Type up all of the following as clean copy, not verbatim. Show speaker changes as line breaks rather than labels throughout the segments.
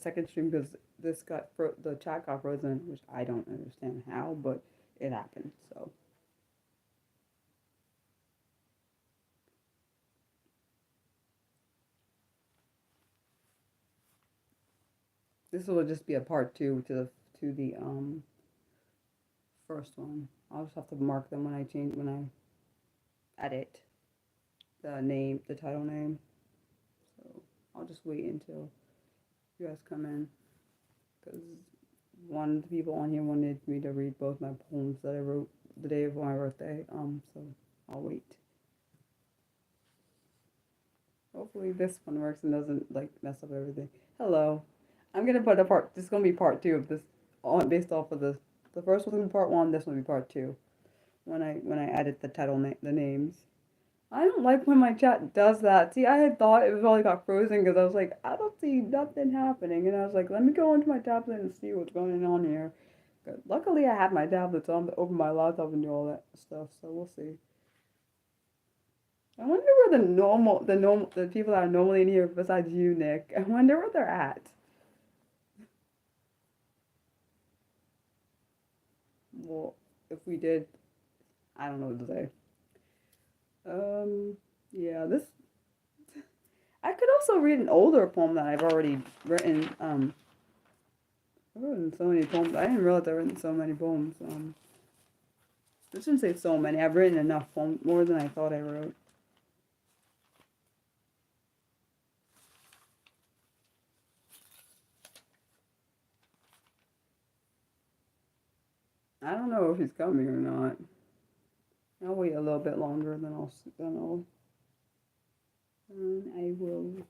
second stream because the chat got frozen, which I don't understand how, but it happened. So this will just be a part two to the first one. I'll just have to mark them when I edit the title name. So I'll just wait until you guys come in because one of the people on here wanted me to read both my poems that I wrote the day of my birthday. So I'll wait. Hopefully this one works and doesn't like mess up everything. Hello. I'm gonna put a part. This is gonna be part two of this, all based off of the first one will be part one. This one will be part two. When I edit the names. I don't like when my chat does that. See, I had thought it was probably got frozen because I was like, I don't see nothing happening, and I was like, let me go onto my tablet and see what's going on here. But luckily, I have my tablets on to open my laptop and do all that stuff. So we'll see. I wonder where the people that are normally in here besides you, Nick. I wonder where they're at. Well, if we did, I don't know what to say. Yeah, this. I could also read an older poem that I've already written. I've written so many poems. I didn't realize I've written so many poems. I shouldn't say so many. I've written enough poems, more than I thought I wrote. I don't know if he's coming or not. I'll wait a little bit longer, then I will.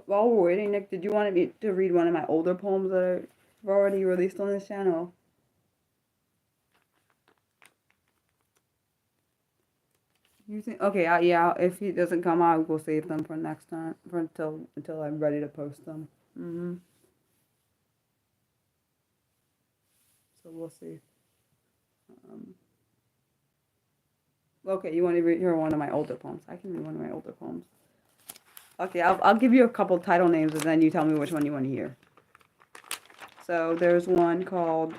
While we're waiting, Nick, did you want me to read one of my older poems that I've already released on this channel? You think? Okay, yeah. If he doesn't come, I will save them for next time, for until I'm ready to post them. So we'll see. Okay, you want to hear one of my older poems? I can read one of my older poems. Okay, I'll give you a couple title names and then you tell me which one you want to hear. So there's one called,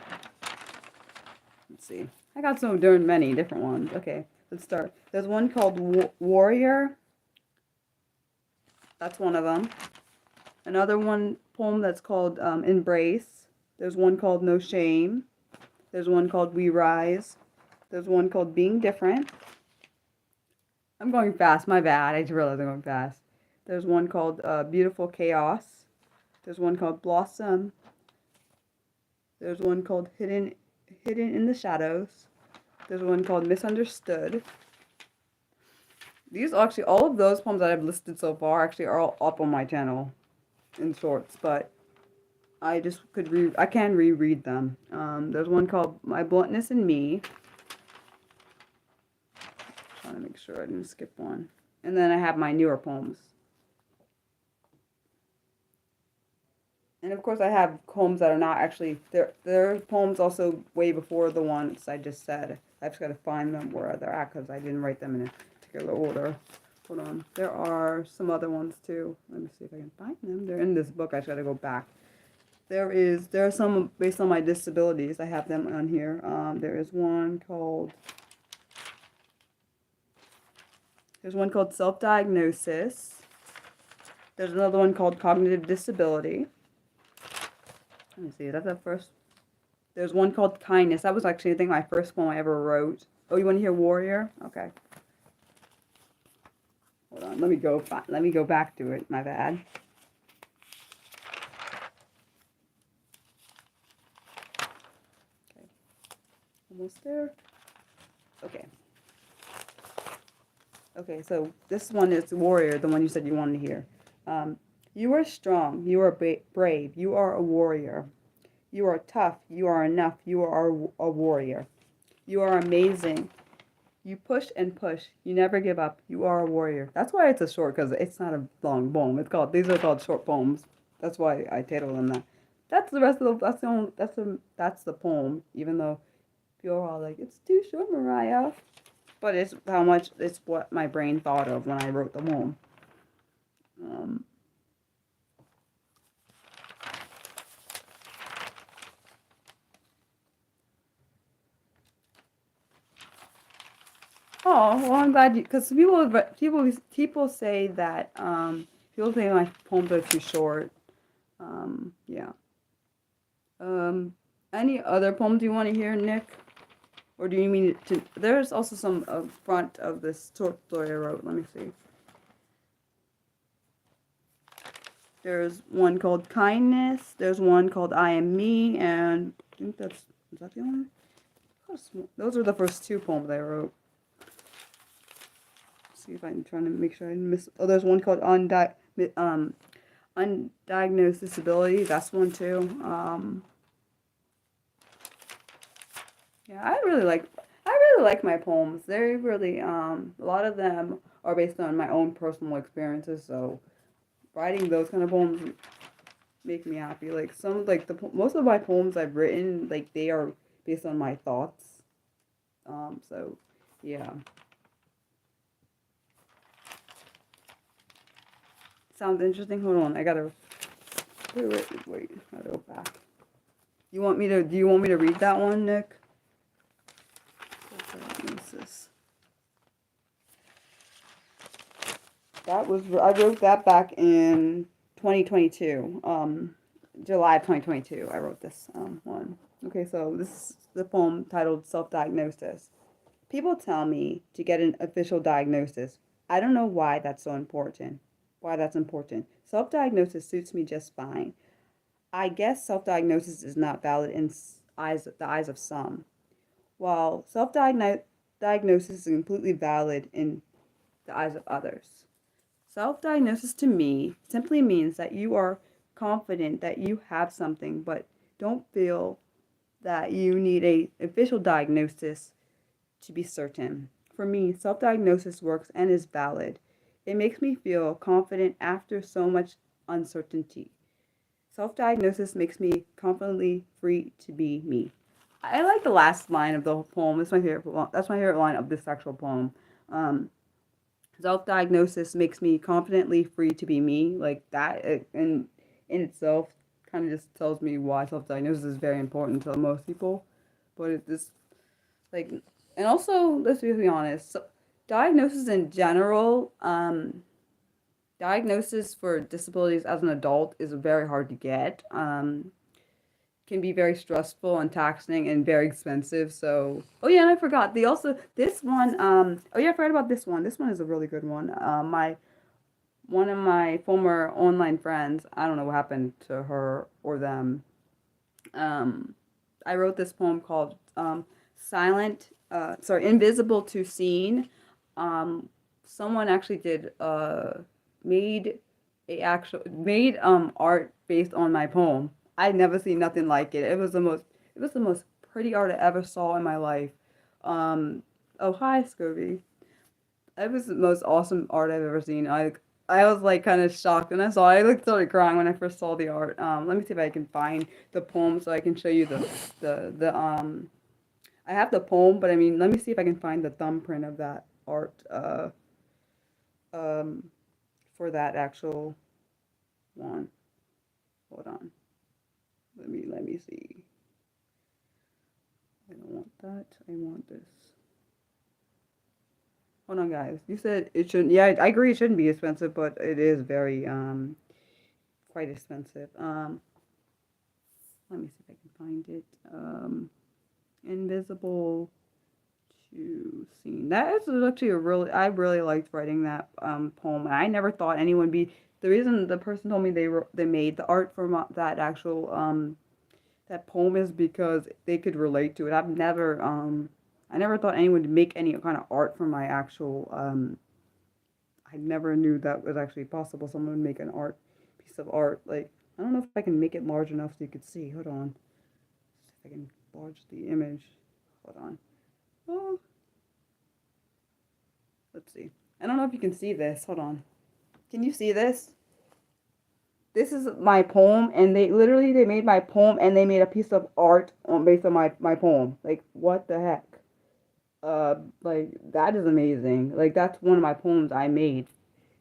let's see, I got so darn many different ones. Okay, let's start. There's one called Warrior. That's one of them. Another poem that's called Embrace. There's one called No Shame. There's one called We Rise. There's one called Being Different. I'm going fast, my bad. I just realized I'm going fast. There's one called Beautiful Chaos. There's one called Blossom. There's one called Hidden in the Shadows. There's one called Misunderstood. These actually, all of those poems that I've listed so far actually are all up on my channel in shorts, but I can reread them. There's one called My Bluntness in Me. Trying to make sure I didn't skip one. And then I have my newer poems. And of course I have poems that are not actually, there are poems also way before the ones I just said. I've just got to find them where they're at because I didn't write them in a particular order. Hold on. There are some other ones too. Let me see if I can find them. They're in this book. I just got to go back. There are some based on my disabilities. I have them on here. There is one called, there's one called Self-Diagnosis. There's another one called Cognitive Disability. Let me see, that's the first. There's one called Kindness. That was actually, I think, my first poem I ever wrote. Oh, you want to hear Warrior? Okay. Hold on, let me go back to it. My bad. Okay. Almost there. Okay. Okay, so this one is Warrior, the one you said you wanted to hear. You are strong. You are brave. You are a warrior. You are tough. You are enough. You are a warrior. You are amazing. You push and push. You never give up. You are a warrior. That's why it's a short, because it's not a long poem. These are called short poems. That's why I titled them that. That's the rest of that's the poem. Even though people are all like, it's too short, Mariah. But it's what my brain thought of when I wrote the poem. Oh, well, I'm glad you, because people say that, people say my poems are too short. Yeah. Um, any other poems you want to hear, Nick? Or do you mean to, there's also some front of this short story I wrote. Let me see. There's one called Kindness. There's one called I Am Me, and I think is that the only one? Those are the first two poems I wrote. Let's see if I'm trying to make sure I didn't miss. Oh, there's one called Undiagnosed Disability. That's one too. Yeah, I really like my poems. They're really a lot of them are based on my own personal experiences. So writing those kind of poems make me happy. Like most of my poems I've written, like they are based on my thoughts. So yeah. Sounds interesting. Hold on, I gotta wait. I gotta go back. Do you want me to read that one, Nick? I wrote that back in 2022. July of 2022. I wrote this one. Okay, so this is the poem titled Self-Diagnosis. People tell me to get an official diagnosis. I don't know why that's so important. Why that's important. Self-diagnosis suits me just fine. I guess self-diagnosis is not valid in the eyes of some, while self-diagnosis is completely valid in the eyes of others. Self-diagnosis to me simply means that you are confident that you have something, but don't feel that you need an official diagnosis to be certain. For me, self-diagnosis works and is valid. It makes me feel confident after so much uncertainty. Self-diagnosis makes me confidently free to be me. I like the last line of the poem. That's my favorite. That's my favorite line of this actual poem. Um, Self-diagnosis makes me confidently free to be me. Like that, in itself, kind of just tells me why self-diagnosis is very important to most people. But it just like, and also let's be honest, diagnosis in general, diagnosis for disabilities as an adult is very hard to get. Can be very stressful and taxing and very expensive. So, oh yeah, and I forgot. They also this one. Oh yeah, I forgot about this one. This one is a really good one. My one of my former online friends. I don't know what happened to her or them. Um, I wrote this poem called Invisible to Seen. Someone actually did made made art based on my poem. I'd never seen nothing like it. It was the most pretty art I ever saw in my life. Um, oh hi Scobie. It was the most awesome art I've ever seen. I was like kind of shocked and I like started crying when I first saw the art. Let me see if I can find the poem so I can show you the I have the poem, but I mean let me see if I can find the thumbprint of that art um for that actual one. Hold on. Let me see. I don't want that. I want this. Hold on, guys. You said it shouldn't. Yeah, I agree. It shouldn't be expensive, but it is very quite expensive. Let me see if I can find it. Invisible to Seen. That is actually a really. I really liked writing that poem, and I never thought anyone would be. The reason the person told me they made the art for that actual that poem is because they could relate to it. I never thought anyone would make any kind of art from my actual I never knew that was actually possible. Someone would make an art piece of art. Like I don't know if I can make it large enough so you could see. Hold on. See if I can enlarge the image. Hold on. Oh. Let's see. I don't know if you can see this. Hold on. Can you see this? This is my poem, and they made my poem, and they made a piece of art based on my poem. Like what the heck? Like that is amazing. Like that's one of my poems I made,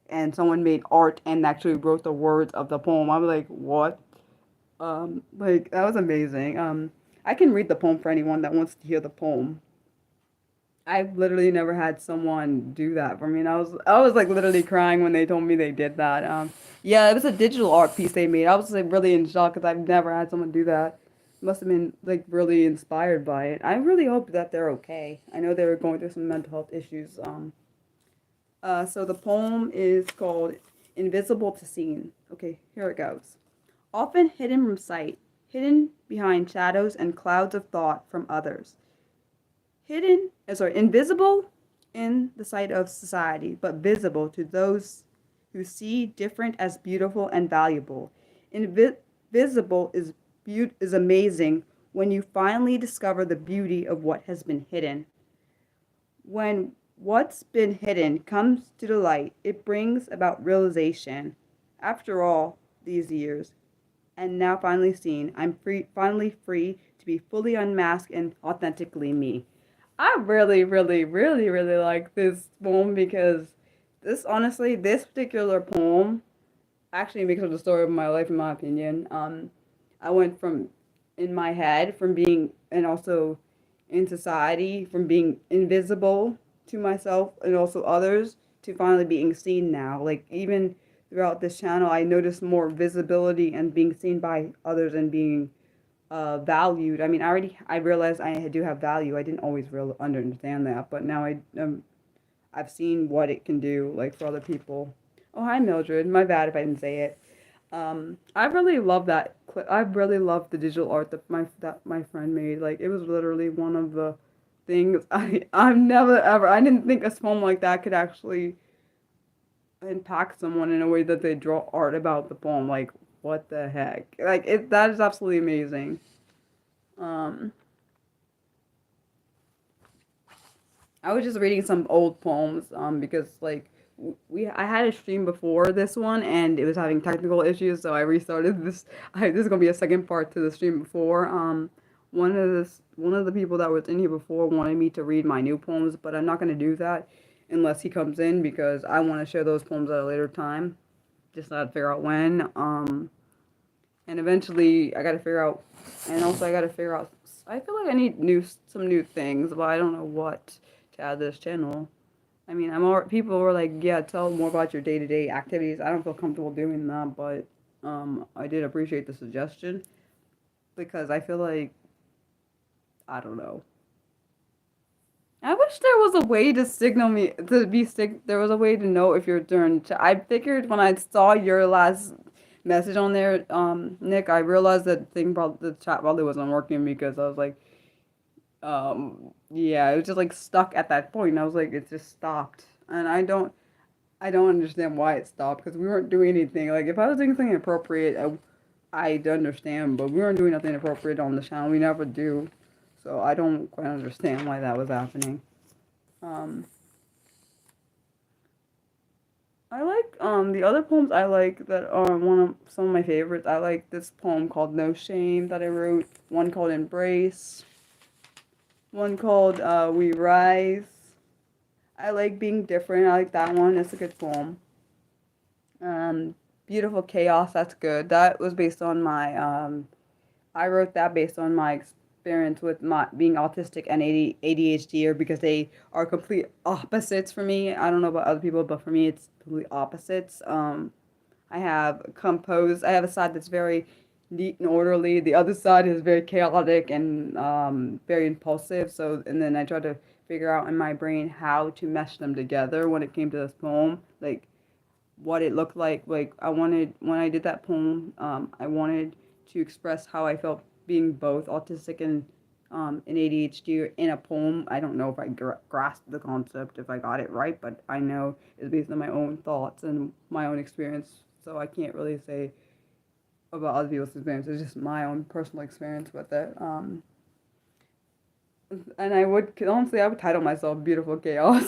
and someone made art and actually wrote the words of the poem. I'm like, what? Like that was amazing. I can read the poem for anyone that wants to hear the poem. I've literally never had someone do that for me, and I was like literally crying when they told me they did that. Yeah, it was a digital art piece they made. I was like really in shock because I've never had someone do that. Must have been like really inspired by it. I really hope that they're okay. I know they were going through some mental health issues. So the poem is called "Invisible to Seen." Okay, here it goes. Often hidden from sight, hidden behind shadows and clouds of thought from others. Invisible in the sight of society, but visible to those who see different as beautiful and valuable. Invisible is amazing when you finally discover the beauty of what has been hidden. When what's been hidden comes to the light, it brings about realization. After all these years, and now finally seen, I'm finally free to be fully unmasked and authentically me. I really, really, really, really like this poem because this particular poem actually makes up the story of my life, in my opinion. I went from in my head from being, and also in society, from being invisible to myself and also others to finally being seen now. Like even throughout this channel, I noticed more visibility and being seen by others and being valued. I mean, I realized I do have value. I didn't always really understand that, but now I've seen what it can do, like for other people. Oh, hi Mildred. My bad if I didn't say it. I really love that clip. I really love the digital art that my friend made. Like it was literally one of the things I've never ever. I didn't think a poem like that could actually impact someone in a way that they draw art about the poem. Like what the heck? Like it. That is absolutely amazing. Um, I was just reading some old poems because like I had a stream before this one and it was having technical issues, so I restarted this. This is gonna be a second part to the stream before. One of the people that was in here before wanted me to read my new poems, but I'm not gonna do that unless he comes in because I want to share those poems at a later time. Just not figure out when. And eventually I gotta figure out, and also I gotta figure out. I feel like I need some new things, but I don't know what to add to this channel. I mean, people were like, yeah, tell more about your day-to-day activities. I don't feel comfortable doing that, but I did appreciate the suggestion because I feel like I don't know. I wish there was a way to signal me to be sick. There was a way to know if you're during. I figured when I saw your last message on there, Nick, I realized that the chat probably wasn't working because I was like, yeah, it was just like stuck at that point. And I was like, it just stopped, and I don't understand why it stopped because we weren't doing anything. Like if I was doing something appropriate, I'd understand, but we weren't doing nothing appropriate on the channel. We never do, so I don't quite understand why that was happening. Um, I like the other poems I like that are some of my favorites. I like this poem called No Shame that I wrote. One called Embrace. One called We Rise. I like being different. I like that one. It's a good poem. Beautiful Chaos. That's good. That was based on my I wrote that based on my experience with my being autistic and ADHD, or because they are complete opposites for me. I don't know about other people, but for me, it's complete opposites. I have a side that's very neat and orderly. The other side is very chaotic and very impulsive. So, and then I tried to figure out in my brain how to mesh them together when it came to this poem, like what it looked like. Like I wanted when I did that poem, I wanted to express how I felt being both autistic and ADHD in a poem. I don't know if I grasped the concept, if I got it right, but I know it's based on my own thoughts and my own experience. So I can't really say about other people's experience. It's just my own personal experience with it. And I would title myself Beautiful Chaos,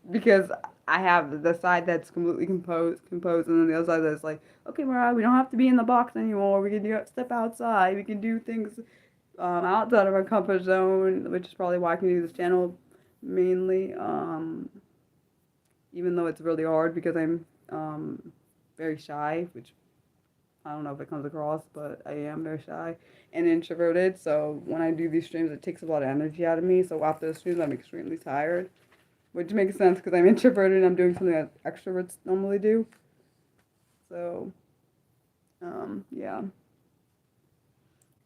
because I have the side that's completely composed, and then the other side that's like, okay, Mariah, we don't have to be in the box anymore. We can step outside. We can do things outside of our comfort zone, which is probably why I can do this channel mainly. Even though it's really hard because I'm very shy, which I don't know if it comes across, but I am very shy and introverted. So when I do these streams, it takes a lot of energy out of me. So after the streams, I'm extremely tired, which makes sense because I'm introverted and I'm doing something that extroverts normally do. So, yeah.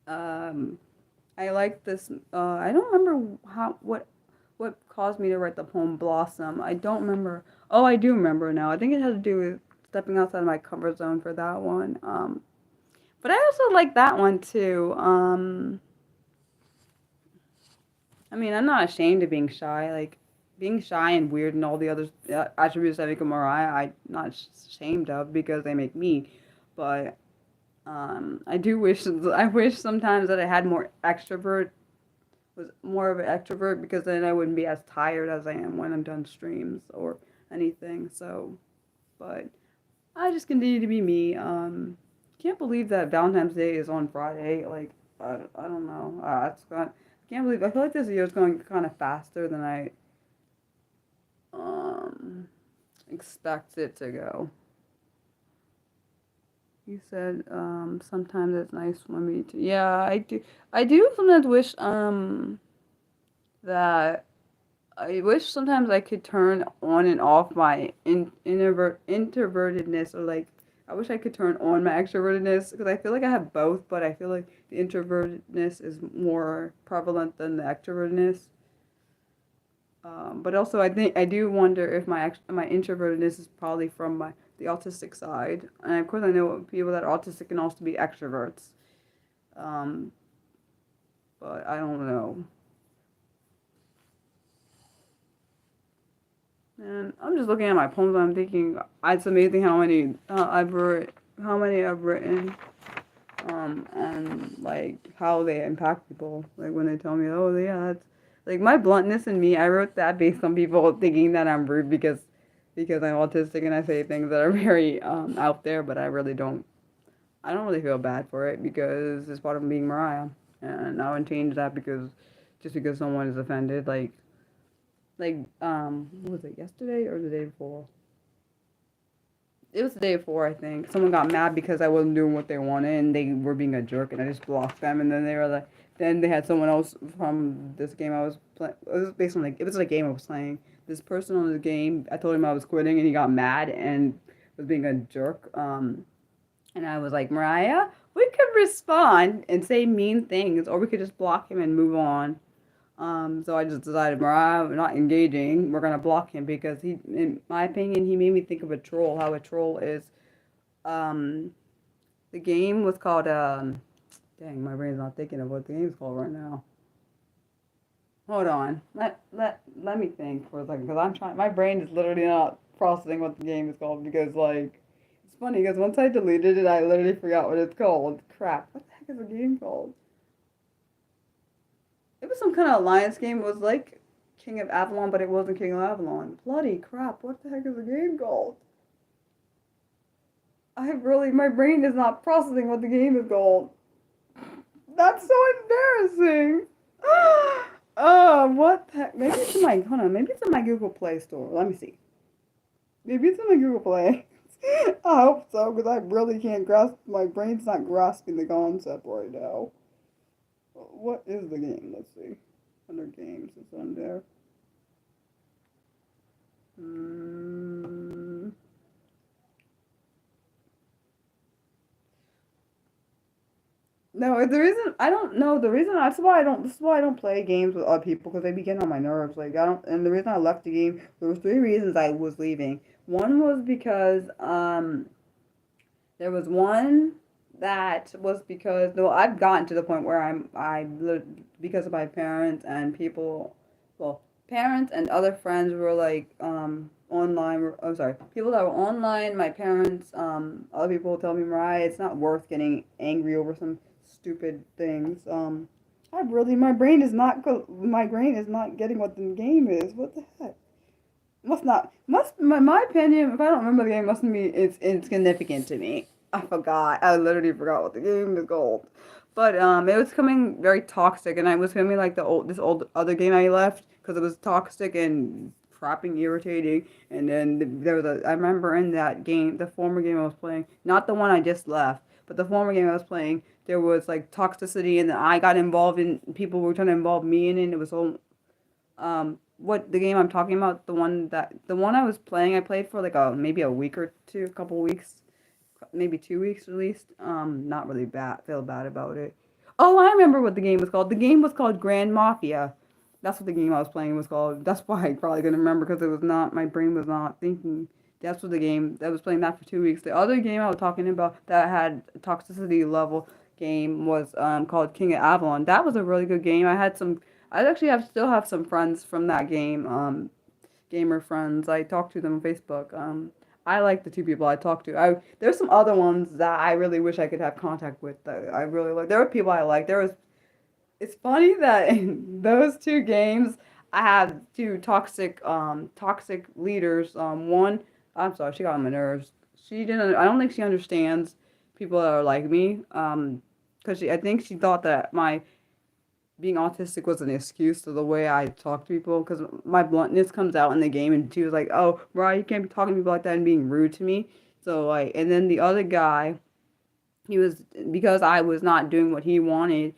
Um, I like this. I don't remember what caused me to write the poem Blossom. I don't remember. Oh, I do remember now. I think it had to do with stepping outside of my comfort zone for that one. But I also like that one too. I mean, I'm not ashamed of being shy. Like being shy and weird and all the other attributes that make a Mariah, I'm not ashamed of because they make me. But I do wish I wish sometimes that I had more extrovert was more of an extrovert because then I wouldn't be as tired as I am when I'm done streams or anything. So, but I just continue to be me. Can't believe that Valentine's Day is on Friday. Like, I don't know. It's got, I can't believe. I feel like this year is going kind of faster than I um expect it to go. You said sometimes it's nice for me to. Yeah, I do. I do sometimes wish that I wish sometimes I could turn on and off my introvertedness or like I wish I could turn on my extrovertedness because I feel like I have both, but I feel like the introvertedness is more prevalent than the extrovertedness. But also, I think I do wonder if my introvertedness is probably from my the autistic side, and of course I know people that are autistic can also be extroverts. Um, but I don't know. And I'm just looking at my poems. I'm thinking it's amazing how many I've written, and like how they impact people. Like when they tell me, oh yeah, that's like my bluntness in me. I wrote that based on people thinking that I'm rude because I'm autistic and I say things that are very out there, but I really don't. I don't really feel bad for it because it's part of being Mariah, and I wouldn't change that because just because someone is offended, what was it, yesterday or the day before? It was the day before, I think. Someone got mad because I wasn't doing what they wanted and they were being a jerk and I just blocked them and then they were like then they had someone else from this game I was playing. It was based on like it was a game I was playing. This person on the game, I told him I was quitting and he got mad and was being a jerk. And I was like, Mariah, we could respond and say mean things or we could just block him and move on. So I just decided, Mariah, we're not engaging. We're gonna block him because he, in my opinion, he made me think of a troll. How a troll is. Um, the game was called. Dang, my brain's not thinking of what the game's called right now. Hold on. Let me think for a second because I'm trying. My brain is literally not processing what the game is called because like it's funny because once I deleted it, I literally forgot what it's called. Crap. What the heck is the game called? It was some kind of alliance game. It was like King of Avalon, but it wasn't King of Avalon. Bloody crap, what the heck is the game called? My brain is not processing what the game is called. That's so embarrassing. What the heck? Maybe it's in my, hold on, maybe it's in my Google Play Store. Let me see. Maybe it's in my Google Play. I hope so, because I really can't my brain's not grasping the concept right now. What is the game? Let's see. Under games, it's on there. No, the reason I don't know the reason that's why I don't this is why I don't play games with other people because they be getting on my nerves. Like I don't, and the reason I left the game there was three reasons I was leaving. One was because there was one that was because no, I've gotten to the point where because of my parents and people, well, parents and other friends were like online. I'm sorry, people that were online. My parents, other people tell me, Mariah, it's not worth getting angry over some stupid things. My brain is not getting what the game is. What the heck? Must not must my opinion. If I don't remember the game, must be it's insignificant to me. I forgot. I literally forgot what the game is called. But it was becoming very toxic, and I was feeling like this old other game I left because it was toxic and crapping irritating. And then there was I remember in that game, the former game I was playing, not the one I just left, But the former game I was playing, there was like toxicity, and I got involved in. People were trying to involve me in it. And it was all what the game I'm talking about, the one I was playing, I played for like maybe a week or two, a couple weeks, maybe 2 weeks at least. Not really feel bad about it. Oh, I remember what the game was called. The game was called Grand Mafia. That's what the game I was playing was called. That's why I probably couldn't remember because it was not, my brain was not thinking. That's what the game, I was playing that for 2 weeks. The other game I was talking about that had toxicity level game was called King of Avalon. That was a really good game. I actually still have some friends from that game, gamer friends. I talk to them on Facebook. I like the two people I talk to. There's some other ones that I really wish I could have contact with that I really like. There were people I like. It's funny that in those two games I have two toxic leaders. One, I'm sorry, she got on my nerves. I don't think she understands people that are like me. Because I think she thought that my being autistic was an excuse to the way I talk to people because my bluntness comes out in the game, and she was like, "Oh, Mariah, you can't be talking to people like that and being rude to me." So like, and then the other guy, he was because I was not doing what he wanted.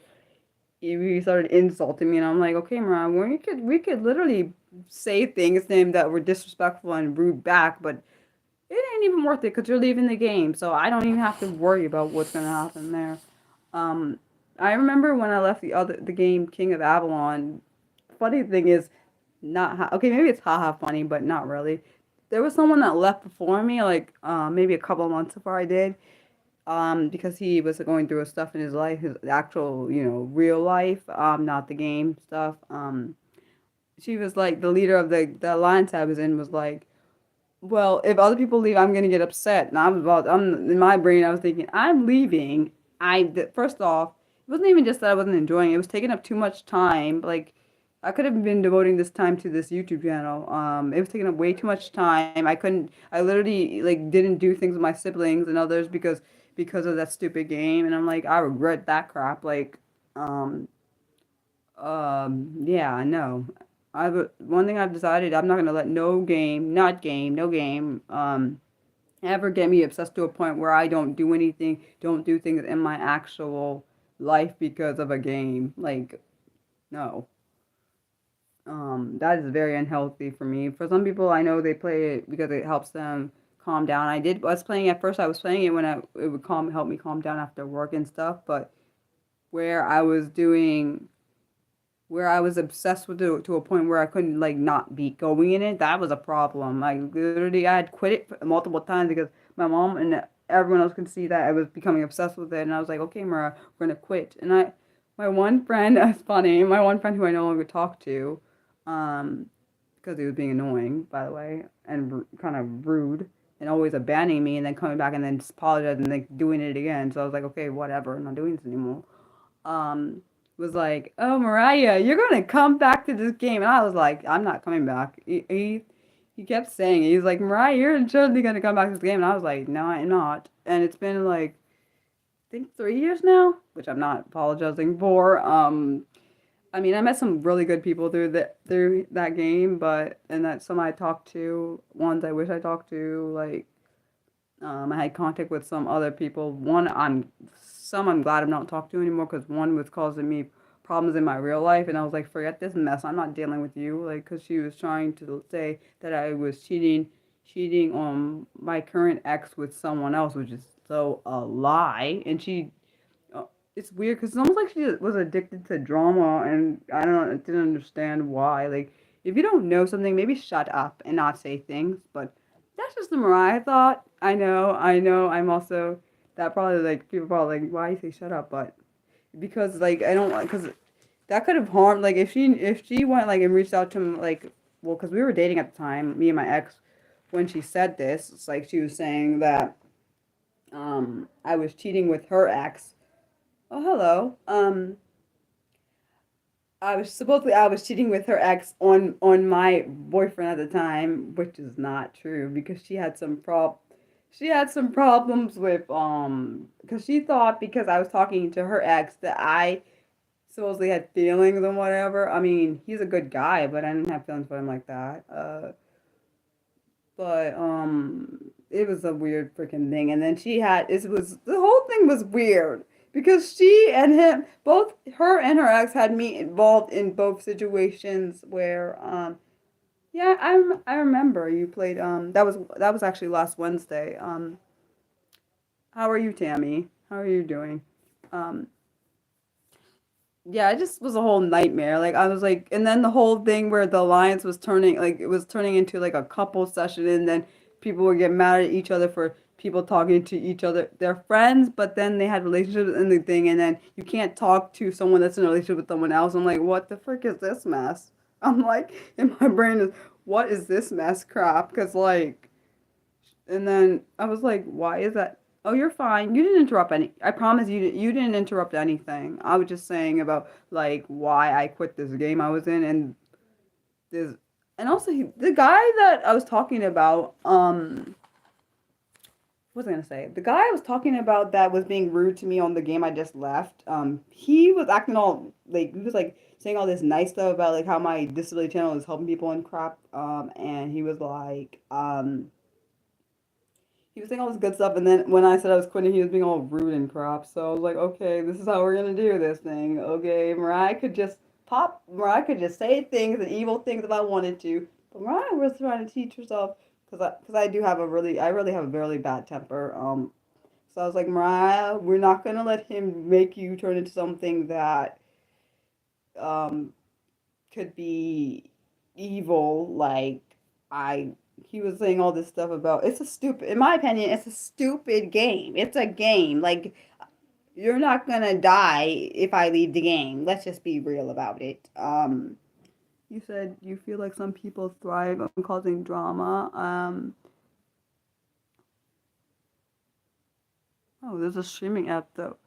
He started insulting me, and I'm like, "Okay, Mariah, we could literally say things to him that were disrespectful and rude back, but it ain't even worth it because you're leaving the game, so I don't even have to worry about what's gonna happen there." Um, I remember when I left the game King of Avalon. Funny thing is, okay, maybe it's haha funny, but not really. There was someone that left before me, like maybe a couple of months before I did, because he was going through stuff in his life, his actual, real life, not the game stuff. She was like the leader of the alliance I was in was like, well, if other people leave, I'm gonna get upset. And I'm in my brain, I was thinking, I'm leaving. First off, it wasn't even just that I wasn't enjoying it. It was taking up too much time. Like, I could have been devoting this time to this YouTube channel. It was taking up way too much time. I literally like didn't do things with my siblings and others because of that stupid game. And I'm like, I regret that crap. Like, um, yeah, no. One thing I've decided, I'm not gonna let no game, ever get me obsessed to a point where I don't do things in my actual life because of a game. Like, no. That is very unhealthy for me. For some people, I know they play it because it helps them calm down. I was playing at first. I was playing it when it would help me calm down after work and stuff. But where I was doing where I was obsessed with it to a point where I couldn't like not be going in it. That was a problem. Like literally, I had quit it multiple times because my mom and everyone else could see that I was becoming obsessed with it, and I was like, okay, Mara, we're gonna quit. My one friend, that's funny. My one friend who I no longer talk to, um, because he was being annoying, by the way, and kind of rude. And always abandoning me and then coming back and then just apologizing and like doing it again. So I was like, okay, whatever, I'm not doing this anymore. um, was like, "Oh, Mariah, you're gonna come back to this game," and I was like, "I'm not coming back." He kept saying it. He's like, "Mariah, you're certainly gonna come back to this game," and I was like, "No, I'm not." And it's been like I think 3 years now, which I'm not apologizing for. I mean, I met some really good people through that game, but and that some I talked to, ones I wish I talked to, like I had contact with some other people. I'm glad I'm not talking to anymore because one was causing me problems in my real life, and I was like, forget this mess. I'm not dealing with you. Like, because she was trying to say that I was cheating on my current ex with someone else, which is so a lie. And uh, it's weird because it's almost like she was addicted to drama, and I didn't understand why. Like, if you don't know something, maybe shut up and not say things, but that's just the Mariah thought. I know. I'm also that probably like people probably like why you say shut up, but because like I don't because that could have harmed like if she went like and reached out to him like well because we were dating at the time, me and my ex, when she said this, it's like she was saying that I was cheating with her ex. Oh hello. I was cheating with her ex on my boyfriend at the time, which is not true because she had some problems with because she thought because I was talking to her ex that I supposedly had feelings and whatever. I mean, he's a good guy, but I didn't have feelings for him like that. But it was a weird freaking thing. And then the whole thing was weird because she and him, both her and her ex had me involved in both situations where, yeah, I remember you played, that was actually last Wednesday. How are you, Tammy? How are you doing? Um, yeah, it just was a whole nightmare. Like I was like, and then the whole thing where the alliance was turning, like it was turning into like a couple session, and then people would get mad at each other for people talking to each other. They're friends, but then they had relationships in the thing, and then you can't talk to someone that's in a relationship with someone else. I'm like, what the frick is this mess? I'm like, in my brain is, what is this mess crap? Because like. And then I was like, why is that? Oh, you're fine. You didn't interrupt any. I promise you didn't interrupt anything. I was just saying about like why I quit this game I was in and this and also the guy that I was talking about what was I gonna say? The guy I was talking about that was being rude to me on the game I just left. He was acting all like he was like saying all this nice stuff about like how my disability channel is helping people and crap. And he was like he was saying all this good stuff, and then when I said I was quitting, he was being all rude and crap. So I was like, okay, this is how we're gonna do this thing. Okay, Mariah could just say things and evil things if I wanted to. But Mariah was trying to teach herself, because I do have I really have a really bad temper. So I was like, Mariah, we're not gonna let him make you turn into something that um could be evil. Like I he was saying all this stuff about it's a stupid in my opinion it's a stupid game. It's a game. Like you're not gonna die if I leave the game. Let's just be real about it. You said you feel like some people thrive on causing drama. Oh, there's a streaming app though.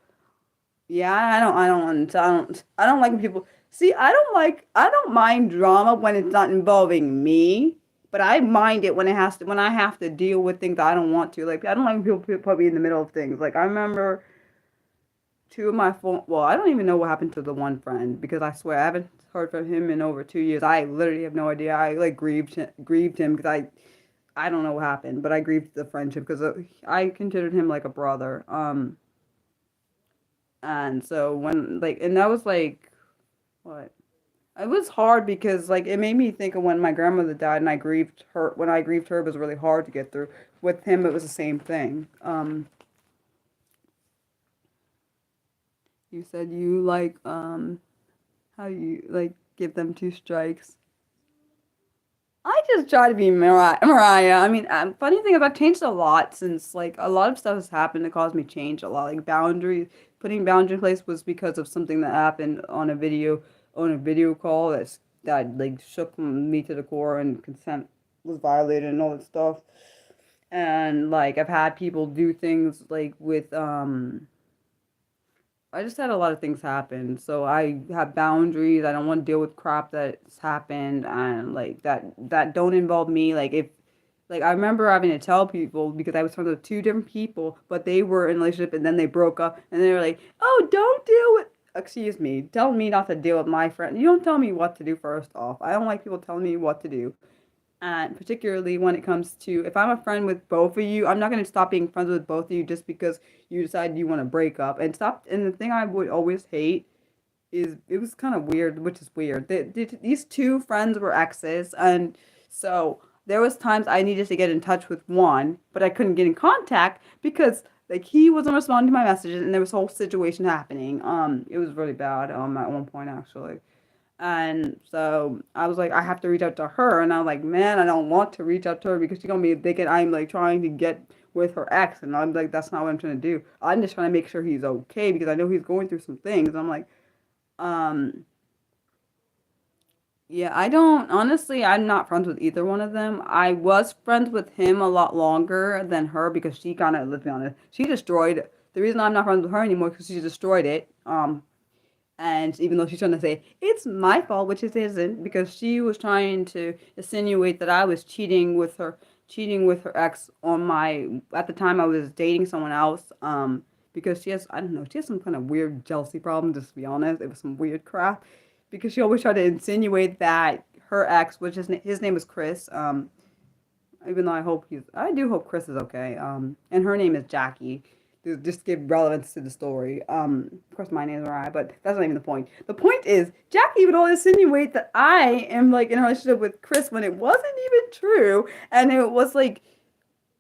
Yeah, I don't like when people see. I don't mind drama when it's not involving me, but I mind it when when I have to deal with things I don't want to. Like I don't like when people put me in the middle of things. Like I remember two of my phone. Well, I don't even know what happened to the one friend because I swear I haven't heard from him in over 2 years. I literally have no idea. I like grieved him because I don't know what happened, but I grieved the friendship because I considered him like a brother. And so when like and that was like what? It was hard because like it made me think of when my grandmother died and I grieved her when I grieved her it was really hard to get through. With him it was the same thing. You said you like how you like give them two strikes. I just try to be Mariah. I mean, funny thing is I've changed a lot since like a lot of stuff has happened that caused me change a lot. Like boundaries, putting boundaries in place was because of something that happened on a video call that like shook me to the core and consent was violated and all that stuff. And like I've had people do things like with I just had a lot of things happen. So I have boundaries. I don't want to deal with crap that's happened and like that don't involve me. Like if like I remember having to tell people because I was friends with two different people, but they were in a relationship and then they broke up and they were like, "Oh, don't deal with excuse me, tell me not to deal with my friend. You don't tell me what to do first off. I don't like people telling me what to do. And particularly when it comes to if I'm a friend with both of you, I'm not going to stop being friends with both of you just because you decide you want to break up and stop. And the thing I would always hate is it was kind of weird, which is weird. These two friends were exes, and so there was times I needed to get in touch with one, but I couldn't get in contact because like he wasn't responding to my messages, and there was a whole situation happening. It was really bad. At one point actually. And so I was like, I have to reach out to her. And I'm like, man, I don't want to reach out to her because she's gonna be thinking I'm like trying to get with her ex. And I'm like, that's not what I'm trying to do. I'm just trying to make sure he's okay because I know he's going through some things. I'm like, um, yeah, I don't, honestly, I'm not friends with either one of them. I was friends with him a lot longer than her because she kind of, let's be honest, she destroyed, the reason I'm not friends with her anymore is because she destroyed it. And even though she's trying to say it's my fault, which it isn't, because she was trying to insinuate that I was cheating with her ex on my. At the time, I was dating someone else. Because she has, I don't know, she has some kind of weird jealousy problem. Just to be honest, it was some weird crap. Because she always tried to insinuate that her ex, which his name was Chris. Even though I do hope Chris is okay. And her name is Jackie. To just give relevance to the story. Of course, my name is Mariah, but that's not even the point. The point is, Jackie would always insinuate that I am like in a relationship with Chris when it wasn't even true, and it was like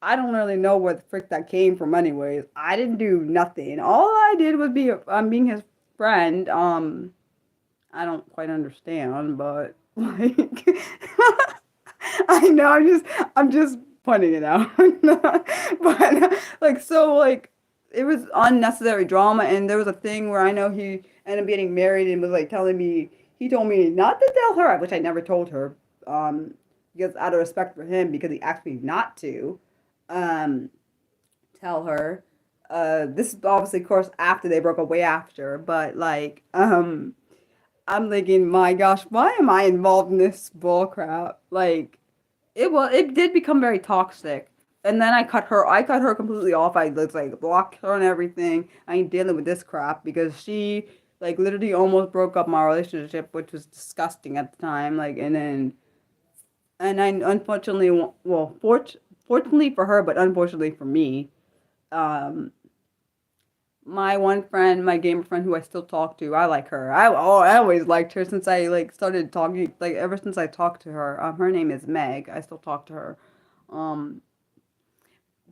I don't really know where the frick that came from. Anyways, I didn't do nothing. All I did was being his friend. I don't quite understand, but like I know I'm just pointing it out. But like so like it was unnecessary drama, and there was a thing where I know he ended up getting married and was like telling me he told me not to tell her, which I never told her, because out of respect for him, because he asked me not to um tell her. This is obviously of course after they broke up, way after, but like I'm thinking, my gosh, why am I involved in this bull crap? Like, it did become very toxic. And then I cut her completely off. I just like blocked her and everything. I ain't dealing with this crap because she like literally almost broke up my relationship, which was disgusting at the time. Like, and I unfortunately, well, fortunately for her, but unfortunately for me, um, my one friend, my gamer friend who I still talk to, I like her. I always liked her since I like started talking, like ever since I talked to her. Her name is Meg. I still talk to her. Um,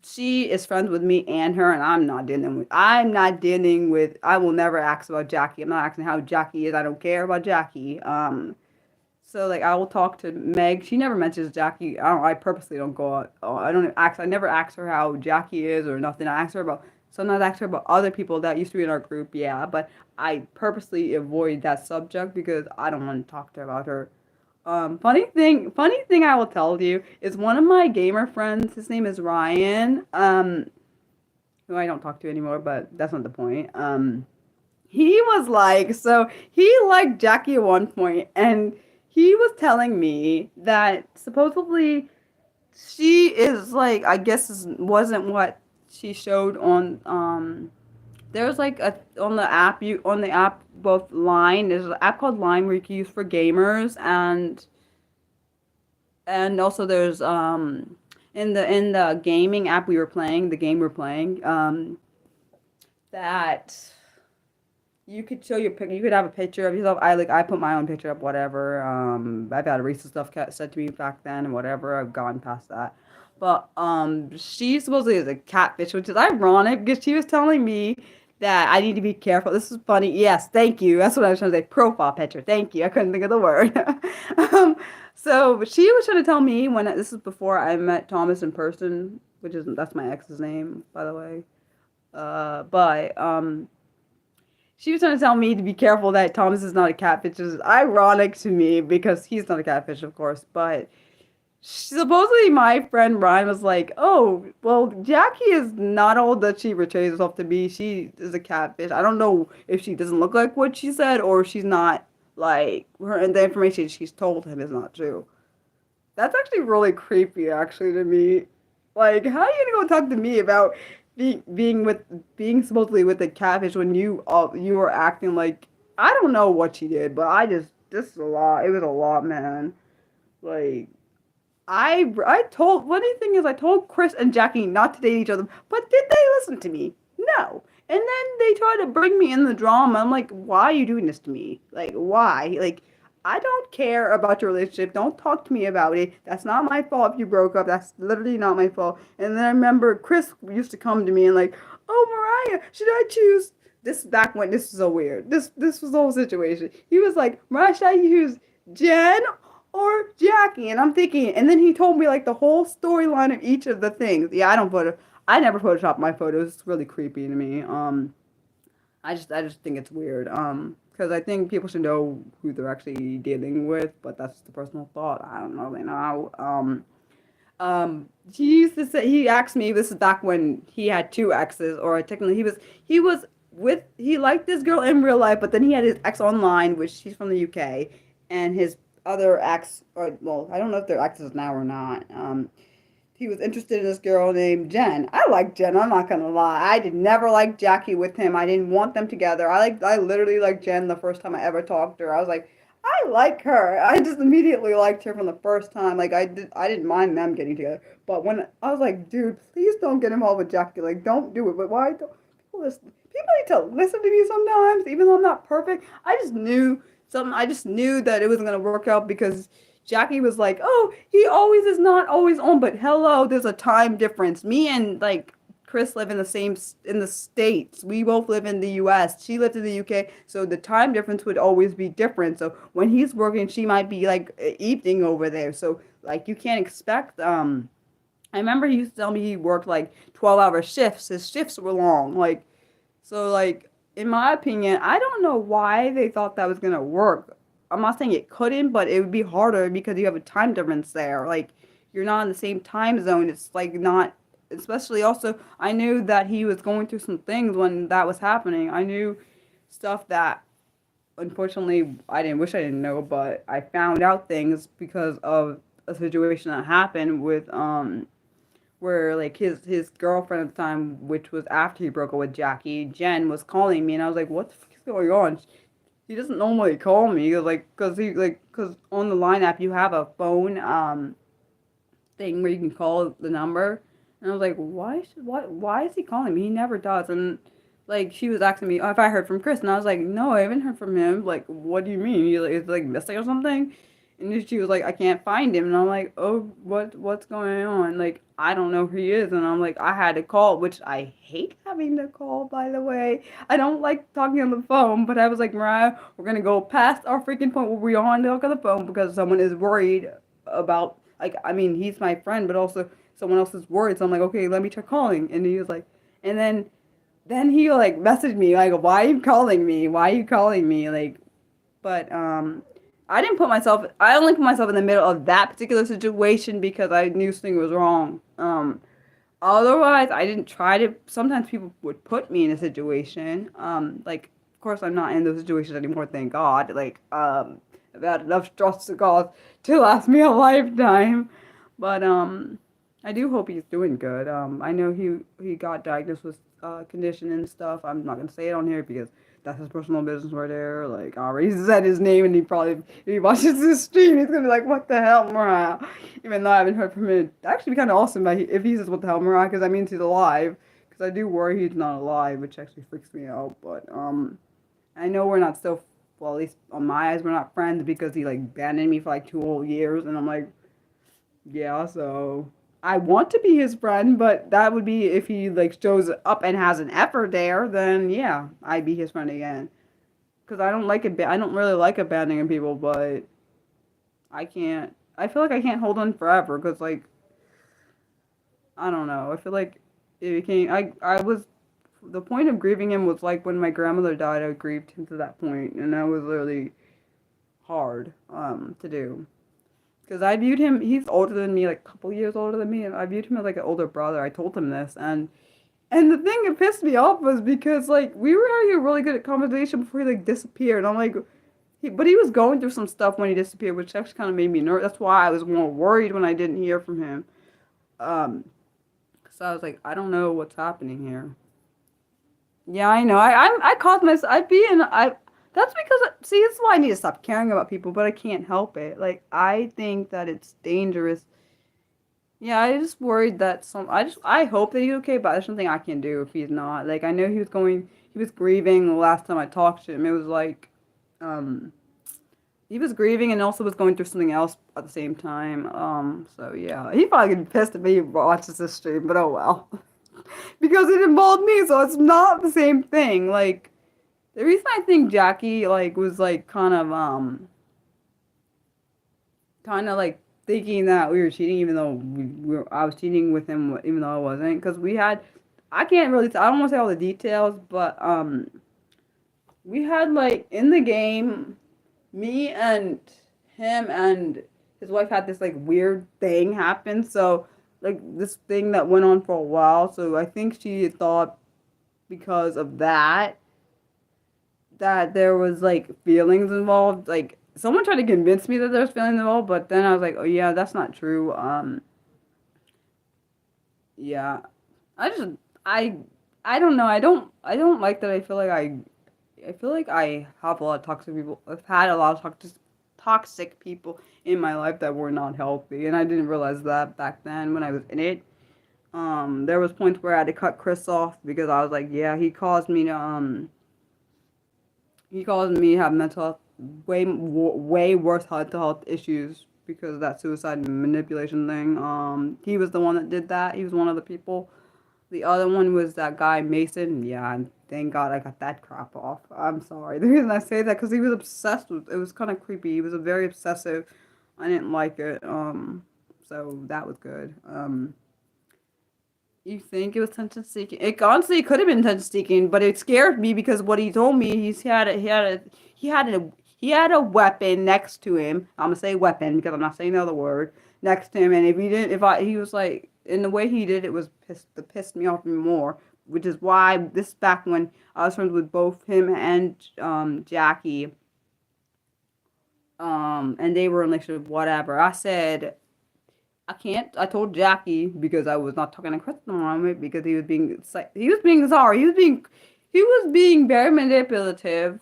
she is friends with me and her, and I'm not dealing with. I will never ask about Jackie. I'm not asking how Jackie is. I don't care about Jackie. So like I will talk to Meg. She never mentions Jackie. I purposely don't go out. I don't ask. I never ask her how Jackie is or nothing. I ask her about. Sometimes I ask her about other people that used to be in our group. Yeah, but I purposely avoid that subject because I don't want to talk to her about her. Funny thing I will tell you is one of my gamer friends. His name is Ryan. Who I don't talk to anymore, but that's not the point. He was like, so he liked Jackie at one point, and he was telling me that supposedly she is like, I guess this wasn't what she showed on there's like a on the app both Line, there's an app called Line where you can use for gamers, and also there's in the gaming app we were playing, the game we're playing, that you could show your pic. You could have a picture of yourself. I put my own picture up. Whatever. I've had recent stuff said to me back then, and whatever. I've gone past that. But she supposedly is a catfish, which is ironic because she was telling me that I need to be careful. This is funny. Yes, thank you. That's what I was trying to say. Profile picture. Thank you. I couldn't think of the word. um, so she was trying to tell me when this is before I met Thomas in person, which is that's my ex's name, by the way. But she was trying to tell me to be careful that Thomas is not a catfish, which is ironic to me because he's not a catfish, of course. But supposedly my friend Ryan was like, "Oh, well, Jackie is not all that she portrays herself to be. She is a catfish. I don't know if she doesn't look like what she said or she's not like her, and the information she's told him is not true." That's actually really creepy, actually, to me. Like, how are you gonna go talk to me about being supposedly with a catfish when you were acting like I don't know what she did, but this is a lot. It was a lot, man. Like I told funny thing is I told Chris and Jackie not to date each other, but did they listen to me? No. And then they try to bring me in the drama. I'm like, why are you doing this to me? Like, why? Like, I don't care about your relationship. Don't talk to me about it. That's not my fault if you broke up. That's literally not my fault. And then I remember Chris used to come to me and like, oh, Mariah, should I choose? This is back when this was so weird. This was the whole situation. He was like, Mariah, should I use Jen or Jackie? And I'm thinking, and then he told me like the whole storyline of each of the things. Yeah, I never Photoshop my photos. It's really creepy to me. I just think it's weird. Because I think people should know who they're actually dealing with, but that's the personal thought. I don't really know. He used to say he asked me. This is back when he had two exes, or technically he liked this girl in real life, but then he had his ex online, which she's from the UK, and his other ex, or well, I don't know if they're exes now or not. He was interested in this girl named Jen. I like Jen. I'm not gonna lie. I did never like Jackie with him. I didn't want them together. I literally liked Jen the first time I ever talked to her. I was like, I like her. I just immediately liked her from the first time. Like I didn't mind them getting together. But when I was like, dude, please don't get involved with Jackie. Like, don't do it. But why don't people listen? People need to listen to me sometimes, even though I'm not perfect. I just knew something. I just knew that it wasn't gonna work out because Jackie was like, oh, he always is not always on. But hello, there's a time difference. Me and like Chris live in the same in the states. We both live in the U.S. She lives in the U.K., so the time difference would always be different. So when he's working, she might be like evening over there. So like you can't expect. I remember he used to tell me he worked like 12-hour shifts. His shifts were long. Like so, like in my opinion, I don't know why they thought that was gonna work. I'm not saying it couldn't, but it would be harder because you have a time difference there. Like you're not in the same time zone. It's like not, especially also I knew that he was going through some things when that was happening. I knew stuff that unfortunately I didn't wish I didn't know, but I found out things because of a situation that happened with where like his girlfriend at the time, which was after he broke up with Jackie, Jen was calling me, and I was like, "What the fuck is going on?" He doesn't normally call me, like, cause on the line app you have a phone thing where you can call the number, and I was like, why is he calling me? He never does, and like she was asking me if I heard from Chris, and I was like, no, I haven't heard from him. Like, what do you mean? Is like missing or something? And then she was like, I can't find him. And I'm like, oh, what's going on? Like, I don't know who he is. And I'm like, I had to call, which I hate having to call, by the way. I don't like talking on the phone, but I was like, Mariah, we're going to go past our freaking point where we are on talk on the phone because someone is worried about, like, I mean, he's my friend, but also someone else is worried. So I'm like, okay, let me try calling. And he was like, and then he like messaged me like, why are you calling me? Why are you calling me? Like, but I only put myself in the middle of that particular situation because I knew something was wrong. Otherwise I didn't try to. Sometimes people would put me in a situation. Like of course I'm not in those situations anymore, thank God. Like I've had enough stress to cause to last me a lifetime. But I do hope he's doing good. I know he got diagnosed with condition and stuff. I'm not gonna say it on here because that's his personal business right there. Like, I already said his name, and he probably, if he watches this stream, he's gonna be like, "What the hell, Mariah?" Even though I haven't heard from him, it'd actually be kind of awesome if he says, "What the hell, Mariah?" Because that means he's alive. Because I do worry he's not alive, which actually freaks me out. But I know we're not still, well, at least on my eyes, we're not friends because he like abandoned me for like 2 whole years, and I'm like, yeah, so I want to be his friend, but that would be if he like shows up and has an effort there, then yeah, I'd be his friend again. Cause I don't like it. I don't really like abandoning people, but I can't. I feel like I can't hold on forever. Cause like I don't know. I feel like it became. I was the point of grieving him was like when my grandmother died. I grieved him to that point, and that was really hard to do. Because I viewed him, he's older than me, like a couple years older than me, and I viewed him as like an older brother. I told him this, and the thing that pissed me off was because like we were having a really good conversation before he like disappeared. And I'm like, but he was going through some stuff when he disappeared, which actually kind of made me nervous. That's why I was more worried when I didn't hear from him. Um, so I was like, I don't know what's happening here. Yeah, I know. I caused myself. I be in. I. That's because see, that's why I need to stop caring about people, but I can't help it. Like I think that it's dangerous. Yeah, I just worried that some. I hope that he's okay, but there's something I can do if he's not. Like I know he was grieving the last time I talked to him. It was like, um, he was grieving and also was going through something else at the same time. So yeah, he probably gonna be pissed at me if he watches this stream, but oh well, because it involved me, so it's not the same thing. Like the reason I think Jackie like was like kind of like thinking that we were cheating, even though I was cheating with him, even though I wasn't, because we had, I can't really, I don't want to say all the details, but we had like in the game, me and him and his wife had this like weird thing happen, so like this thing that went on for a while, so I think she thought because of that there was like feelings involved. Like someone tried to convince me that there's feelings involved, but then I was like, oh yeah, that's not true. Yeah, I just I I don't know. I don't like that. I feel like I have a lot of toxic people. I've had a lot of toxic people in my life that were not healthy, and I didn't realize that back then when I was in it. There was points where I had to cut Chris off because I was like, yeah, he caused me to have mental health, way worse mental health issues because of that suicide and manipulation thing. He was the one that did that. He was one of the people. The other one was that guy Mason. Yeah, and thank God I got that crap off. I'm sorry. The reason I say that because he was obsessed with. It was kind of creepy. He was a very obsessive. I didn't like it. So that was good. You think it was attention seeking? It honestly could have been attention seeking, but it scared me because what he told me, he had a weapon next to him. I'm gonna say weapon because I'm not saying the other word next to him. And if he didn't, he was like, in the way he did it was pissed me off even more. Which is why this is back when I was friends with both him and Jackie. And they were in a relationship, whatever. I said, I can't. I told Jackie because I was not talking to Chris on it because he was being sorry. He was being very manipulative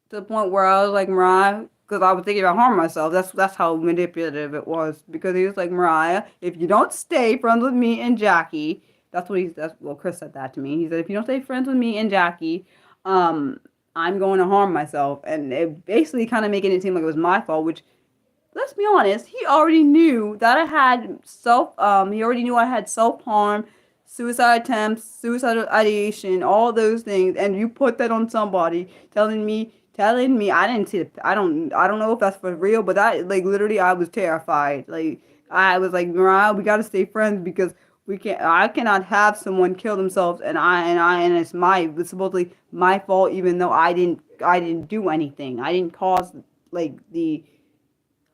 to the point where I was like, Mariah, because I was thinking about harming myself. That's how manipulative it was because he was like, Mariah, if you don't stay friends with me and Jackie, Chris said that to me. He said, if you don't stay friends with me and Jackie, I'm going to harm myself, and it basically kind of making it seem like it was my fault, which. Let's be honest, he already knew that he already knew I had self-harm, suicide attempts, suicidal ideation, all those things, and you put that on somebody telling me, I didn't see it. I don't know if that's for real, but that, like, literally, I was terrified. Like, I was like, Mariah, we gotta stay friends because I cannot have someone kill themselves, and it's supposedly my fault, even though I didn't do anything. I didn't cause,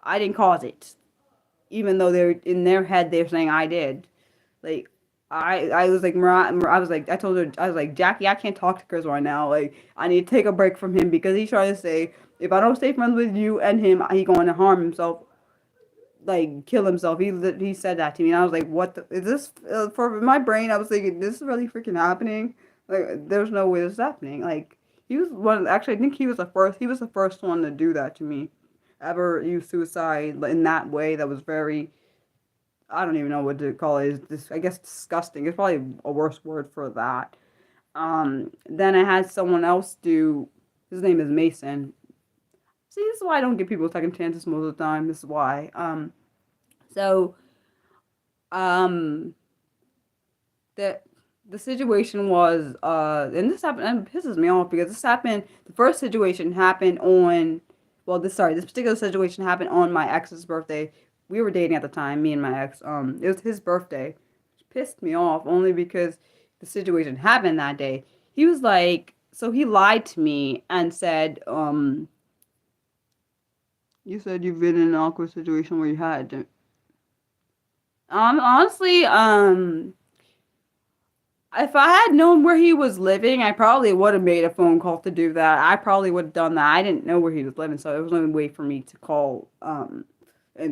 I didn't cause it, even though they're in their head they're saying I did. Like I was like I was like I told her I was like Jackie, I can't talk to Chris right now. Like I need to take a break from him because he's trying to say if I don't stay friends with you and him, he's going to harm himself, like kill himself. He said that to me, and I was like, what is this? For my brain, I was thinking this is really freaking happening. Like there's no way this is happening. Like he was one. Actually, I think he was the first. He was the first one to do that to me. Ever use suicide in that way that was very, I don't even know what to call it. I guess disgusting. It's probably a worse word for that. Then I had someone else do, his name is Mason. See, this is why I don't give people second chances most of the time. This is why. So, the situation was, and this happened, and it pisses me off because the first situation happened on, this particular situation happened on my ex's birthday. We were dating at the time, me and my ex. It was his birthday, which pissed me off only because the situation happened that day. He was like, so he lied to me and said, you said you've been in an awkward situation where you had to. Honestly, if I had known where he was living, I probably would have made a phone call to do that. I probably would have done that. I didn't know where he was living, so there was no way for me to call and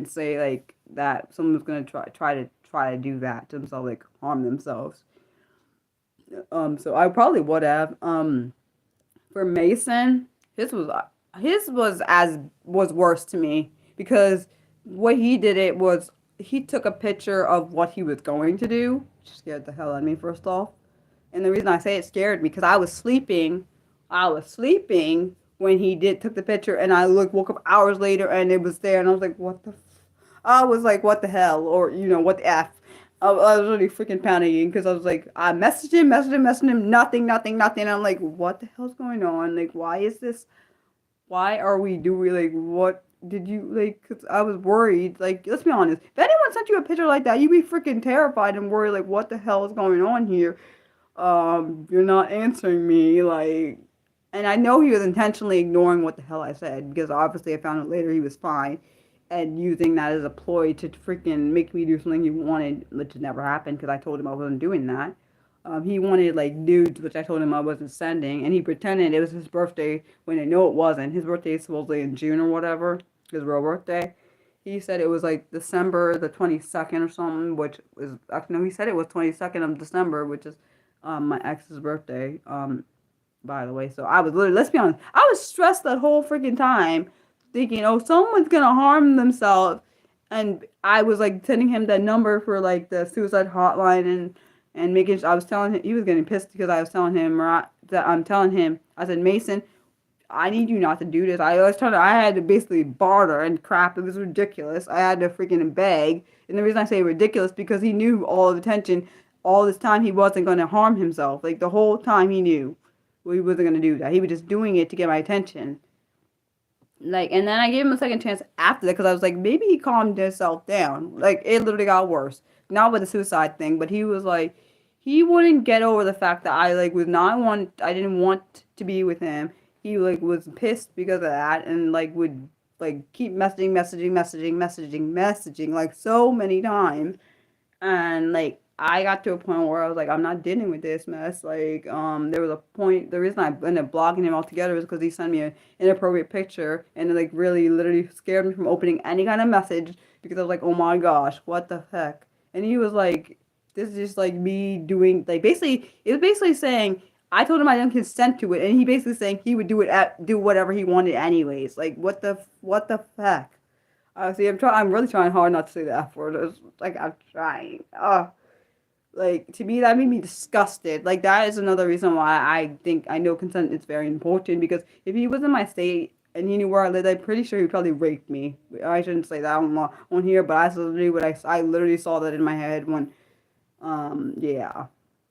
say like that someone was gonna try to do that to themselves, like harm themselves. So I probably would have. For Mason, his was worse to me because what he did it was he took a picture of what he was going to do, which scared the hell out of me first off. And the reason I say it scared me because I was sleeping when he took the picture, and I woke up hours later and it was there, and I was like, what the I was like, what the hell, or what the f. I was really freaking panicking because I was like, I messaged him, nothing. I'm like, what the hell's going on? Like, why is this? Why are we doing, like, what did you, like, cause I was worried, like, let's be honest, if anyone sent you a picture like that, you'd be freaking terrified and worried, like, what the hell is going on here? You're not answering me, like, and I know he was intentionally ignoring what the hell I said, because obviously I found out later he was fine, and using that as a ploy to freaking make me do something he wanted, which never happened, because I told him I wasn't doing that. He wanted, like, nudes, which I told him I wasn't sending, and he pretended it was his birthday when I know it wasn't. His birthday is supposedly in June or whatever, his real birthday. He said it was, like, December the 22nd or something, which was, actually, no, he said it was 22nd of December, which is my ex's birthday, by the way. So I was literally, let's be honest, I was stressed that whole freaking time thinking, oh, someone's gonna harm themselves, and I was like sending him the number for like the suicide hotline and making sure I was telling him he was getting pissed because I was telling him that I'm telling him I said, Mason, I need you not to do this. I was trying to, I had to basically barter and crap. It was ridiculous. I had to freaking beg. And the reason I say ridiculous because he knew all the attention all this time he wasn't going to harm himself. Like the whole time he knew he wasn't going to do that. He was just doing it to get my attention. Like, and then I gave him a second chance after that because I was like, maybe he calmed himself down. Like, it literally got worse. Not with the suicide thing, but he was like, he wouldn't get over the fact that I like was not want, I didn't want to be with him. He like was pissed because of that and like would like keep messaging like so many times. And like I got to a point where I was like, I'm not dealing with this mess. Like, there was a point. The reason I ended up blocking him altogether is because he sent me an inappropriate picture, and it like really, literally scared me from opening any kind of message because I was like, oh my gosh, what the heck? And he was like, this is just like me doing like basically, it was basically saying I told him I didn't consent to it, and he basically saying he would do whatever he wanted anyways. Like, what the heck? See, I'm really trying hard not to say the F word. It's like I'm trying. Like to me, that made me disgusted. Like that is another reason why I think I know consent is very important because if he was in my state and he knew where I lived, I'm pretty sure he'd probably rape me. I shouldn't say that on here, but I literally I literally saw that in my head when, yeah,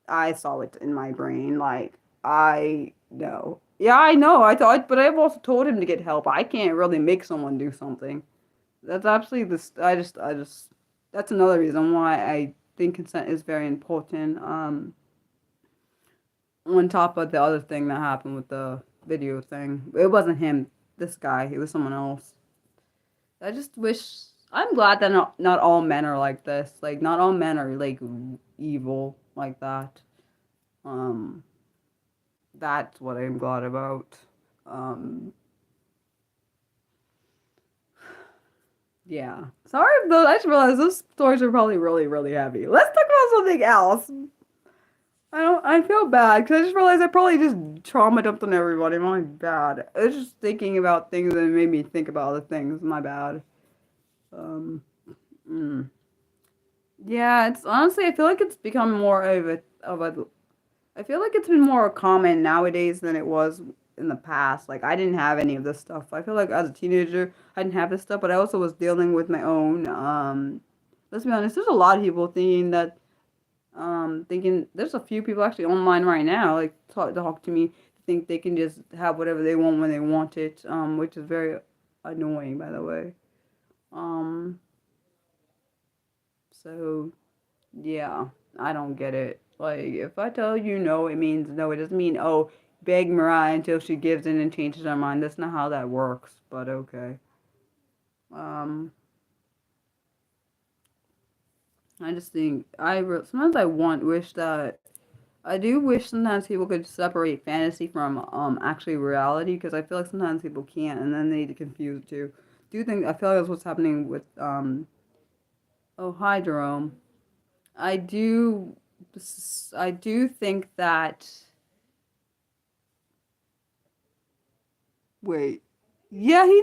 I saw it in my brain. Like I know, yeah, I know. I thought, but I've also told him to get help. I can't really make someone do something. That's absolutely this. I just. That's another reason why I think consent is very important. On top of the other thing that happened with the video thing, it wasn't him. This guy, it was someone else. I just wish. I'm glad that not all men are like this. Like not all men are like evil like that. Um, that's what I'm glad about. Um. Yeah. Sorry, though. I just realized those stories are probably really, really heavy. Let's talk about something else. I feel bad because I just realized I probably just trauma dumped on everybody. My bad. I was just thinking about things that made me think about other things. My bad. Um, mm. Yeah, it's honestly, I feel like it's become more of a I feel like it's been more common nowadays than it was in the past. Like I didn't have any of this stuff. I feel like as a teenager, I didn't have this stuff, but I also was dealing with my own. Let's be honest. There's a lot of people thinking. There's a few people actually online right now, like talk to me, think they can just have whatever they want when they want it. Which is very annoying, by the way. Um, so yeah, I don't get it. Like, if I tell you no, it means no. It doesn't mean, oh, beg Mariah until she gives in and changes her mind. That's not how that works, but okay. Um, I just think, sometimes wish that, I do wish sometimes people could separate fantasy from, actually reality, because I feel like sometimes people can't, and then they get confused too. Do you think, I feel like that's what's happening with, oh, hi, Jerome. I do, I do think that. Wait. Yeah, he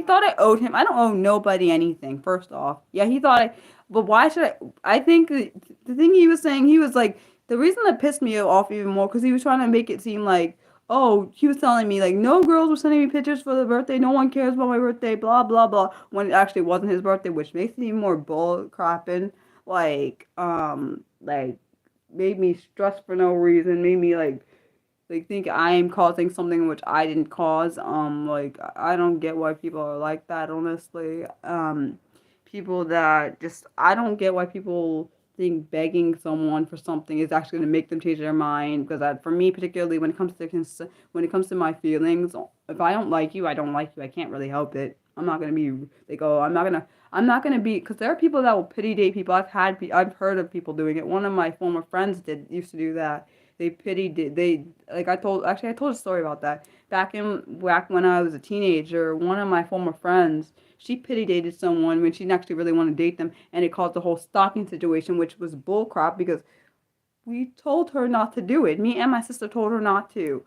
thought I owed him. I don't owe nobody anything. First off, yeah, he thought I. But why should I? I think the thing he was saying, he was like the reason that pissed me off even more because he was trying to make it seem like, oh, he was telling me like no girls were sending me pictures for the birthday. No one cares about my birthday. Blah blah blah. When it actually wasn't his birthday, which makes it even more bull crapping. Like made me stress for no reason. Made me like think I am causing something which I didn't cause. Like I don't get why people are like that, honestly. People that just I don't get why people think begging someone for something is actually going to make them change their mind. Because for me, particularly when it comes to my feelings, if I don't like you, I don't like you. I can't really help it. I'm not gonna be like, oh, I'm not gonna be, because there are people that will pity date people. I've heard of people doing it. One of my former friends used to do that. They pitied they like I told a story about that back when I was a teenager. One of my former friends, she pity dated someone when she didn't actually really want to date them, and it caused the whole stalking situation, which was bullcrap because we told her not to do it. Me and my sister told her not to,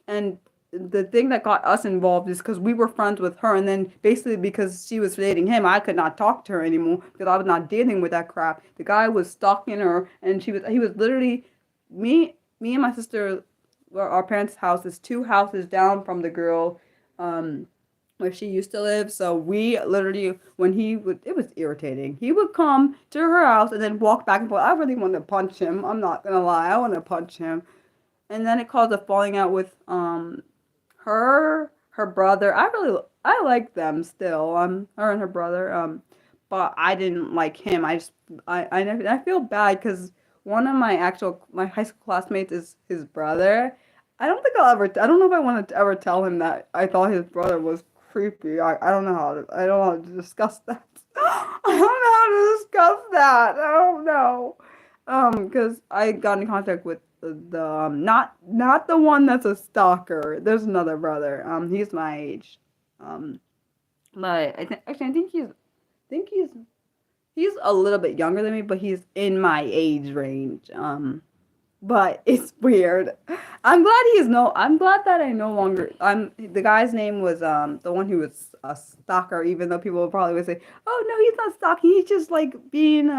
and the thing that got us involved is because we were friends with her, and then basically because she was dating him, I could not talk to her anymore because I was not dealing with that crap. The guy was stalking her, and he was literally me and my sister. Well, our parents' house is 2 houses down from the girl, um, where she used to live. So we literally, when he would, it was irritating. He would come to her house and then walk back and forth. I really wanted to punch him. I'm not gonna lie, I want to punch him. And then it caused a falling out with her brother. I like them still. Her and her brother. But I didn't like him. I feel bad because one of my high school classmates is his brother. I don't know if I want to ever tell him that I thought his brother was creepy. I don't know how to discuss that. I don't know how to discuss that. I don't know. Because I got in contact with not the one that's a stalker. There's another brother. He's my age. Um, but I think he's he's a little bit younger than me, but he's in my age range. But it's weird. I'm glad that I no longer. The guy's name was the one who was a stalker. Even though people probably would say, "Oh no, he's not stalking. He's just like being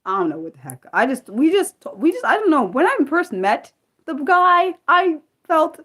I don't know what the heck. I don't know. When I first met the guy, I felt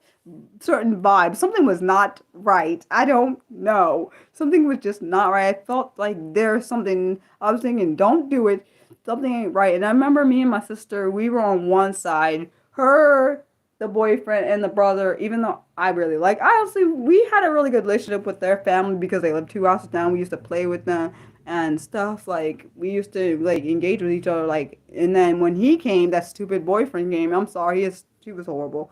certain vibes. Something was not right. I don't know. Something was just not right. I felt like there's something. I was thinking, don't do it. Something ain't right. And I remember me and my sister, we were on one side. Her, the boyfriend, and the brother, even though I honestly, we had a really good relationship with their family because they lived 2 houses down. We used to play with them and stuff. Like, we used to, like, engage with each other. Like, and then when he came, that stupid boyfriend came. I'm sorry, he was horrible.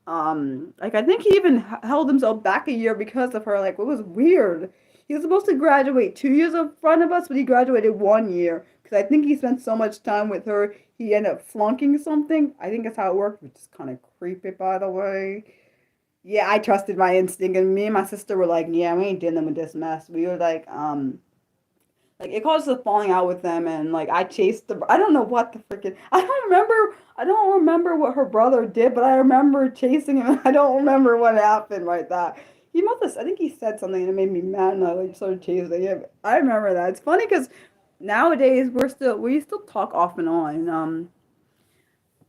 Like, I think he even held himself back a year because of her. Like, it was weird. He was supposed to graduate 2 years in front of us, but he graduated 1 year. Because I think he spent so much time with her, he ended up flunking something. I think that's how it worked, which is kind of creepy, by the way. Yeah, I trusted my instinct, and me and my sister were like, yeah, we ain't dealing with this mess. We were like it caused us falling out with them, and like I chased the. I don't know what the freaking. I don't remember. I don't remember what her brother did, but I remember chasing him. I don't remember what happened right that. He must have. I think he said something and it made me mad, and I like started chasing him. I remember that. It's funny because nowadays we still talk off and on.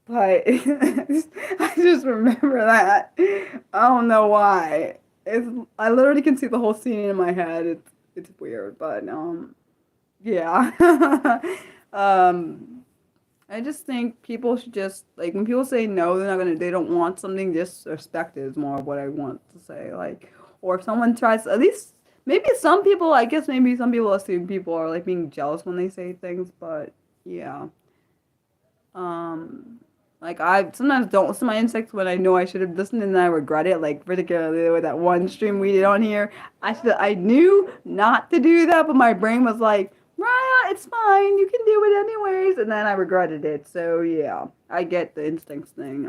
But I just remember that. I don't know why. I literally can see the whole scene in my head. It's weird, but yeah. um, I just think people should just like when people say no, they don't want something. Just respect it is more of what I want to say. Like, or if someone tries, at least maybe some people. I guess maybe some people assume people are like being jealous when they say things, but yeah. Um, like I sometimes don't listen to my insects when I know I should have listened and then I regret it. Like particularly with that one stream we did on here, I knew not to do that, but my brain was like, Raya, it's fine, you can do it anyways, and then I regretted it. So yeah, I get the instincts thing.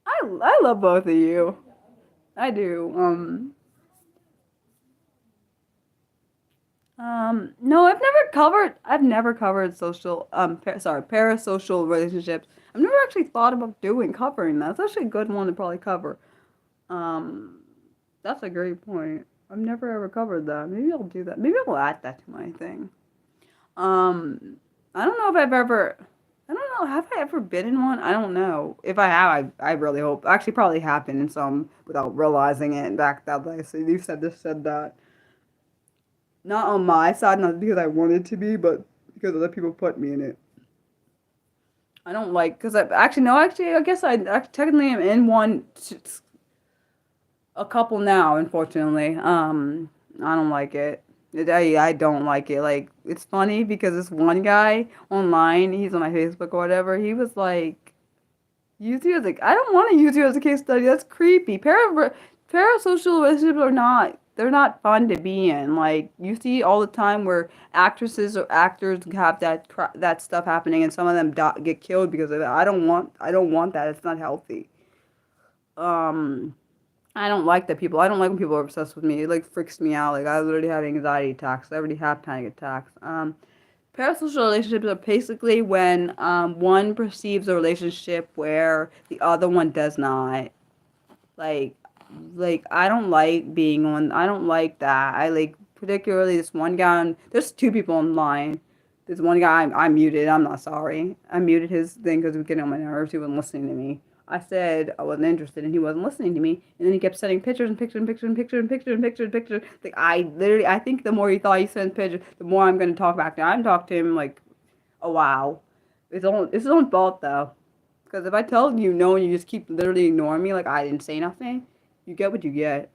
I love both of you. I do. No, I've never covered parasocial relationships. I've never actually thought about covering that. That's actually a good one to probably cover. Um, that's a great point. I've never ever covered that. Maybe I'll do that. Maybe I'll add that to my thing. Um, I don't know if I've ever, I don't know, have I ever been in one? I don't know. If I have, I really hope. Actually, probably happened in some without realizing it. Back that I said, you said this, said that. Not on my side, not because I wanted to be, but because other people put me in it. I don't like, because I actually, no, actually, I guess I technically am in one, a couple now, unfortunately. I don't like it. I don't like it. Like, it's funny because this one guy online, he's on my Facebook or whatever, he was like, use you as a, I don't want to use you as a case study. That's creepy. Parasocial relationships are not, they're not fun to be in. Like, you see all the time where actresses or actors have that stuff happening and some of them get killed because of it. I don't want that. It's not healthy. Um, I don't like that people. I don't like when people are obsessed with me. It like freaks me out. Like I literally have anxiety attacks. I already have panic attacks. Parasocial relationships are basically when one perceives a relationship where the other one does not. Like, I don't like being on. I don't like that. I like particularly this one guy. There's two people online. There's one guy I muted. I'm not sorry. I muted his thing because it was getting on my nerves. He wasn't listening to me. I said I wasn't interested, and he wasn't listening to me. And then he kept sending pictures and pictures and pictures and pictures and pictures and pictures and pictures. Like I think the more he thought he sent pictures, the more I'm gonna talk back to him. I'm talking to him like, oh wow, it's his own fault though. Because if I tell you no and you just keep literally ignoring me like I didn't say nothing, you get what you get.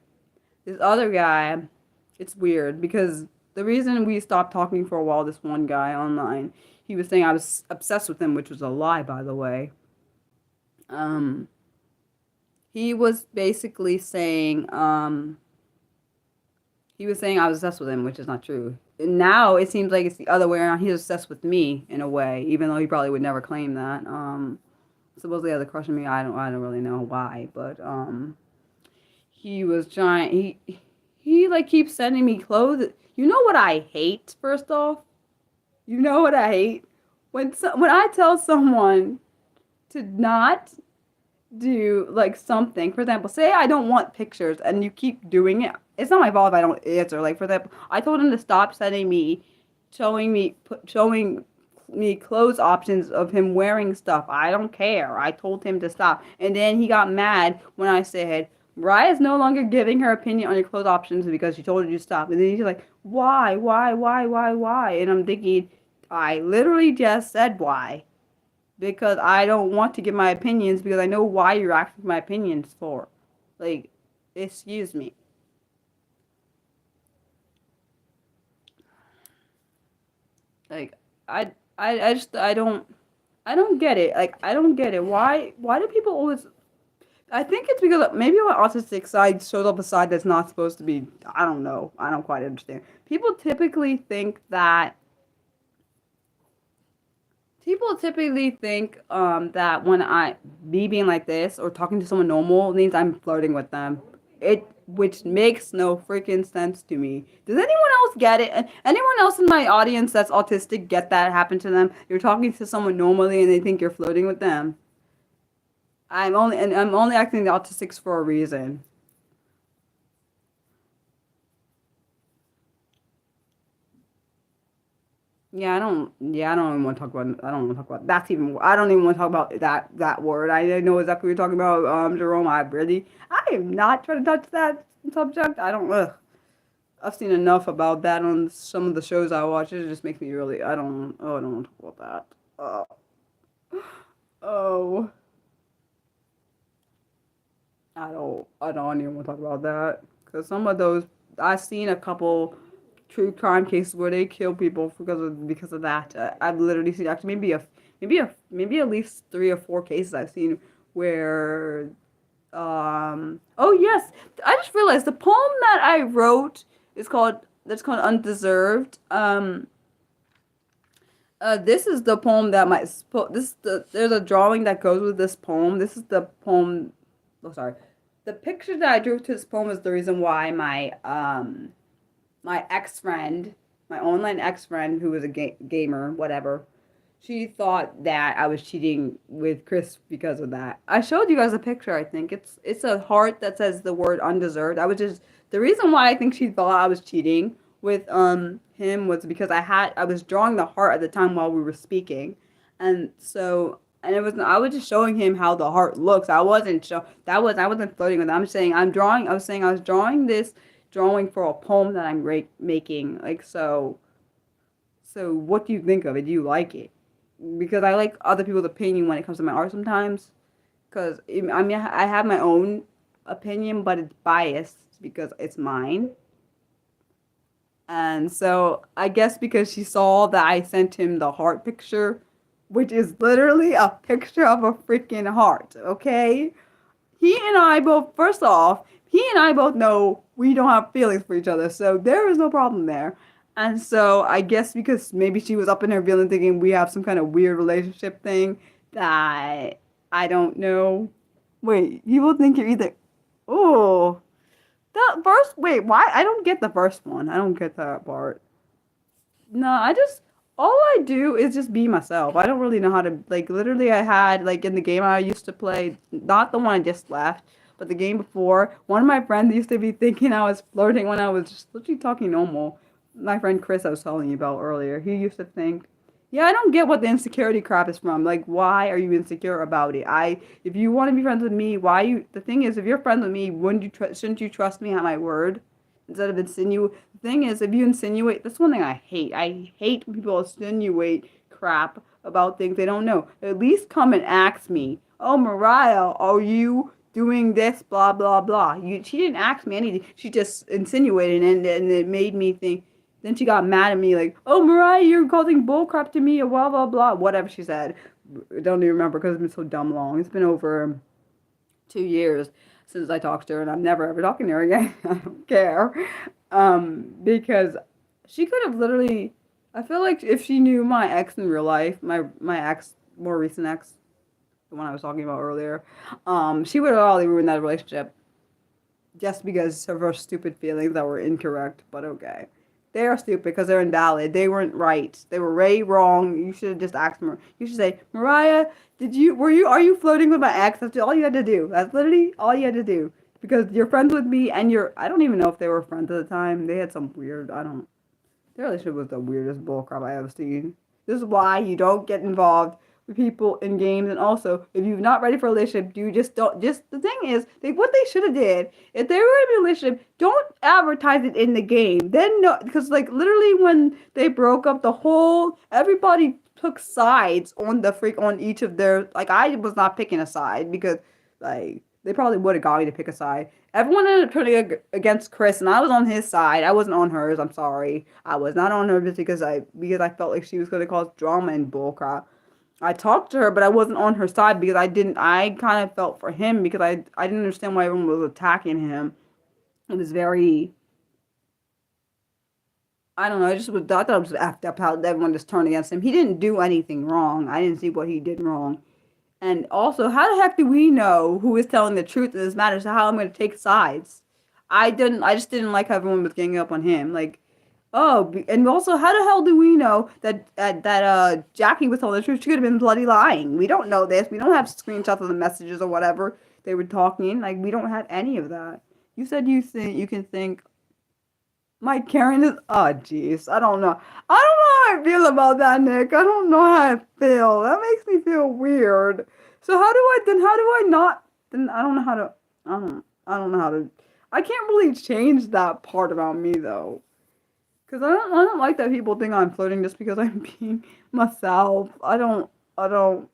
This other guy, it's weird because the reason we stopped talking for a while, this one guy online, he was saying I was obsessed with him, which was a lie, by the way. Um, he was basically saying, he was saying I was obsessed with him, which is not true. And now it seems like it's the other way around. He's obsessed with me in a way, even though he probably would never claim that. Supposedly has a crush on me. I don't really know why, but he was trying. He like keeps sending me clothes. You know what I hate? First off, you know what I hate when I tell someone to not do like something. For example, say I don't want pictures, and you keep doing it. It's not my fault if I don't answer. Like for example, I told him to stop sending me, showing me clothes options of him wearing stuff. I don't care. I told him to stop. And then he got mad when I said, Mariah's no longer giving her opinion on your clothes options because she told you to stop. And then he's like, why? And I'm thinking, I literally just said why. Because I don't want to give my opinions because I know why you're asking my opinions for. Like, excuse me. Like, I don't get it. Like, I don't get it. Why do people always, I think it's because maybe my autistic side shows up a side that's not supposed to be, I don't know. I don't quite understand. People typically think that when me being like this or talking to someone normal means I'm flirting with them. Which makes no freaking sense to me. Does anyone else get it? And anyone else in my audience that's autistic get that happen to them? You're talking to someone normally and they think you're flirting with them. I'm only acting the autistics for a reason. Yeah, I don't even want to talk about. I don't want to talk about. That's even. I don't even want to talk about that word. I know exactly what you're talking about, Jerome. I am not trying to touch that subject. I don't. Ugh. I've seen enough about that on some of the shows I watch. It just makes me really. I don't. Oh, I don't want to talk about that. Oh. I don't even want to talk about that because some of those I've seen a couple true crime cases where they kill people because of that. I've literally seen actually maybe at least 3 or 4 cases I've seen where oh yes, I just realized the poem that I wrote is called that's called Undeserved. This is the poem that there's a drawing that goes with this poem. This is the poem. Oh, sorry. The picture that I drew to this poem is the reason why my ex friend, my online ex friend who was a gamer, whatever, she thought that I was cheating with Chris because of that. I showed you guys a picture. I think it's a heart that says the word undeserved. The reason why I think she thought I was cheating with him was because I was drawing the heart at the time while we were speaking, and so. And I was just showing him how the heart looks. I wasn't I wasn't flirting with him. I was saying I was drawing this drawing for a poem that I'm making. Like, so what do you think of it? Do you like it? Because I like other people's opinion when it comes to my art sometimes. Because, I mean, I have my own opinion, but it's biased because it's mine. And so I guess because she saw that I sent him the heart picture, which is literally a picture of a freaking heart, okay? First off, he and I both know we don't have feelings for each other, so there is no problem there. And so I guess because maybe she was up in her feeling thinking we have some kind of weird relationship thing that I don't know. Wait, people think you're either. Oh, wait, why? I don't get the first one. I don't get that part. No, I just. all I do is just be myself. I don't really know how to, like, literally I had, like, in the game I used to play, not the one I just left, but the game before, one of my friends used to be thinking I was flirting when I was just literally talking normal. My friend Chris I was telling you about earlier, he used to think, yeah, I don't get what the insecurity crap is from. Like, why are you insecure about it? If you want to be friends with me, why you, the thing is, if you're friends with me, shouldn't you trust me at my word? Instead of the thing is, if you insinuate, that's one thing I hate. I hate when people insinuate crap about things they don't know. At least come and ask me. Oh, Mariah, are you doing this? Blah blah blah. She didn't ask me anything. She just insinuated, and it made me think. Then she got mad at me, like, "Oh, Mariah, you're causing bullcrap to me," or blah blah blah, whatever she said. I don't even remember because it's been so dumb long. It's been over 2 years since I talked to her, and I'm never ever talking to her again. I don't care, because she could have literally. I feel like if she knew my ex in real life, my ex, more recent ex, the one I was talking about earlier, she would have already ruined that relationship just because of her stupid feelings that were incorrect. But okay. They are stupid because they're invalid. They weren't right. They were way wrong. You should have just asked her. You should say, Mariah, are you flirting with my ex? That's all you had to do. That's literally all you had to do. Because you're friends with me and I don't even know if they were friends at the time. They had some weird, their relationship was the weirdest bullcrap I ever seen. This is why you don't get involved with people in games, and also if you're not ready for a relationship, you just don't. Just the thing is, what they should have did if they were in a relationship, don't advertise it in the game. Then no, because like literally when they broke up, everybody took sides on on each of their, like, I was not picking a side because like they probably would have got me to pick a side. Everyone ended up turning against Chris, and I was on his side. I wasn't on hers. I'm sorry. I was not on her just because I felt like she was going to cause drama and bullcrap. I talked to her, but I wasn't on her side because I kind of felt for him because I didn't understand why everyone was attacking him. It was very, I don't know, I thought it was effed up how everyone just turned against him. He didn't do anything wrong. I didn't see what he did wrong. And also, how the heck do we know who is telling the truth in this matter? So how I'm going to take sides? I just didn't like how everyone was ganging up on him. Like, oh, and also, how the hell do we know that Jackie was telling the truth? She could have been bloody lying. We don't know this. We don't have screenshots of the messages or whatever they were talking. Like, we don't have any of that. You said you can think my Karen is, oh jeez, I don't know. I don't know how I feel about that, Nick. I don't know how I feel. That makes me feel weird. So how do I not, then I don't know how to, I don't know how to, I can't really change that part about me though. Cause I don't like that people think I'm flirting just because I'm being myself. I don't know.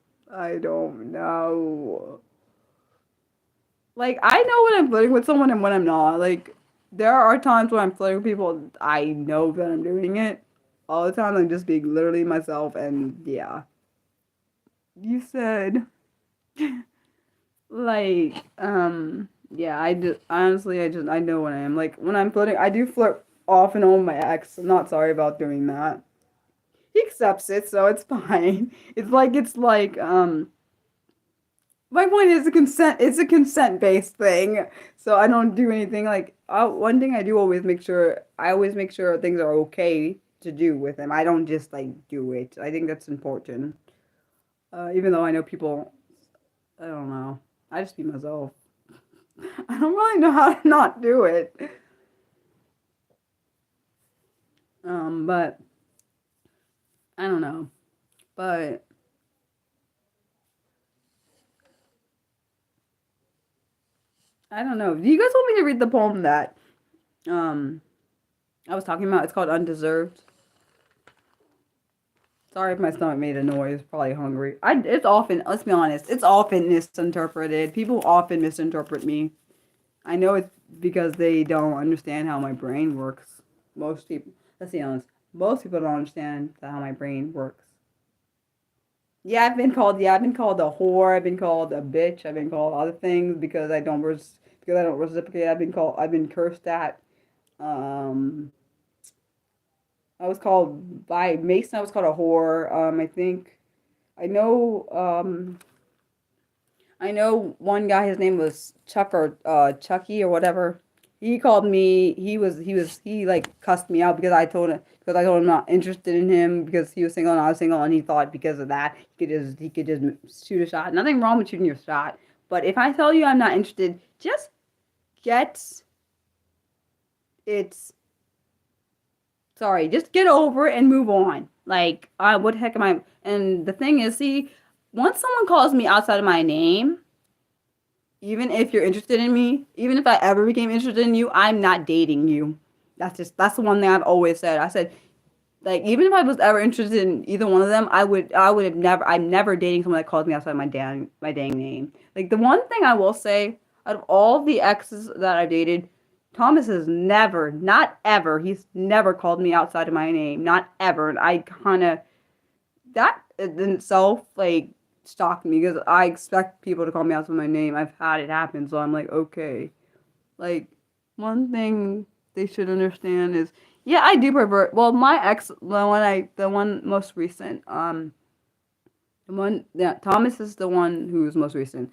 Like, I know when I'm flirting with someone and when I'm not. Like, there are times when I'm flirting with people, I know that I'm doing it. All the time, I'm just being literally myself, and yeah. You said, like, yeah, I know when I am. Like, when I'm flirting, I do flirt off and on with my ex. I'm not sorry about doing that. He accepts it, so it's fine. My point is it's a consent based thing. So I don't do anything like one thing I do always make sure things are okay to do with him. I don't just like do it. I think that's important. Even though I know people, I don't know. I just be myself. I don't really know how to not do it. But I don't know. But I don't know. Do you guys want me to read the poem that um I was talking about? It's called Undeserved. Sorry if my stomach made a noise. Probably hungry. It's often, let's be honest, it's often misinterpreted. People often misinterpret me. I know it's because they don't understand how my brain works. Most people, let's be honest, most people don't understand how my brain works. I've been called a whore. I've been called a bitch. I've been called other things because I don't reciprocate. I've been cursed at. Um, I was called by Mason. I was called a whore. I think I know. I know one guy. His name was Chuck or Chucky or whatever. he called me. He like cussed me out because I told him I'm not interested in him because he was single and I was single, and he thought because of that he could just shoot a shot. Nothing wrong with shooting your shot, but if I tell you I'm not interested, just get it's sorry, just get over it and move on. Like, what the heck am I? And the thing is, see, once someone calls me outside of my name, even if you're interested in me, even if I ever became interested in you, I'm not dating you. That's the one thing I've always said. I said, like, even if I was ever interested in either one of them, I would have never I'm never dating someone that calls me outside my dang name. Like, the one thing I will say, out of all the exes that I've dated, Thomas has never, not ever, he's never called me outside of my name. Not ever. And I kinda that in itself like shocked me because I expect people to call me out with my name. I've had it happen, so I'm like, okay. Like, one thing they should understand is, yeah, I do prefer. Well, my ex, the one most recent, yeah, Thomas is the one who's most recent.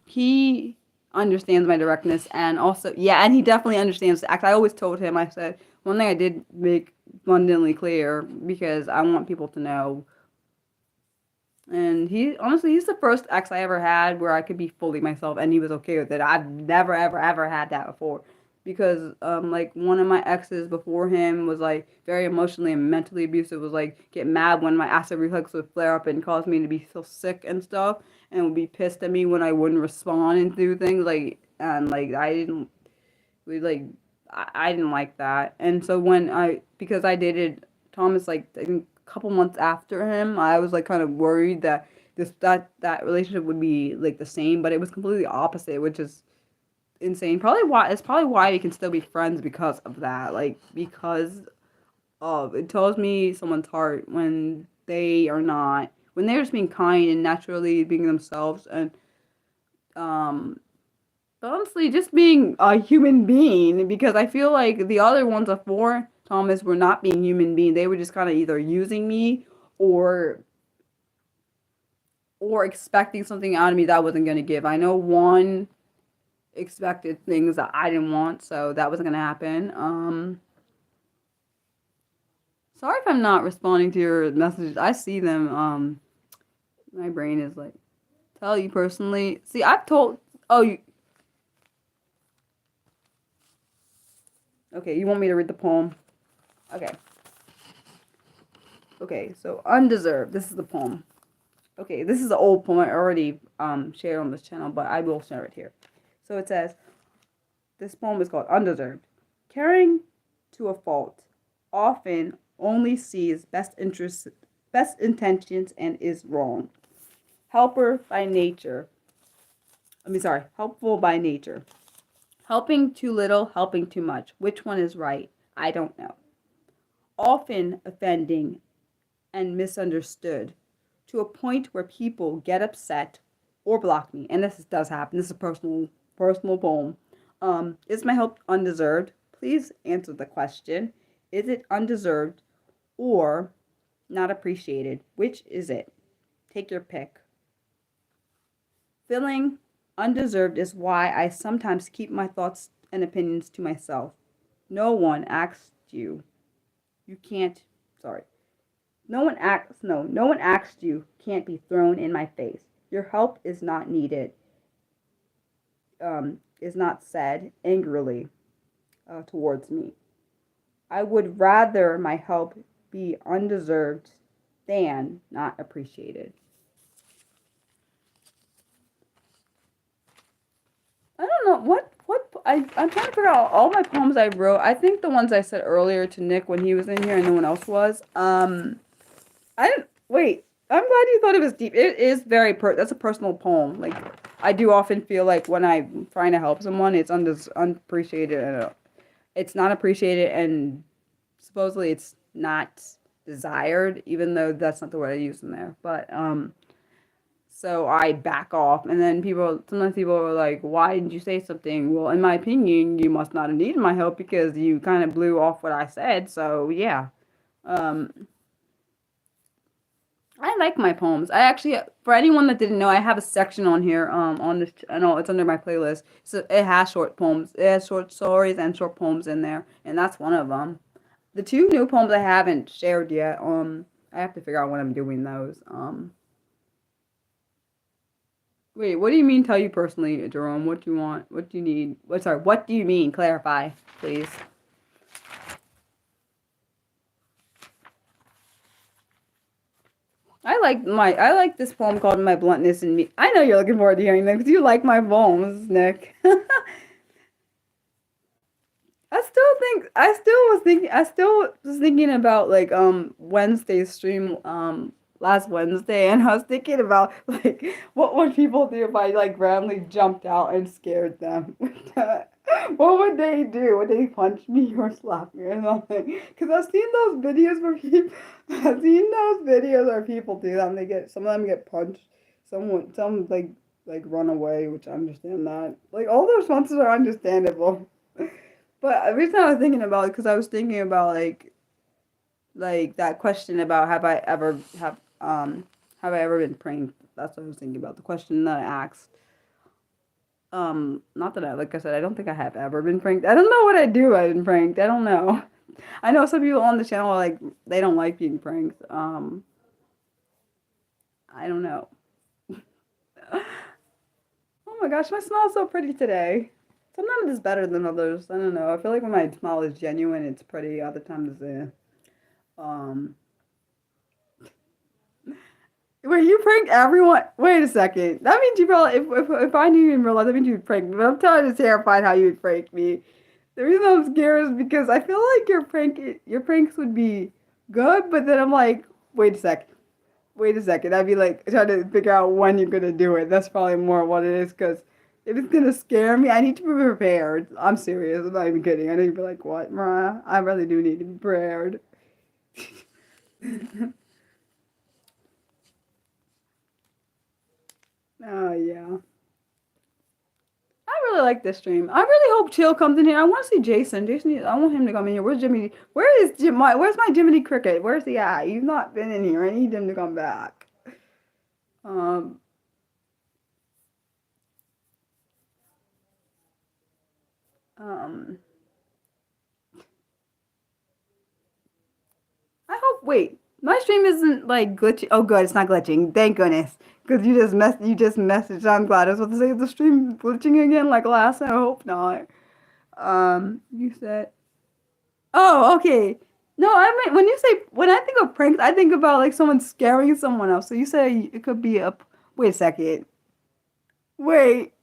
He understands my directness, and also, yeah, and he definitely understands the act. I always told him, I said, one thing I did make abundantly clear because I want people to know. And he honestly, he's the first ex I ever had where I could be fully myself, and he was okay with it. I've never, ever, ever had that before, because like one of my exes before him was like very emotionally and mentally abusive. Was like get mad when my acid reflux would flare up and cause me to be so sick and stuff, and would be pissed at me when I wouldn't respond and do things like and like I didn't we like I didn't like that. And so when because I dated Thomas like I think a couple months after him, I was like kind of worried that that relationship would be like the same, but it was completely opposite, which is insane. Probably why we can still be friends because of that. Like, because of it tells me someone's heart when they are not when they're just being kind and naturally being themselves, and um honestly, just being a human being, because I feel like the other ones before Thomas were not being human beings. They were just kind of either using me or expecting something out of me that I wasn't going to give. I know one expected things that I didn't want, so that wasn't going to happen. Sorry if I'm not responding to your messages. I see them. My brain is like, tell you personally. See, I've told. Oh, you. Okay, you want me to read the poem? Okay. Okay, so Undeserved. This is the poem. Okay, this is an old poem I already shared on this channel, but I will share it here. So it says, this poem is called Undeserved. Caring to a fault often only sees best intentions and is wrong. Helpful by nature. Helping too little, helping too much. Which one is right? I don't know. Often offending and misunderstood to a point where people get upset or block me. And this does happen. This is a personal poem. Is my help undeserved? Please answer the question. Is it undeserved or not appreciated? Which is it? Take your pick. Feeling undeserved is why I sometimes keep my thoughts and opinions to myself. No one asked you. You can't, sorry. No one asked you can't be thrown in my face. Your help is not needed. Is not said angrily towards me. I would rather my help be undeserved than not appreciated. I don't know what I'm trying to figure out all my poems I wrote. I think the ones I said earlier to Nick when he was in here and no one else was. I didn't wait. I'm glad you thought it was deep. It is that's a personal poem. Like, I do often feel like when I'm trying to help someone, it's unappreciated and it's not appreciated, and supposedly it's not desired, even though that's not the word I use in there. But so I back off, and then sometimes people are like, "Why didn't you say something?" Well, in my opinion, you must not have needed my help because you kind of blew off what I said. So yeah. I like my poems. I actually, for anyone that didn't know, I have a section on here. On this, I know it's under my playlist. So it has short poems. It has short stories and short poems in there, and that's one of them. The two new poems I haven't shared yet. I have to figure out when I'm doing those. Wait, what do you mean? Tell you personally, Jerome? What do you want? What do you need? What? Sorry, what do you mean? Clarify, please. I like this poem called "My Bluntness and Me." I know you're looking forward to hearing them because you like my poems, Nick. I still was thinking about like Wednesday's stream last Wednesday, and I was thinking about like what would people do if I like randomly jumped out and scared them. What would they do? Would they punch me or slap me or something? Because I've seen those videos where people I've seen those videos where people do that and they get some of them get punched. Some like run away, which I understand that. Like all those responses are understandable. But the reason I was thinking about it because I was thinking about like that question about have I ever been pranked? That's what I was thinking about. The question that I asked. Not that I like I said I don't think I have ever been pranked. I don't know what I do. I've been pranked. I don't know. I know some people on the channel are like they don't like being pranked. I don't know. Oh my gosh, my smile is so pretty today. Sometimes it's better than others. I don't know. I feel like when my smile is genuine, it's pretty. Other times, um. Wait, you prank everyone? Wait a second. That means you probably, if I knew you in real life, that means you'd prank me. But I'm telling you, it's terrified how you'd prank me. The reason I'm scared is because I feel like your pranks would be good, but then I'm like, wait a second. Wait a second. I'd be like trying to figure out when you're gonna do it. That's probably more what it is. Because if it's gonna scare me, I need to be prepared. I'm serious. I'm not even kidding. I need to be like, what, Mariah? I really do need to be prepared. Oh yeah. I really like this stream. I really hope Chill comes in here. I want to see Jason. I want him to come in here. Where's Jimmy? Where's my Jiminy Cricket? Where's he at? He's not been in here. I need him to come back. Um, um, I hope. Wait, my stream isn't like glitching. Oh, good, it's not glitching. Thank goodness, because you just messaged. I'm glad. I was about to say is the stream glitching again like last time. I hope not. You said. Oh, okay. No, I mean when I think of pranks, I think about like someone scaring someone else. So you say it could be a. Wait a second. Wait,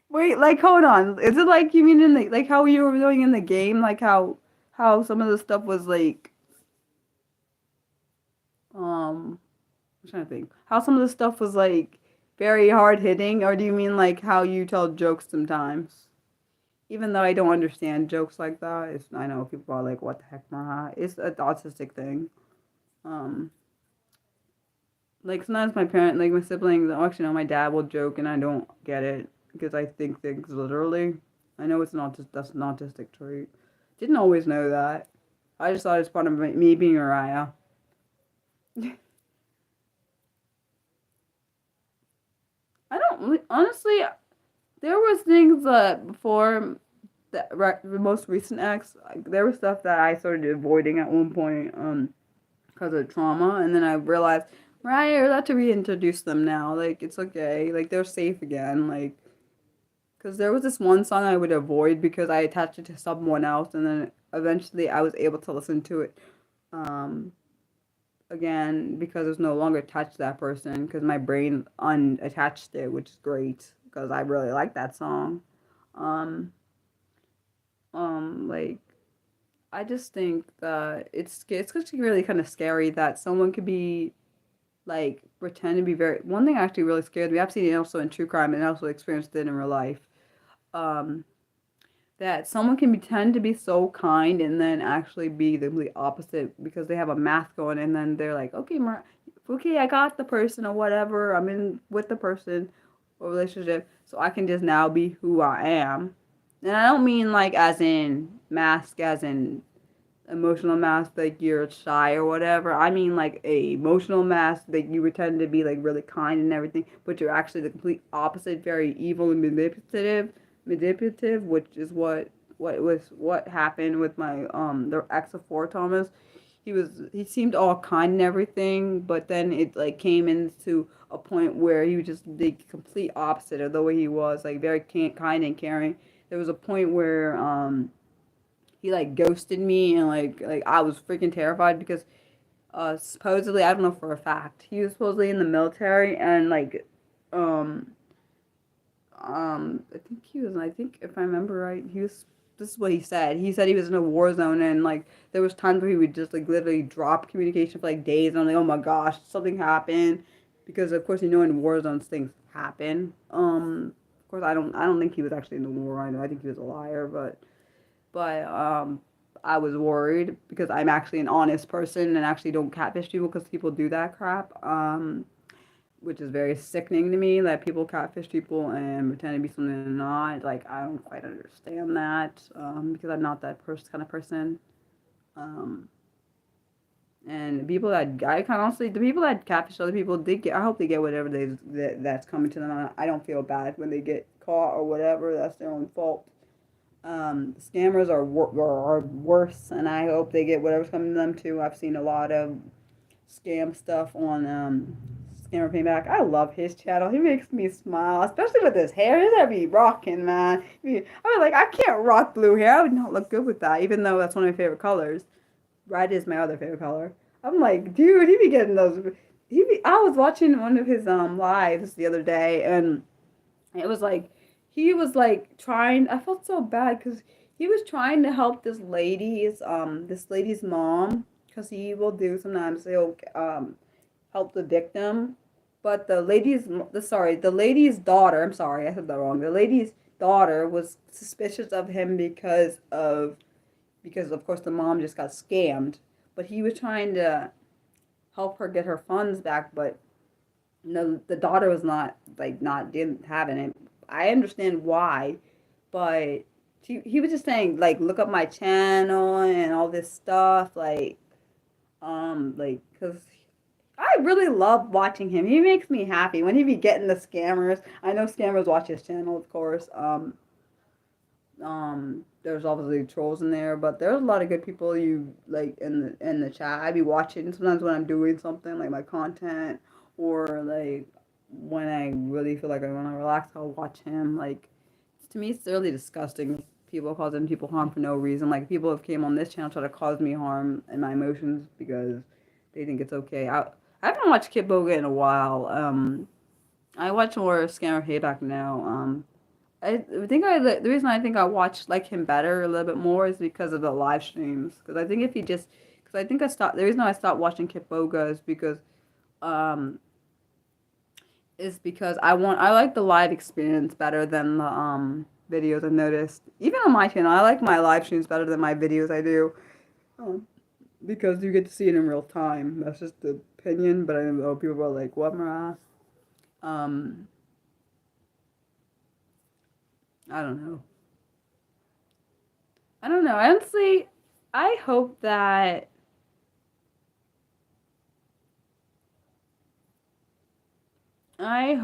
wait. Like, hold on. Is it like you mean in the like how you were doing in the game? Like how some of the stuff was like um. I'm trying to think. How some of the stuff was like very hard hitting, or do you mean like how you tell jokes sometimes? Even though I don't understand jokes like that, I know people are like, "What the heck, Maha?" It's an autistic thing. Um, like sometimes like my siblings, actually, no, my dad will joke and I don't get it because I think things literally. I know it's not just that's an autistic trait. Didn't always know that. I just thought it's part of me being Mariah. I don't honestly. There was things that before the most recent ex, like, there was stuff that I started avoiding at one point, because of trauma, and then I realized, right, you're allowed to reintroduce them now. Like it's okay. Like they're safe again. Like because there was this one song I would avoid because I attached it to someone else, and then eventually I was able to listen to it, um, again because it was no longer attached to that person because my brain unattached it, which is great because I really like that song. Um, like I just think that it's actually really kind of scary that someone could be like pretend to be very. One thing actually really scared me. I've seen it also in true crime and also experienced it in real life. Um, that someone can pretend to be so kind and then actually be the complete opposite because they have a mask on and then they're like, okay, okay, I got the person or whatever. I'm in with the person or relationship, so I can just now be who I am. And I don't mean like as in mask, as in emotional mask like you're shy or whatever. I mean like a emotional mask that you pretend to be like really kind and everything, but you're actually the complete opposite, very evil and manipulative, which is what happened with my the ex of four Thomas. He seemed all kind and everything, but then it like came into a point where he was just the complete opposite of the way he was, like very kind and caring. There was a point where he like ghosted me, and like I was freaking terrified because supposedly, I don't know for a fact, he was supposedly in the military, and like um I think if I remember right, this is what he said. He said he was in a war zone, and like there was times where he would just like literally drop communication for like days, and I'm like, oh my gosh, something happened, because of course in war zones things happen. Of course I don't think he was actually in the war. I think he was a liar, but I was worried because I'm actually an honest person and actually don't catfish people because people do that crap. Which is very sickening to me that people catfish people and pretend to be something they're not. Like I don't quite understand that because I'm not that kind of person. Um, and the people that I kind of honestly, the people that catfish other people, I hope they get whatever that's coming to them. I don't feel bad when they get caught or whatever. That's their own fault. Scammers are worse, and I hope they get whatever's coming to them too. I've seen a lot of scam stuff on Scammer Payback. I love his channel. He makes me smile, especially with his hair. He's gonna be rocking, man. I was like, I can't rock blue hair. I would not look good with that, even though that's one of my favorite colors. Red is my other favorite color. I'm like, dude, he be getting those. I was watching one of his lives the other day, and it was like he was like trying. I felt so bad because he was trying to help this lady's mom, because he will do sometimes. He'll help the victim, but the lady's daughter. I'm sorry, I said that wrong. The lady's daughter was suspicious of him because of course the mom just got scammed, but he was trying to help her get her funds back, but no, the daughter was not didn't having it. I understand why, but he was just saying like look up my channel and all this stuff because I really love watching him. He makes me happy when he be getting the scammers. I know scammers watch his channel, of course. There's obviously trolls in there, but there's a lot of good people you like in the chat. I be watching sometimes when I'm doing something like my content, or like when I really feel like I want to relax, I'll watch him. Like to me, it's really disgusting. People causing people harm for no reason. Like people have came on this channel try to cause me harm in my emotions because they think it's okay. I haven't watched Kid Boga in a while. I watch more Scammer Payback now. I think the reason I think I watch like him better a little bit more is because of the live streams. Because I think if he just, because I think I stopped. The reason I stopped watching Kid Boga um, is because I like the live experience better than the videos. I've noticed even on my channel, I like my live streams better than my videos. I do. Um, because you get to see it in real time. That's just the opinion, but I know people are like, "What, Maras?" Um, I don't know. I don't know. Honestly, I hope that I do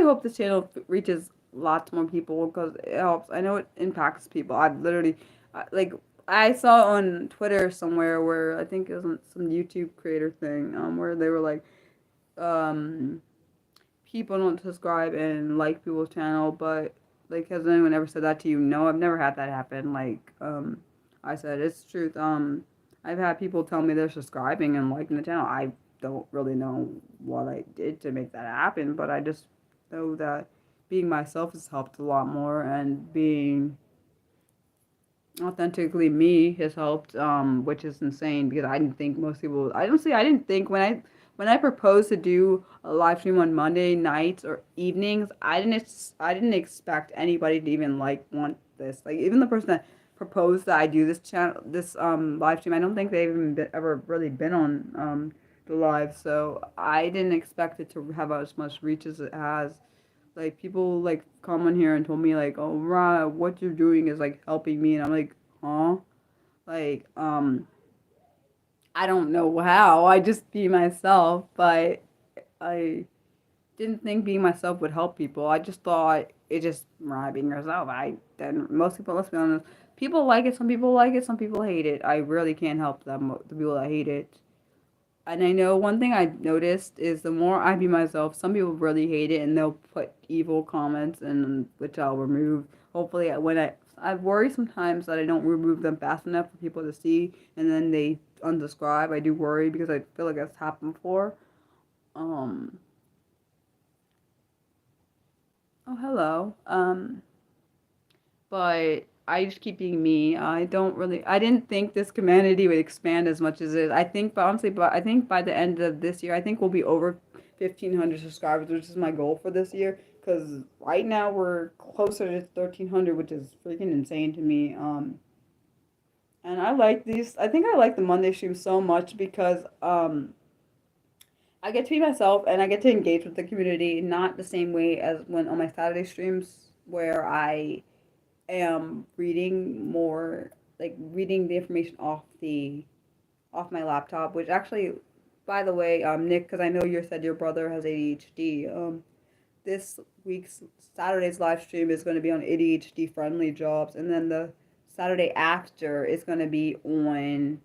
hope this channel reaches lots more people because it helps. I know it impacts people. I've literally like I saw on Twitter somewhere where I think it was on some YouTube creator thing where they were like um people don't subscribe and like people's channel, but like has anyone ever said that to you? No, I've never had that happen. Like I said, it's the truth. I've had people tell me they're subscribing and liking the channel. I don't really know what I did to make that happen, but I just know that being myself has helped a lot more, and being authentically me has helped, which is insane because I didn't think most people. I didn't think when I proposed to do a live stream on Monday nights or evenings, I didn't expect anybody to even like want this. Like even the person that proposed that I do this live stream, I don't think they've even ever really been on the live, so I didn't expect it to have as much reach as it has. Like people like come on here and told me like, "Oh, Ra, what you're doing is like helping me," and I'm like, "Huh?" Like, I don't know how. I just be myself, but I didn't think being myself would help people. I just thought it just being yourself. I then most people, let's be honest, people like it. Some people like it. Some people hate it. I really can't help them. The people that hate it. And I know one thing I noticed is the more I be myself, some people really hate it and they'll put evil comments and which I'll remove. Hopefully, I worry sometimes that I don't remove them fast enough for people to see, and then they unsubscribe. I do worry because I feel like that's happened before. Um. Oh, hello. But I just keep being me. I didn't think this community would expand as much as it is. I think, but honestly, but I think by the end of this year, I think we'll be over 1,500 subscribers, which is my goal for this year. Because right now we're closer to 1,300, which is freaking insane to me. And I like these. I think I like the Monday stream so much because I get to be myself and I get to engage with the community, not the same way as when on my Saturday streams where I am reading more, like reading the information off my laptop, which actually, by the way, Nick, because I know you said your brother has ADHD. This week's Saturday's live stream is going to be on ADHD friendly jobs, and then the Saturday after is going to be on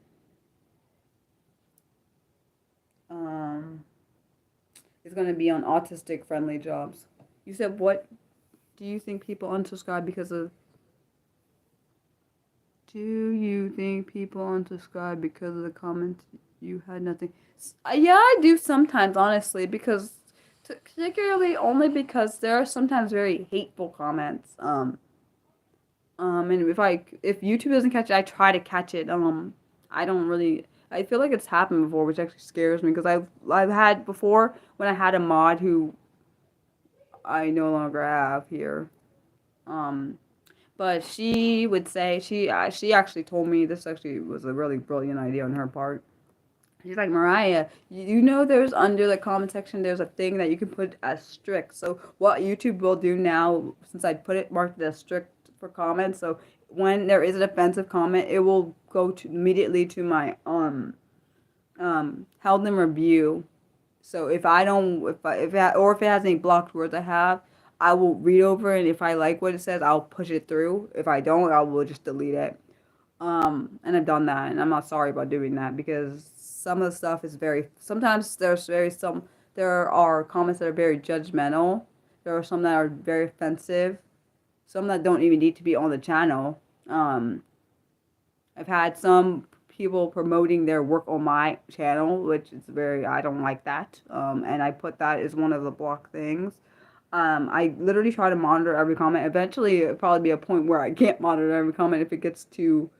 is going to be on autistic friendly jobs. You said, what do you think people unsubscribe because of? Do you think people unsubscribe because of the comments you had nothing? Yeah, I do sometimes, honestly, because particularly only because there are sometimes very hateful comments. And if YouTube doesn't catch it, I try to catch it. I don't really. I feel like it's happened before, which actually scares me because I've had before when I had a mod who I no longer have here. But she would say she actually told me this actually was a really brilliant idea on her part. She's like, Mariah, you know there's under the comment section there's a thing that you can put as strict. So what YouTube will do now, since I put it marked as strict for comments, so when there is an offensive comment, it will go to immediately to my held in review. So if it has any blocked words I have, I will read over it, and if I like what it says, I'll push it through. If I don't, I will just delete it. And I've done that, and I'm not sorry about doing that because some of the stuff is sometimes there are comments that are very judgmental. There are some that are very offensive. Some that don't even need to be on the channel. I've had some people promoting their work on my channel, which is I don't like that. And I put that as one of the block things. I literally try to monitor every comment. Eventually, it'll probably be a point where I can't monitor every comment if it gets to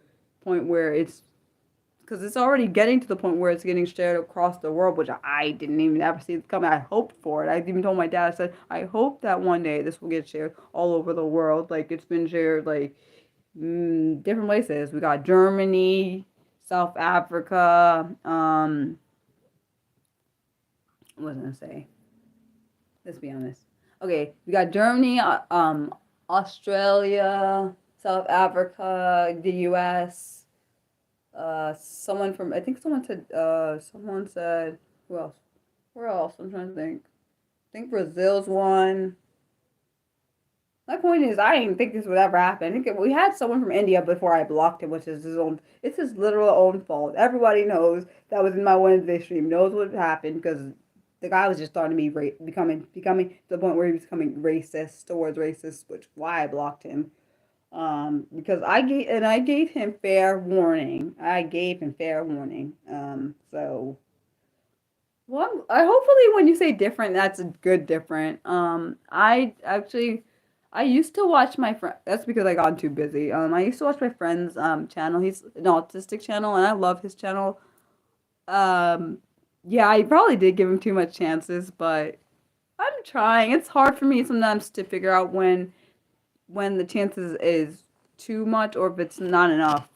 a point where because it's already getting to the point where it's getting shared across the world, which I didn't even ever see it coming. I hoped for it. I even told my dad, I said, I hope that one day this will get shared all over the world. Like, it's been shared, like, different places. We got Germany, South Africa, what was I going to say? Let's be honest. Okay, we got Germany, Australia, South Africa, the U.S., someone said, who else? Where else? I'm trying to think. I think Brazil's one. My point is, I didn't think this would ever happen. I think we had someone from India before I blocked him, which is it's his literal own fault. Everybody knows that was in my Wednesday stream, knows what happened because the guy was just starting to be becoming to the point where he was becoming towards racist, which is why I blocked him. Because I gave him fair warning. So, well, hopefully when you say different, that's a good different. I used to watch my friend. That's because I got too busy. I used to watch my friend's channel. He's an autistic channel, and I love his channel. Yeah, I probably did give him too much chances, but I'm trying. It's hard for me sometimes to figure out when the chances is too much or if it's not enough.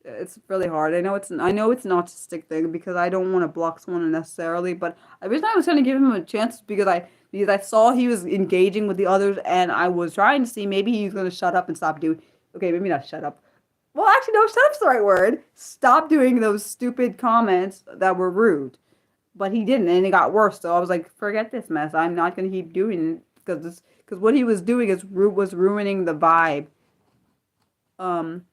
It's really hard. I know it's an autistic thing because I don't want to block someone unnecessarily, but the reason I was trying to give him a chance because I saw he was engaging with the others and I was trying to see maybe he's gonna shut up and stop doing. Okay, maybe not shut up. Well, actually, no, shut up's the right word. Stop doing those stupid comments that were rude. But he didn't, and it got worse. So I was like, forget this mess. I'm not gonna keep doing it because what he was doing was ruining the vibe. Um,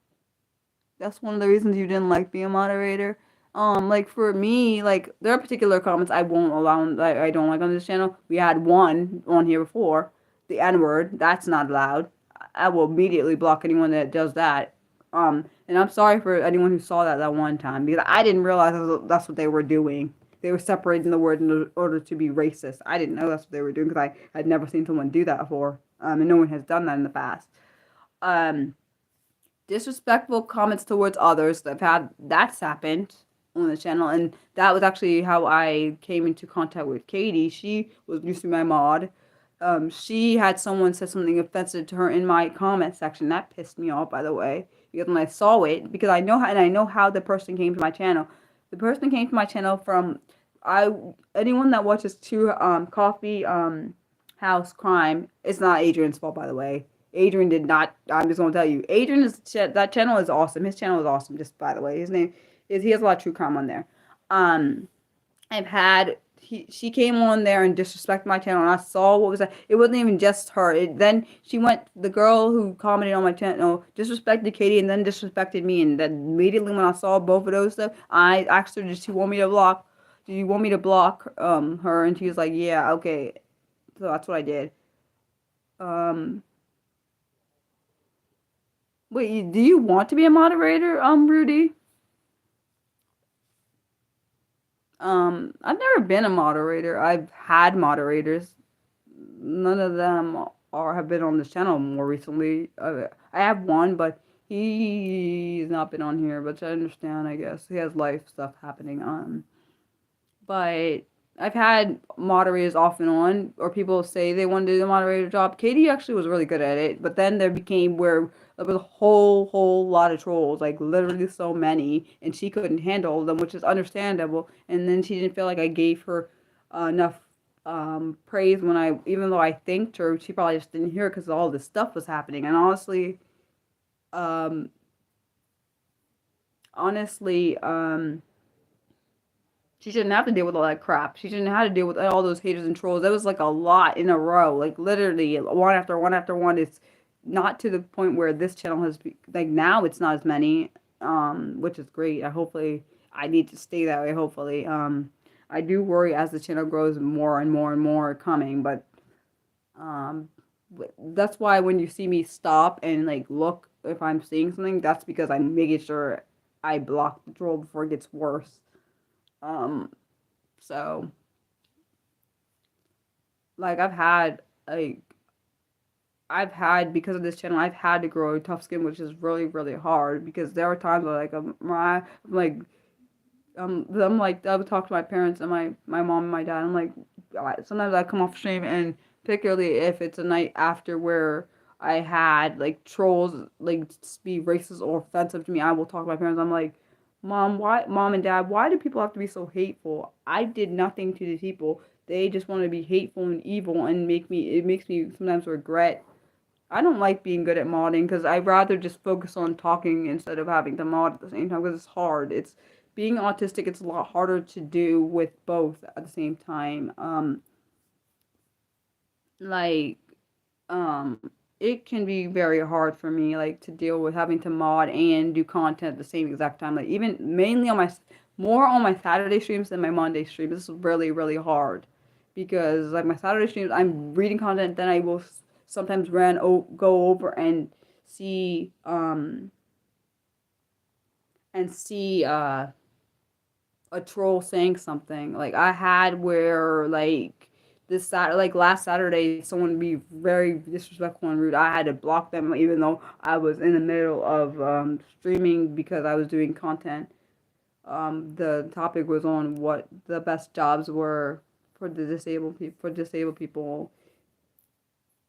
that's one of the reasons you didn't like being a moderator. Like for me, like there are particular comments I won't allow. That I don't like on this channel. We had one on here before, the N word. That's not allowed. I will immediately block anyone that does that. And I'm sorry for anyone who saw that one time because I didn't realize that's what they were doing. They were separating the word in order to be racist. I didn't know that's what they were doing because I had never seen someone do that before. And no one has done that in the past. Um, Disrespectful comments towards others. That's happened on the channel, and that was actually how I came into contact with Katie. She was used to be my mod. She had someone say something offensive to her in my comment section. That pissed me off, by the way, because when I saw it, because I know how the person came to my channel. The person came to my channel from anyone that watches Coffee House Crime. It's not Adrian's fault, by the way. Adrian did not. I'm just gonna tell you, that channel is awesome. His channel is awesome. Just by the way, his name is he has a lot of true crime on there. Um, I've had she came on there and disrespected my channel, and I saw what was that. It wasn't even just her. Then she went. The girl who commented on my channel disrespected Katie, and then disrespected me. And then immediately when I saw both of those stuff, I asked her, "Did she want me to block? Do you want me to block her?" And she was like, "Yeah, okay." So that's what I did. Um. Wait, do you want to be a moderator, Rudy? I've never been a moderator. I've had moderators. None of them have been on this channel more recently. I have one, but he's not been on here, but I understand, I guess. He has life stuff happening. But I've had moderators off and on, or people say they want to do the moderator job. Katie actually was really good at it, but then there became where there was a whole lot of trolls, like literally so many, and she couldn't handle them, which is understandable. And then she didn't feel like I gave her enough praise even though I thanked her, she probably just didn't hear it because all this stuff was happening. And um, honestly, she shouldn't have to deal with all that crap. She shouldn't have to deal with all those haters and trolls. That was like a lot in a row, like literally one after one after one. It's not to the point where this channel has like now it's not as many, which is great. Hopefully I need to stay that way. Hopefully, I do worry as the channel grows more and more and more coming, but um, that's why when you see me stop and like look if I'm seeing something, that's because I'm making sure I block the troll before it gets worse. Um, so like I've had because of this channel, I've had to grow tough skin, which is really really hard because there are times where like I'm like I would talk to my parents and my mom and my dad. I'm like sometimes I come off stream and particularly if it's a night after where I had like trolls like be racist or offensive to me, I will talk to my parents. I'm like, Mom and Dad, why do people have to be so hateful? I did nothing to these people. They just want to be hateful and evil and it makes me sometimes regret. I don't like being good at modding because I'd rather just focus on talking instead of having to mod at the same time because it's hard. It's being autistic, it's a lot harder to do with both at the same time. Like um it can be very hard for me like to deal with having to mod and do content at the same exact time, like even mainly on my more on my Saturday streams than my Monday streams. This is really really hard because like my Saturday streams I'm reading content, then I will sometimes go over see and see a troll saying something. Like I had where like last Saturday someone be very disrespectful and rude. I had to block them even though I was in the middle of streaming because I was doing content. The topic was on what the best jobs were for the disabled people.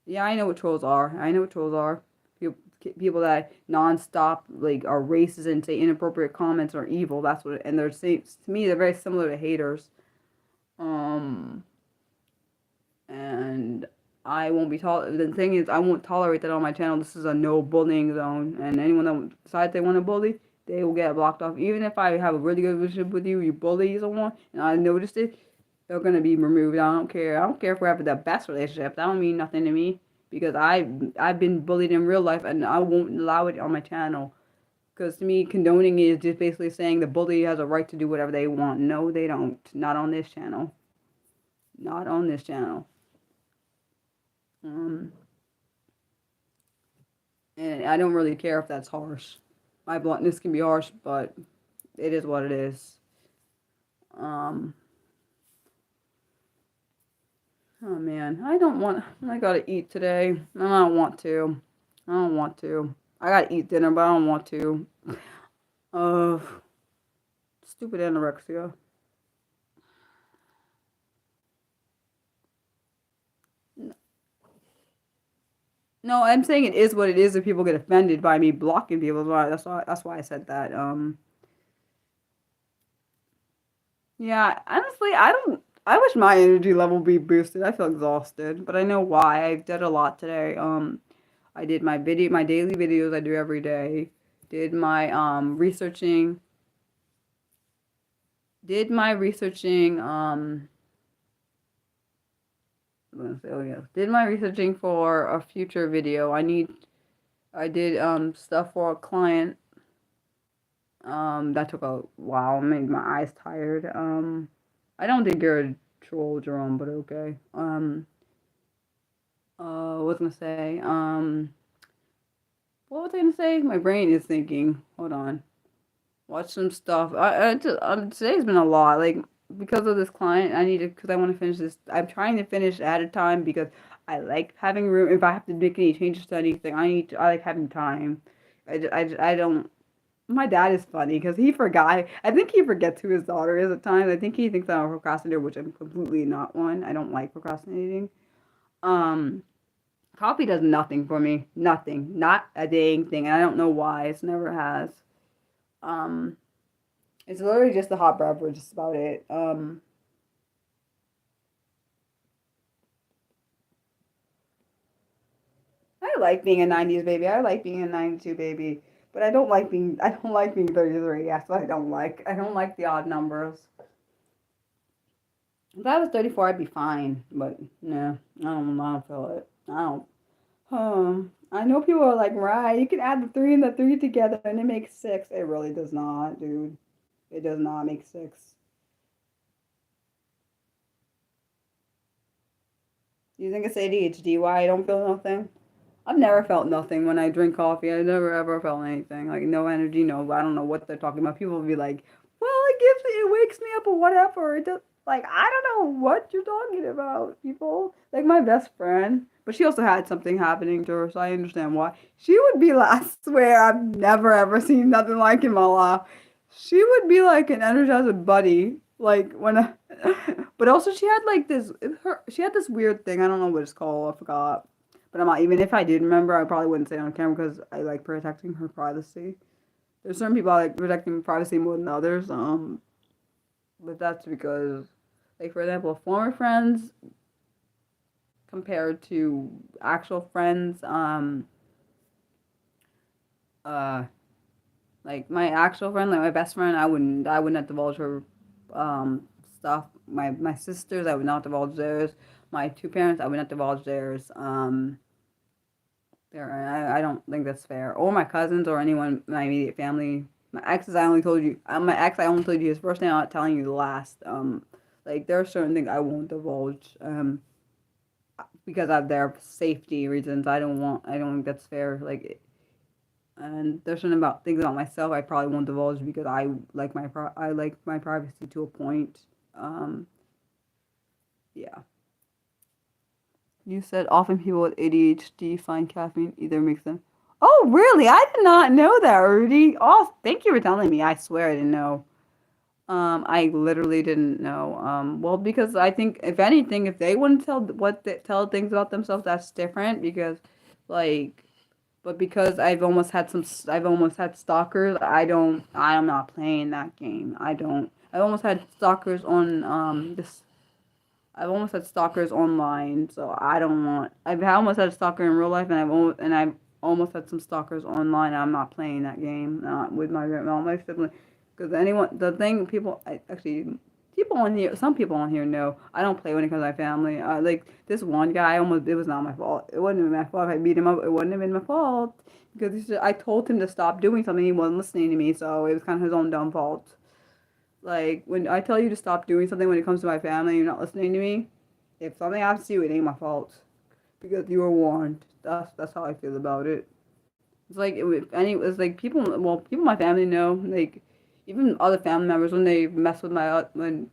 Yeah, I know what trolls are. I know what trolls are. People that nonstop like are racist and say inappropriate comments are evil. That's what, and they're to me they're very similar to haters. Um, and I won't be the thing is, I won't tolerate that on my channel. This is a no bullying zone, and anyone that decides they want to bully, they will get blocked off. Even if I have a really good relationship with you, you bully someone, and I noticed it, they're gonna be removed. I don't care. I don't care if we're having the best relationship. That don't mean nothing to me because I've been bullied in real life, and I won't allow it on my channel. Because to me, condoning is just basically saying the bully has a right to do whatever they want. No, they don't. Not on this channel. Not on this channel. Um, and I don't really care if that's harsh. My bluntness can be harsh, but it is what it is. Um, oh man, I gotta eat today. I don't want to. I don't want to. I gotta eat dinner, but I don't want to. Uh, Stupid anorexia. No, I'm saying it is what it is if people get offended by me blocking people. That's why I said that. Yeah, honestly, I wish my energy level be boosted. I feel exhausted, but I know why. I did a lot today. I did my daily videos I do every day. Did my researching. Did my researching. I'm gonna say, oh yeah. Did my researching for a future video. I did stuff for a client. That took a while. Made my eyes tired. I don't think you're a troll, Jerome, but okay. What was I gonna say? What was I gonna say? My brain is thinking. Hold on. Watch some stuff. Today's been a lot. Like because of this client, because I want to finish this. I'm trying to finish at a time because I like having room. If I have to make any changes to anything, I like having time. I don't. My dad is funny because he forgot. I think he forgets who his daughter is at times. I think he thinks I'm a procrastinator, which I'm completely not one. I don't like procrastinating. Um, Coffee does nothing for me. Nothing. Not a dang thing. And I don't know why. It's never has. Um, it's literally just a hot beverage. That's about it. I like being a 90s baby. I like being a 92 baby. But I don't like being 33. That's what I don't like. I don't like the odd numbers. If I was 34, I'd be fine. But no, I don't feel it. I don't. I know people are like, right, you can add the three and the three together and it makes six. It really does not, dude. It does not make six. You think it's ADHD why I don't feel nothing? I've never felt nothing when I drink coffee. I never ever felt anything. Like no energy, no. I don't know what they're talking about. People will be like, "Well, it wakes me up or whatever." It does. Like I don't know what you're talking about, people. Like my best friend, but she also had something happening to her, so I understand why. She would be like, I swear, I've never ever seen nothing like in my life. She would be like an energizer buddy, like when. But also she had like she had this weird thing. I don't know what it's called. I forgot. But I'm not, even if I did remember, I probably wouldn't say it on camera because I like protecting her privacy. There's certain people I like protecting privacy more than others. But that's because, like for example, former friends compared to actual friends, uh, like my actual friend, like my best friend, I would not divulge her, stuff. My sisters, I would not divulge theirs. My two parents, I would not divulge theirs. I don't think that's fair. Or my cousins or anyone in my immediate family. My exes, I only told you. My ex, I only told you his first name. I'm not telling you the last. Like there are certain things I won't divulge. Because of their safety reasons. I don't think that's fair. Like, and there's certain about things about myself I probably won't divulge because I like my privacy to a point. Um, yeah. You said often people with ADHD find caffeine either makes them. Oh, really? I did not know that, Rudy. Oh, thank you for telling me. I swear I didn't know. I literally didn't know. Well, because I think if anything, if they wouldn't tell things about themselves, that's different. Because, like, but because I've almost had stalkers. I'm not playing that game. I don't. I almost had stalkers on this. I've almost had stalkers online, so I don't want. I've almost had a stalker in real life, and I've almost had some stalkers online. I'm not playing that game, not with my sibling, because anyone. The thing people, actually, people on here, some people on here know I don't play when it comes to my family. Like this one guy, almost it was not my fault. It wasn't even my fault. If I beat him up, it wouldn't have been my fault because I told him to stop doing something. He wasn't listening to me, so it was kind of his own dumb fault. Like, when I tell you to stop doing something when it comes to my family and you're not listening to me, if something happens to you, it ain't my fault. Because you were warned. That's how I feel about it. It's like, it's like people, well, people in my family know, like, even other family members, when they mess with when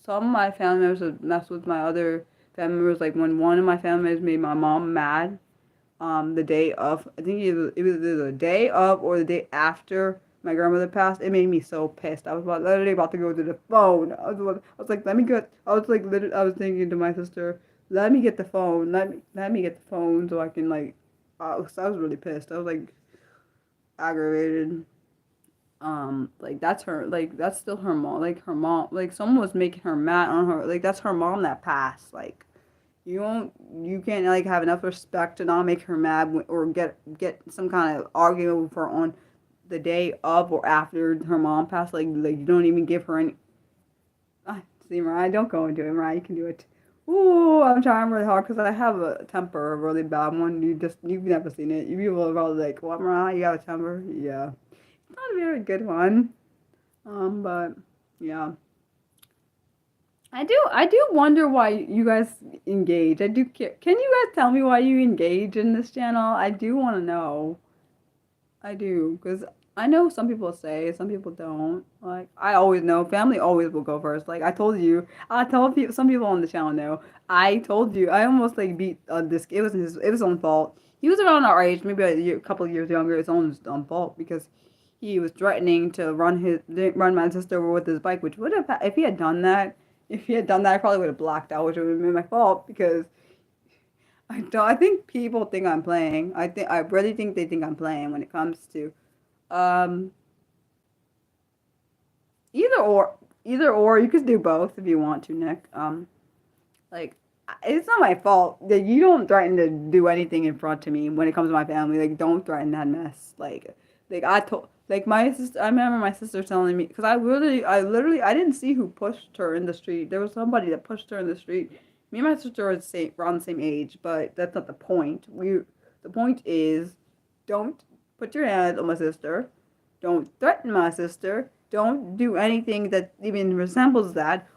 some of my family members have messed with my other family members, like when one of my family members made my mom mad, the day of. I think it was either the day of or the day after my grandmother passed. It made me so pissed. I was literally about to go to the phone. I was like, let me get. I was like, literally, I was thinking to my sister, let me get the phone. Let me get the phone so I can like. I was really pissed. I was like aggravated. Like that's her. Like that's still her mom. Like her mom. Like someone was making her mad on her. Like that's her mom that passed. Like you can't like have enough respect to not make her mad or get some kind of argument with her on the day of or after her mom passed. Like you don't even give her any. See, Mariah, don't go into it, Mariah. You can do it. Ooh, I'm trying really hard because I have a temper, a really bad one. You've never seen it. You people are probably like, what, Mariah? You have a temper? Yeah, it's not a very good one. But yeah. I do wonder why you guys engage. I do care. Can you guys tell me why you engage in this channel? I do want to know. I do, because I know some people say, some people don't. Like, I always know, family always will go first. Like, I told you, I told people, some people on the channel know. I told you, I almost like beat this. It was his own fault. He was around our age, maybe a couple of years younger. It's his own fault because he was threatening to run my sister over with his bike, which would have, if he had done that, I probably would have blacked out, which would have been my fault because I think people think I'm playing. I really think they think I'm playing when it comes to um either or you could do both if you want to, Nick. Like it's not my fault that you don't threaten to do anything in front of me when it comes to my family. Like don't threaten that mess. Like I told like my sister. I remember my sister telling me because I didn't see who pushed her in the street. There was somebody that pushed her in the street. Me and my sister are around the same age, but that's not the point. The point is, don't put your hands on my sister. Don't threaten my sister. Don't do anything that even resembles that,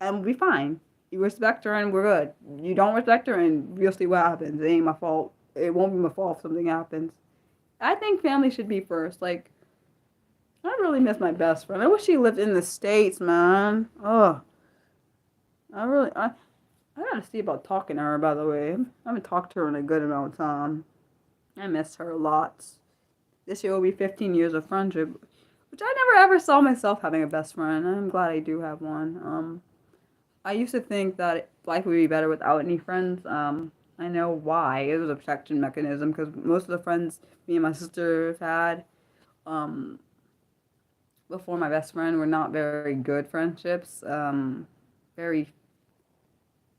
and we'll be fine. You respect her, and we're good. You don't respect her, and we'll see what happens. It ain't my fault. It won't be my fault if something happens. I think family should be first. Like, I really miss my best friend. I wish she lived in the States, man. Ugh. I gotta see about talking to her, by the way. I haven't talked to her in a good amount of time. I miss her a lot. This year will be 15 years of friendship, which I never ever saw myself having a best friend. I'm glad I do have one. I used to think that life would be better without any friends. I know why. It was a protection mechanism because most of the friends me and my sister have had, um, before my best friend were not very good friendships. Very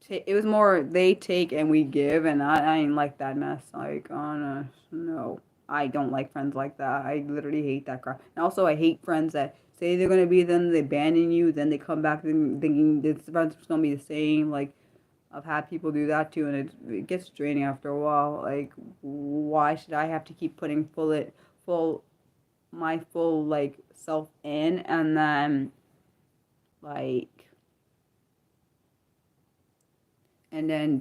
it was more they take and we give, and I ain't like that mess. Like, honest, no. I don't like friends like that. I literally hate that crap. And also, I hate friends that say they're gonna be, then they abandon you, then they come back thinking this friendship's gonna be the same. Like, I've had people do that too, and it gets draining after a while. Like, why should I have to keep putting full my full like self in, and then like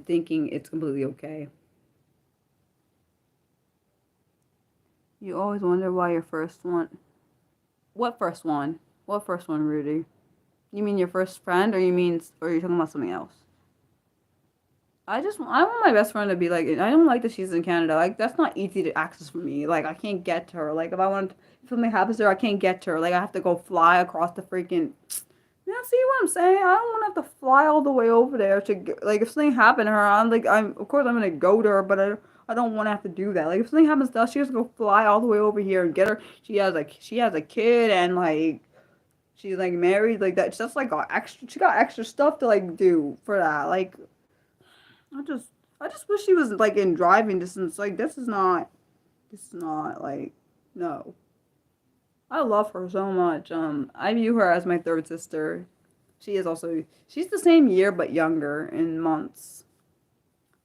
thinking it's completely okay. You always wonder why your first one. What first one? What first one, Rudy? You mean your first friend, or or you talking about something else? I want my best friend to be like. I don't like that she's in Canada. Like that's not easy to access for me. Like I can't get to her. Like if something happens to her, I can't get to her. Like I have to go fly across the freaking. Yeah, see what I'm saying? I don't want to have to fly all the way over there to like if something happened to her. I'm of course I'm gonna go to her, but I don't want to have to do that. Like if something happens to us, she has to go fly all the way over here and get her. She has a kid and like She's like married, like that. She just like got extra. She got extra stuff to like do for that. Like, I just, I just wish she was like in driving distance. Like, this is not like, no. I love her so much. I view her as my third sister. She is also, she's the same year but younger in months.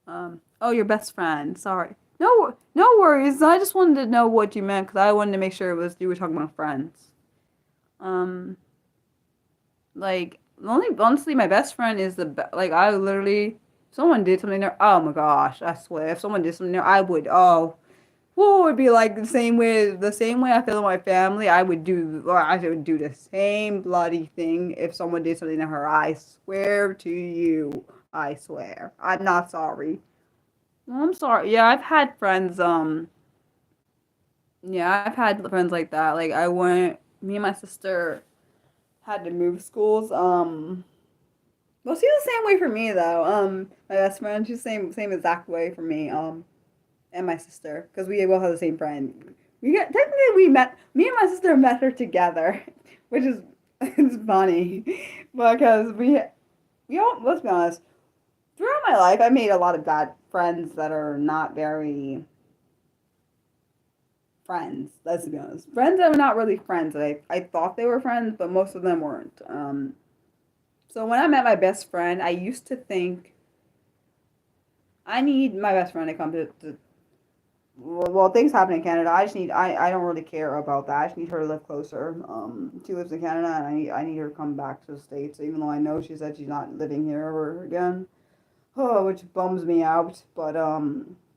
Oh, your best friend. Sorry. No, no worries. I just wanted to know what you meant because I wanted to make sure it was you were talking about friends. Um, like only honestly, my best friend is like I literally. If someone did something there. Oh my gosh! I swear, if someone did something there, I would. Oh, well, it would be like the same way I feel with my family. I would do, or I would do the same bloody thing if someone did something to her. I swear to you. I swear. I'm not sorry. Well, I'm sorry. Yeah, I've had friends. Yeah, I've had friends like that. Like I went. Me and my sister had to move schools. Well, she's the same way for me though. My best friend, she's the same exact way for me. And my sister, because we both have the same friend. We met. Me and my sister met her together, which is it's funny, because we all, let's be honest. Throughout my life, I made a lot of bad friends that are not very friends. Let's be honest. Friends that were not really friends. I thought they were friends, but most of them weren't. So when I met my best friend, I used to think I need my best friend to come to well, things happen in Canada. I don't really care about that. I just need her to live closer. She lives in Canada, and I need her to come back to the States, even though I know she said she's not living here ever again. Oh, which bums me out. But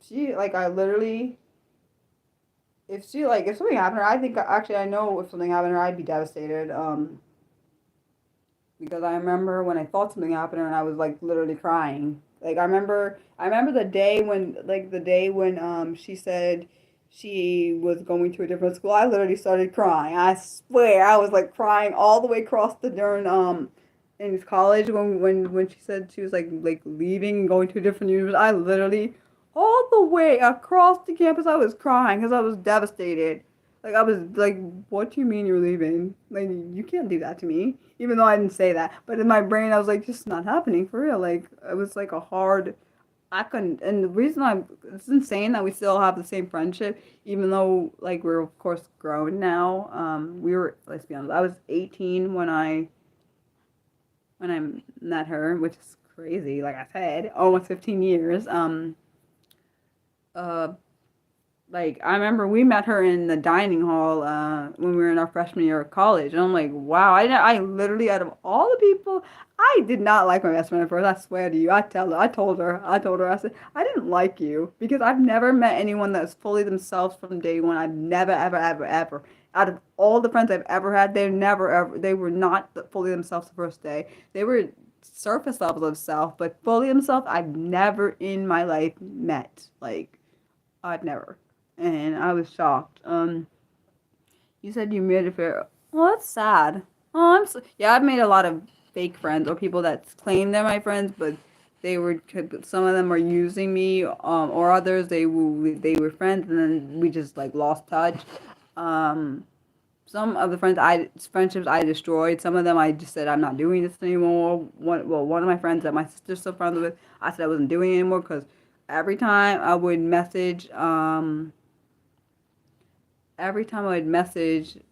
she like I literally, if something happened to her, I think actually I know if something happened to her, I'd be devastated. Because I remember when I thought something happened to her, and I was like literally crying. Like I remember the day when she said she was going to a different school. I literally started crying. I swear, I was like crying all the way across the darn in college when she said she was like leaving and going to a different university. I literally all the way across the campus, I was crying because I was devastated. Like I was like, what do you mean you're leaving? Like you can't do that to me. Even though I didn't say that, but in my brain I was like, just not happening for real. Like it was like a hard. I couldn't, and the reason it's insane that we still have the same friendship, even though like we're of course grown now. Let's be honest. I was 18 when I met her, which is crazy. Like I said, almost 15 years. Uh, like I remember we met her in the dining hall when we were in our freshman year of college, and I'm like, wow, I literally out of all the people, I did not like my best friend at first. I swear to you, I told her, I said I didn't like you because I've never met anyone that's fully themselves from day one. I've never ever out of all the friends I've ever had, they were not fully themselves the first day. They were surface level of self, but fully themselves I've never in my life met. Like I've never. And I was shocked. You said you made a fair. Oh, that's sad. Oh, yeah. I've made a lot of fake friends or people that claim they're my friends, but some of them are using me, or others they were friends and then we just like lost touch. Um, some of the friendships I destroyed. Some of them I just said I'm not doing this anymore. One of my friends that my sister's still friends with, I said I wasn't doing it anymore because every time I would message,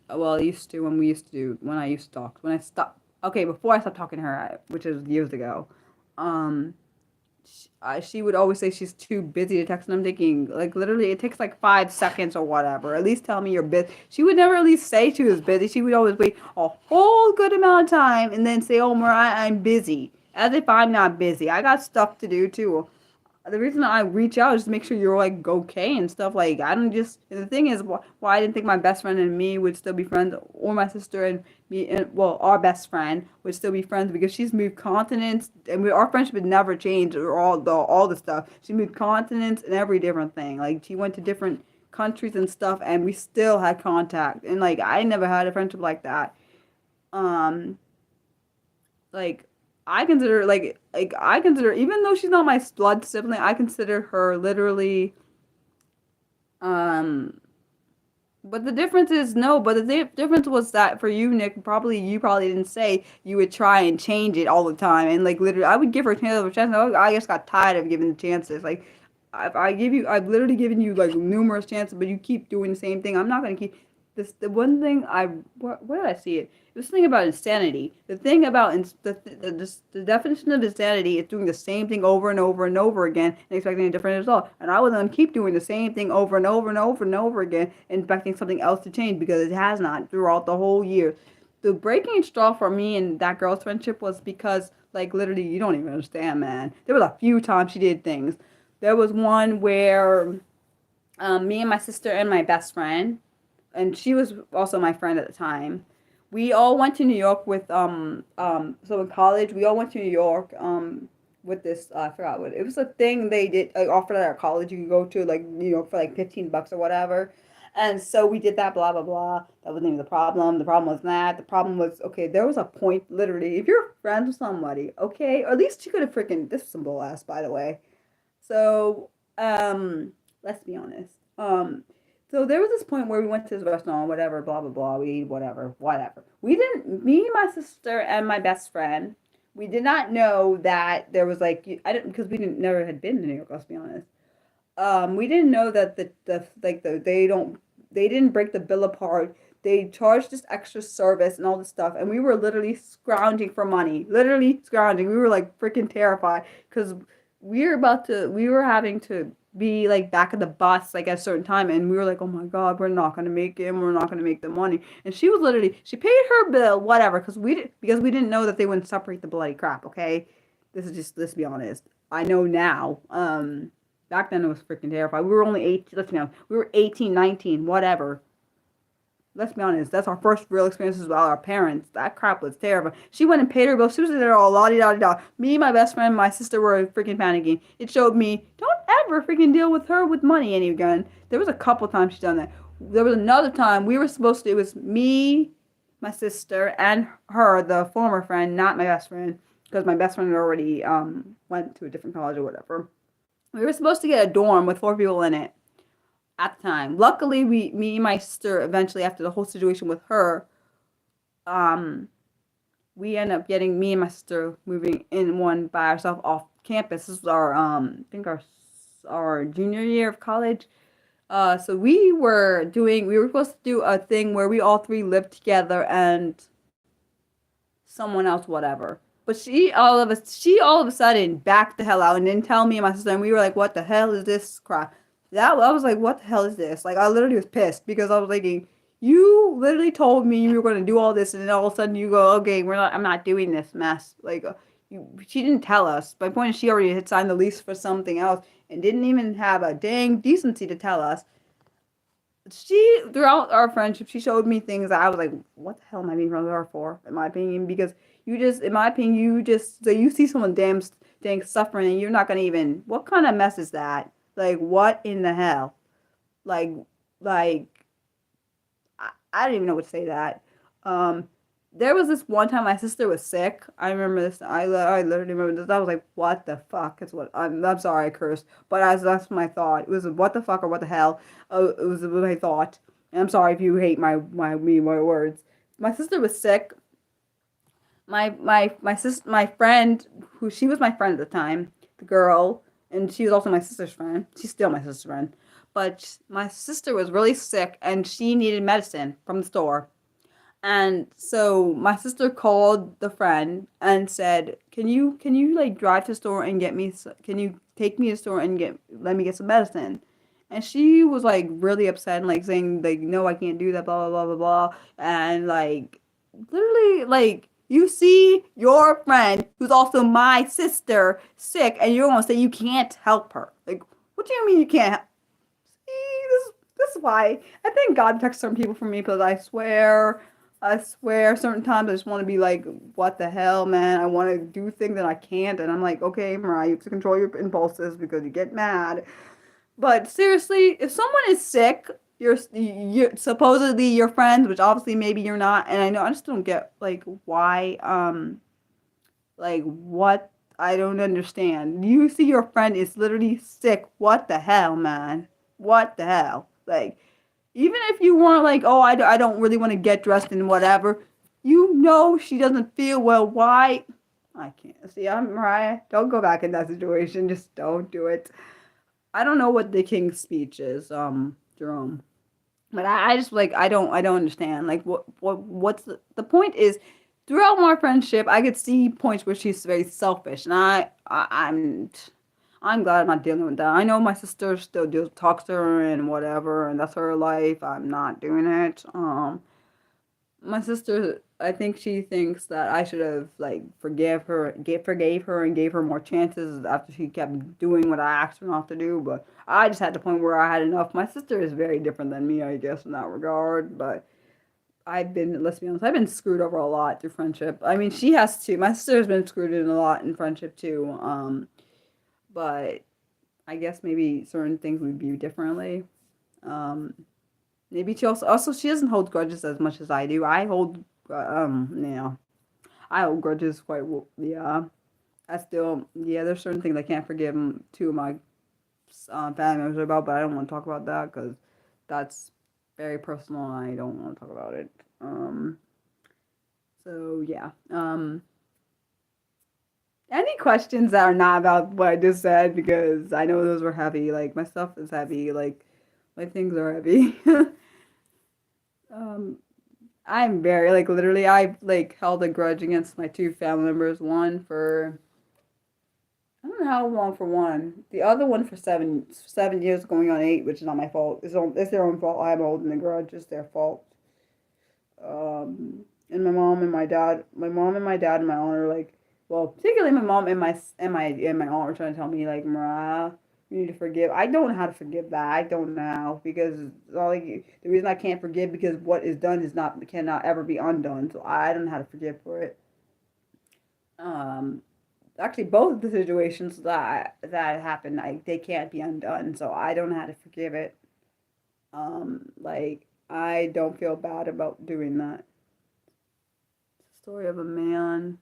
well, I used to when I used to talk. When I stopped, okay, before I stopped talking to her, which is years ago, um, she would always say she's too busy to text, and I'm thinking, like, literally, it takes like 5 seconds or whatever. At least tell me you're busy. She would never at least say she was busy. She would always wait a whole good amount of time and then say, oh, Mariah, I'm busy. As if I'm not busy. I got stuff to do too. The reason I reach out is to make sure you're like okay and stuff. Like I don't just. And the thing is, why I didn't think my best friend and me would still be friends, or my sister and me, and well, our best friend would still be friends because she's moved continents, and our friendship had never changed or all the stuff. She moved continents and every different thing. Like she went to different countries and stuff, and we still had contact. And like I never had a friendship like that. Um, like I consider even though she's not my blood sibling, I consider her literally um But the difference is no. But the difference was that for you, Nick, you probably didn't say you would try and change it all the time. And like literally, I would give her a chance over chance. I just got tired of giving the chances. Like I've literally given you like numerous chances, but you keep doing the same thing. I'm not gonna keep this. The one thing where did I see it? It was the thing about insanity. The thing about the definition of insanity is doing the same thing over and over and over again and expecting a different result. And I was gonna keep doing the same thing over and over and over and over again and expecting something else to change because it has not throughout the whole year. The breaking straw for me and that girl's friendship was because like literally you don't even understand, man. There was a few times she did things. There was one where me and my sister and my best friend, and she was also my friend at the time. We all went to New York with so in college we all went to New York with this I forgot what it was, a thing they did offered at our college. You could go to like New York for like $15 or whatever. And so we did that, blah blah blah. That wasn't even the problem. The problem was that. The problem was, okay, there was a point literally. If you're friends with somebody, okay, or at least you could have freaking, this was some bull ass, by the way. So, let's be honest. So there was this point where we went to this restaurant, whatever, blah blah blah. We whatever, whatever. We didn't. Me, my sister, and my best friend. We did not know that there was like I didn't, because we didn't never had been to New York. Let's be honest. We didn't know that they didn't break the bill apart. They charged us extra service and all this stuff, and we were literally scrounging for money. Literally scrounging. We were like freaking terrified because we were having to be like back at the bus like at a certain time, and we were like, oh my god, we're not gonna make it, and we're not gonna make the money. And she was literally, she paid her bill, whatever, because we didn't know that they wouldn't separate the bloody crap. Okay, this is just, let's be honest. I know now. Back then it was freaking terrifying. We were only 18. Let's be honest. We were 18, 19, whatever. Let's be honest. That's our first real experiences with our parents. That crap was terrible. She went and paid her bill. She was there all la di da da. Me, my best friend, my sister were freaking panicking. It showed me, don't ever freaking deal with her with money any again. There was a couple times she's done that. There was another time we were supposed to. It was me, my sister, and her, the former friend, not my best friend, because my best friend had already went to a different college or whatever. We were supposed to get a dorm with 4 people in it at the time. Luckily, me and my sister, eventually, after the whole situation with her, we ended up getting, me and my sister moving in one by ourselves off campus. This was our, I think our junior year of college. So we were supposed to do a thing where we all three lived together and someone else, whatever. But she all of a sudden backed the hell out and didn't tell me and my sister, and we were like, what the hell is this crap? I was like, what the hell is this? Like, I literally was pissed because I was thinking, you literally told me you were going to do all this, and then all of a sudden you go, okay, I'm not doing this mess. Like, she didn't tell us. My point is, she already had signed the lease for something else and didn't even have a dang decency to tell us. Throughout our friendship, she showed me things that I was like, what the hell am I being friends with her for, in my opinion? Because in my opinion, so you see someone dang suffering and you're not going to even, what kind of mess is that? Like, what in the hell? Like, I don't even know what to say to that. There was this one time my sister was sick. I remember this. I literally remember this. I was like, what the fuck is what? I'm sorry I cursed, but that's my thought. It was what the fuck or what the hell. It was my thought. And I'm sorry if you hate my words. My sister was sick. My friend, who, she was my friend at the time, the girl, and she was also my sister's friend. She's still my sister's friend. But my sister was really sick and she needed medicine from the store. And so my sister called the friend and said, can you like drive to the store and can you take me to the store and let me get some medicine? And she was like really upset and like saying like, no, I can't do that, blah, blah, blah, blah, blah. And like, literally, like, you see your friend, who's also my sister, sick, and you're going to say you can't help her. Like, what do you mean you can't? See, this is why I think God protects certain people from me, because I swear, certain times I just want to be like, what the hell, man? I want to do things that I can't, and I'm like, okay, Mariah, you have to control your impulses because you get mad. But seriously, if someone is sick, you're supposedly your friends, which obviously maybe you're not, and I just don't get like why like what, I don't understand. You see your friend is literally sick. What the hell, man? What the hell? Like, Even if you weren't like, oh, I don't really want to get dressed in whatever, you know she doesn't feel well. Why? I can't. See, I'm Mariah. Don't go back in that situation. Just don't do it. I don't know what the King's speech is, Jerome. But I just like I don't understand. Like what's the point is throughout my friendship I could see points where she's very selfish and I'm glad I'm not dealing with that. I know my sister still deals talks to her and whatever and that's her life. I'm not doing it. My sister, I think she thinks that I should have like forgave her and gave her more chances after she kept doing what I asked her not to do. But I just had the point where I had enough. My sister is very different than me, I guess, in that regard. But let's be honest, I've been screwed over a lot through friendship. I mean, she has too. My sister has been screwed in a lot in friendship too. But I guess maybe certain things we view differently. Um, Maybe she also she doesn't hold grudges as much as I do. Yeah, I hold grudges quite yeah. I still yeah. There's certain things I can't forgive two of my family members about, but I don't want to talk about that because that's very personal and I don't want to talk about it. So yeah. Any questions that are not about what I just said because I know those were heavy. Like my stuff is heavy. Like my things are heavy. um. I'm very like literally I've like held a grudge against my two family members. One for I don't know how long for one. The other one for 7 years going on 8, which is not my fault. It's their own fault. I'm holding the grudge. It's their fault. And my mom and my dad and my aunt are like, well, particularly my mom and my aunt were trying to tell me like, Mariah, you need to forgive. I don't know how to forgive that. I don't know because the reason I can't forgive because what is done is not cannot ever be undone. So I don't know how to forgive for it. Um, Actually, both of the situations that happened, they can't be undone. So I don't know how to forgive it. Like I don't feel bad about doing that. Story of a man.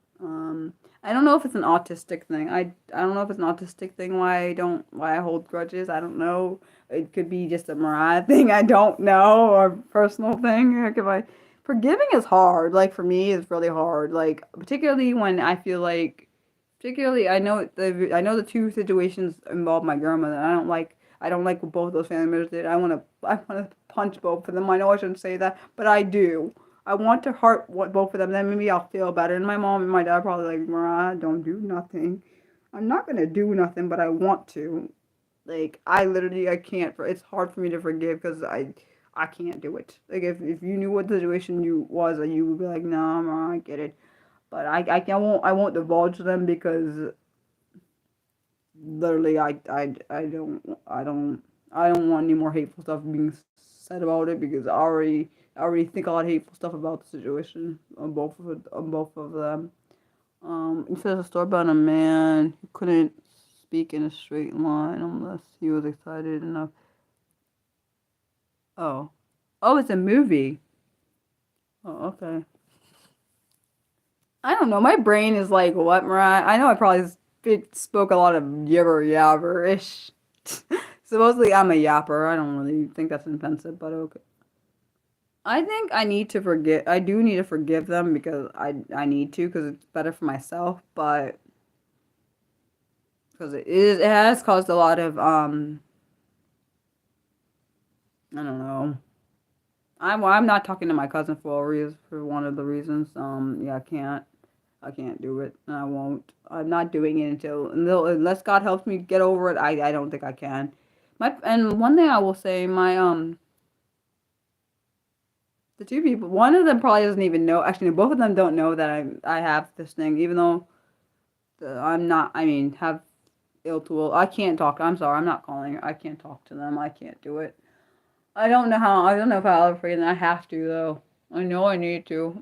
I don't know if it's an autistic thing. I don't know if it's an autistic thing why I hold grudges. I don't know. It could be just a Mariah thing. I don't know or personal thing. Like if I forgiving is hard. Like for me, it's really hard. Like particularly when I feel like, particularly I know the two situations involve my grandmother. I don't like what both those family members did. I want to punch both of them. I know I shouldn't say that, but I do. I want to hurt what both of them. Then maybe I'll feel better. And my mom and my dad probably like, Mariah, don't do nothing. I'm not gonna do nothing, but I want to. Like I can't. It's hard for me to forgive because I can't do it. Like if you knew what the situation you would be like, nah, Mariah, I get it. But I won't divulge them because literally I don't want any more hateful stuff being said about it because I already think a lot of hateful stuff about the situation on both of them. It says a story about a man who couldn't speak in a straight line unless he was excited enough. Oh, oh, it's a movie. Oh, okay. I don't know. My brain is like, what, Mariah? I know I probably spoke a lot of yibber yabber ish. Supposedly, I'm a yapper. I don't really think that's offensive, but okay. I think I need to forget. I do need to forgive them because I need to because it's better for myself. But because it has caused a lot of I don't know. I'm not talking to my cousin for a reason for one of the reasons. Yeah, I can't do it, and I won't. I'm not doing it unless God helps me get over it. I don't think I can. And one thing I will say, the two people, one of them probably doesn't even know. Actually, no, both of them don't know that I have this thing, even though I'm not. I mean, have ill to will. I can't talk. I'm sorry. I'm not calling. I can't talk to them. I can't do it. I don't know how. I don't know if I'll ever forgive them. I have to though. I know I need to.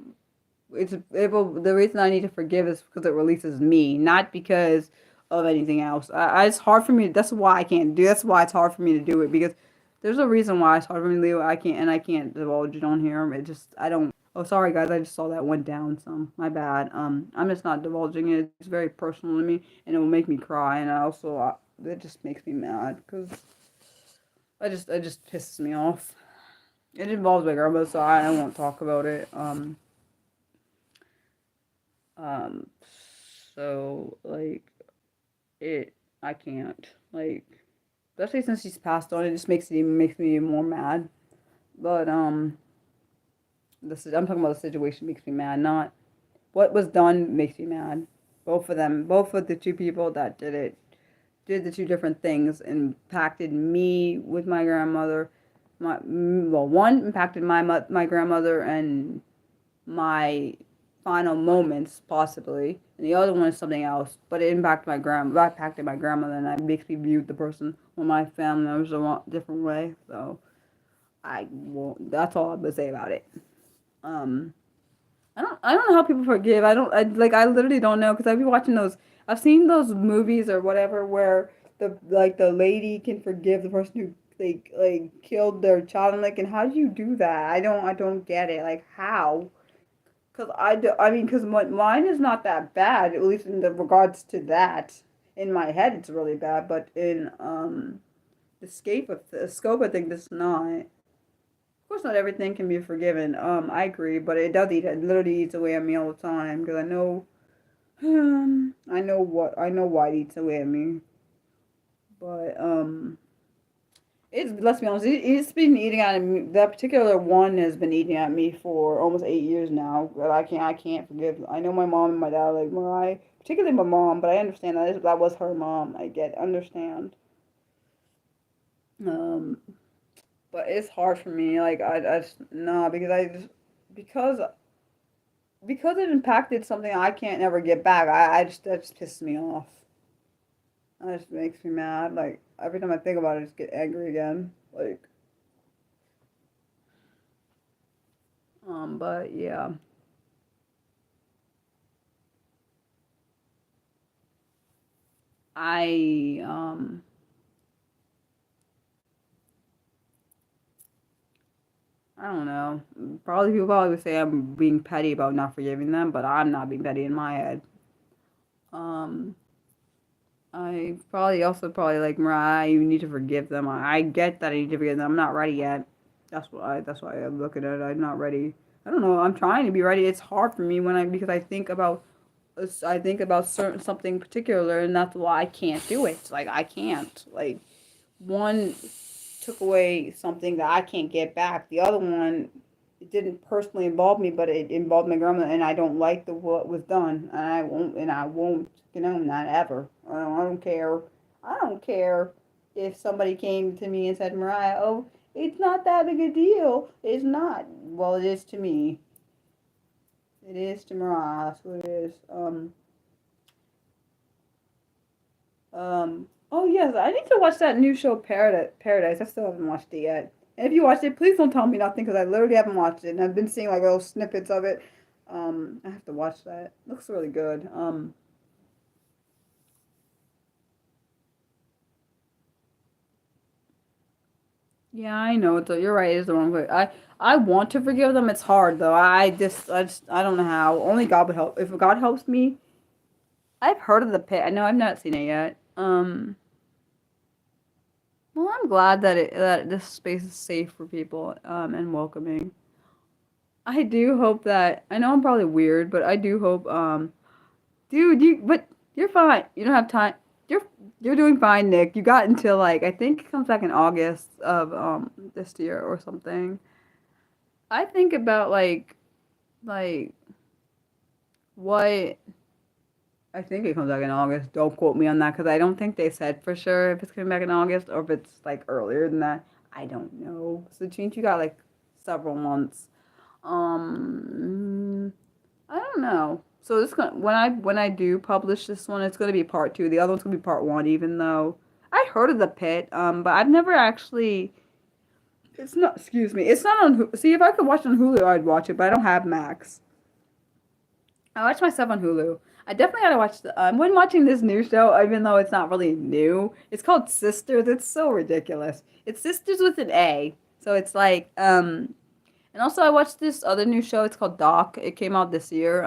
The reason I need to forgive is because it releases me, not because of anything else. It's hard for me. That's why I can't do. That's why it's hard for me to do it because there's a reason why it's hard for me to do it. I can't divulge it on here. It just I don't. Oh, sorry guys. I just saw that went down some. My bad. I'm just not divulging it. It's very personal to me, and it will make me cry. And it just makes me mad because it just pisses me off. It involves my grandma, so I won't talk about it. Um, so like it, I can't like, especially since she's passed on. It just makes me even more mad. But I'm talking about the situation makes me mad. Not what was done makes me mad. Both of them, both of the two people that did it, did the two different things, impacted me with my grandmother. One impacted my grandmother and my final moments possibly, and the other one is something else. But it impacted my grandmother, and that makes me view the person or my family members a different way. So I won't. That's all I'm gonna say about it. Um, I don't know how people forgive. I literally don't know because I've been watching those. I've seen those movies or whatever where the lady can forgive the person who killed their child. I'm like, and how do you do that? I don't get it. Like how? Because I mean, because mine is not that bad, at least in the regards to that. In my head, it's really bad, but in the scope, I think it's not. Of course, not everything can be forgiven. I agree, but it does eat. It literally eats away at me all the time because I know, I know why it eats away at me. But let's be honest, it's been eating at me. That particular one has been eating at me for almost 8 years now. But I can't forgive. I know my mom and my dad like Mariah, particularly my mom, but I understand that was her mom. Understand. Um, but it's hard for me. Like I just no because because because it impacted something I can't never get back. That just pisses me off. That just makes me mad. Like every time I think about it, I just get angry again. But yeah, I I don't know. Probably people probably would say I'm being petty about not forgiving them, but I'm not being petty in my head. Um, I probably also probably like Mariah. You need to forgive them. I get that I need to forgive them. I'm not ready yet. That's why I'm looking at it. I'm not ready. I don't know. I'm trying to be ready. It's hard for me when I because I think about certain something particular, and that's why I can't do it. Like I can't. Like one took away something that I can't get back. The other one, it didn't personally involve me, but it involved my grandmother, and I don't like the what was done, and I won't condone that ever. I don't care. I don't care if somebody came to me and said, Mariah, oh, it's not that big a deal. It's not. Well, it is to me. It is to Mariah. That's what it is. Oh yes, I need to watch that new show Paradise. Paradise. I still haven't watched it yet. And if you watched it, please don't tell me nothing because I literally haven't watched it, and I've been seeing like little snippets of it. I have to watch that. It looks really good. Yeah, I know. You're right. It's the wrong way. I want to forgive them. It's hard though. I don't know how. Only God would help. If God helps me, I've heard of the pit. I know I've not seen it yet. Well, I'm glad that this space is safe for people and welcoming. I do hope that I know I'm probably weird, but I do hope dude, you're fine. You don't have time. You're you're doing fine, Nick. You got until like I think it comes back in August of this year or something. I think about like what I think it comes back in August. Don't quote me on that because I don't think they said for sure if it's coming back in August or if it's like earlier than that. I don't know. So, change you got like several months. Um, I don't know. So this gonna when I do publish this one, it's gonna be part two. The other one's gonna be part one, even though I heard of the pit. But I've never actually. It's not. Excuse me. It's not on. See, if I could watch it on Hulu, I'd watch it, but I don't have Max. I watch my stuff on Hulu. I definitely gotta watch when watching this new show, even though it's not really new. It's called Sisters. It's so ridiculous. It's Sisters with an A. So it's like and also I watched this other new show. It's called Doc. It came out this year.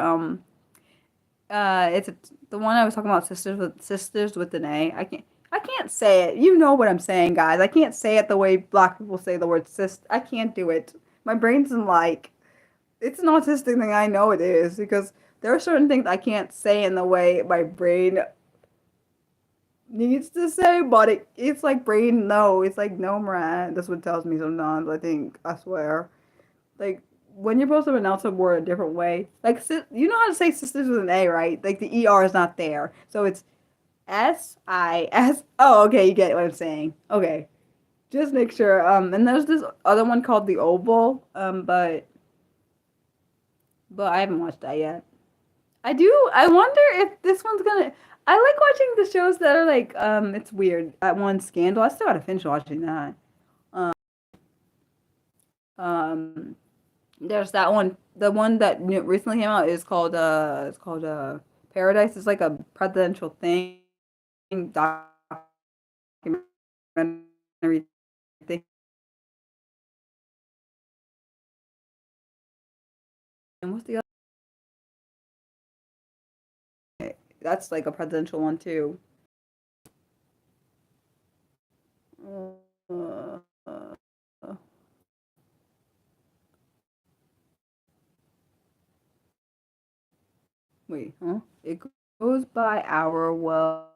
The one I was talking about, Sisters with an A. I can't. I can't say it. You know what I'm saying, guys. I can't say it the way black people say the word cis. I can't do it. My brain's in like, it's an autistic thing. I know it is because there are certain things I can't say in the way my brain needs to say, but it's like brain no. It's like no, Mariah. That's what it tells me sometimes. I think I swear. Like when you're supposed to pronounce a word a different way, like you know how to say sisters with an A, right? Like the ER is not there, so it's SIS. Oh, okay, you get what I'm saying. Okay, just make sure. And there's this other one called the Oval. But I haven't watched that yet. I do. I wonder if this one's gonna. I like watching the shows that are like It's weird. That one Scandal. I still gotta finish watching that. Um, um there's that one. The one that recently came out is called Paradise. It's like a presidential thing documentary thing. And what's the other? That's like a presidential one too. Uh, Wait, huh? It goes by hour. Well,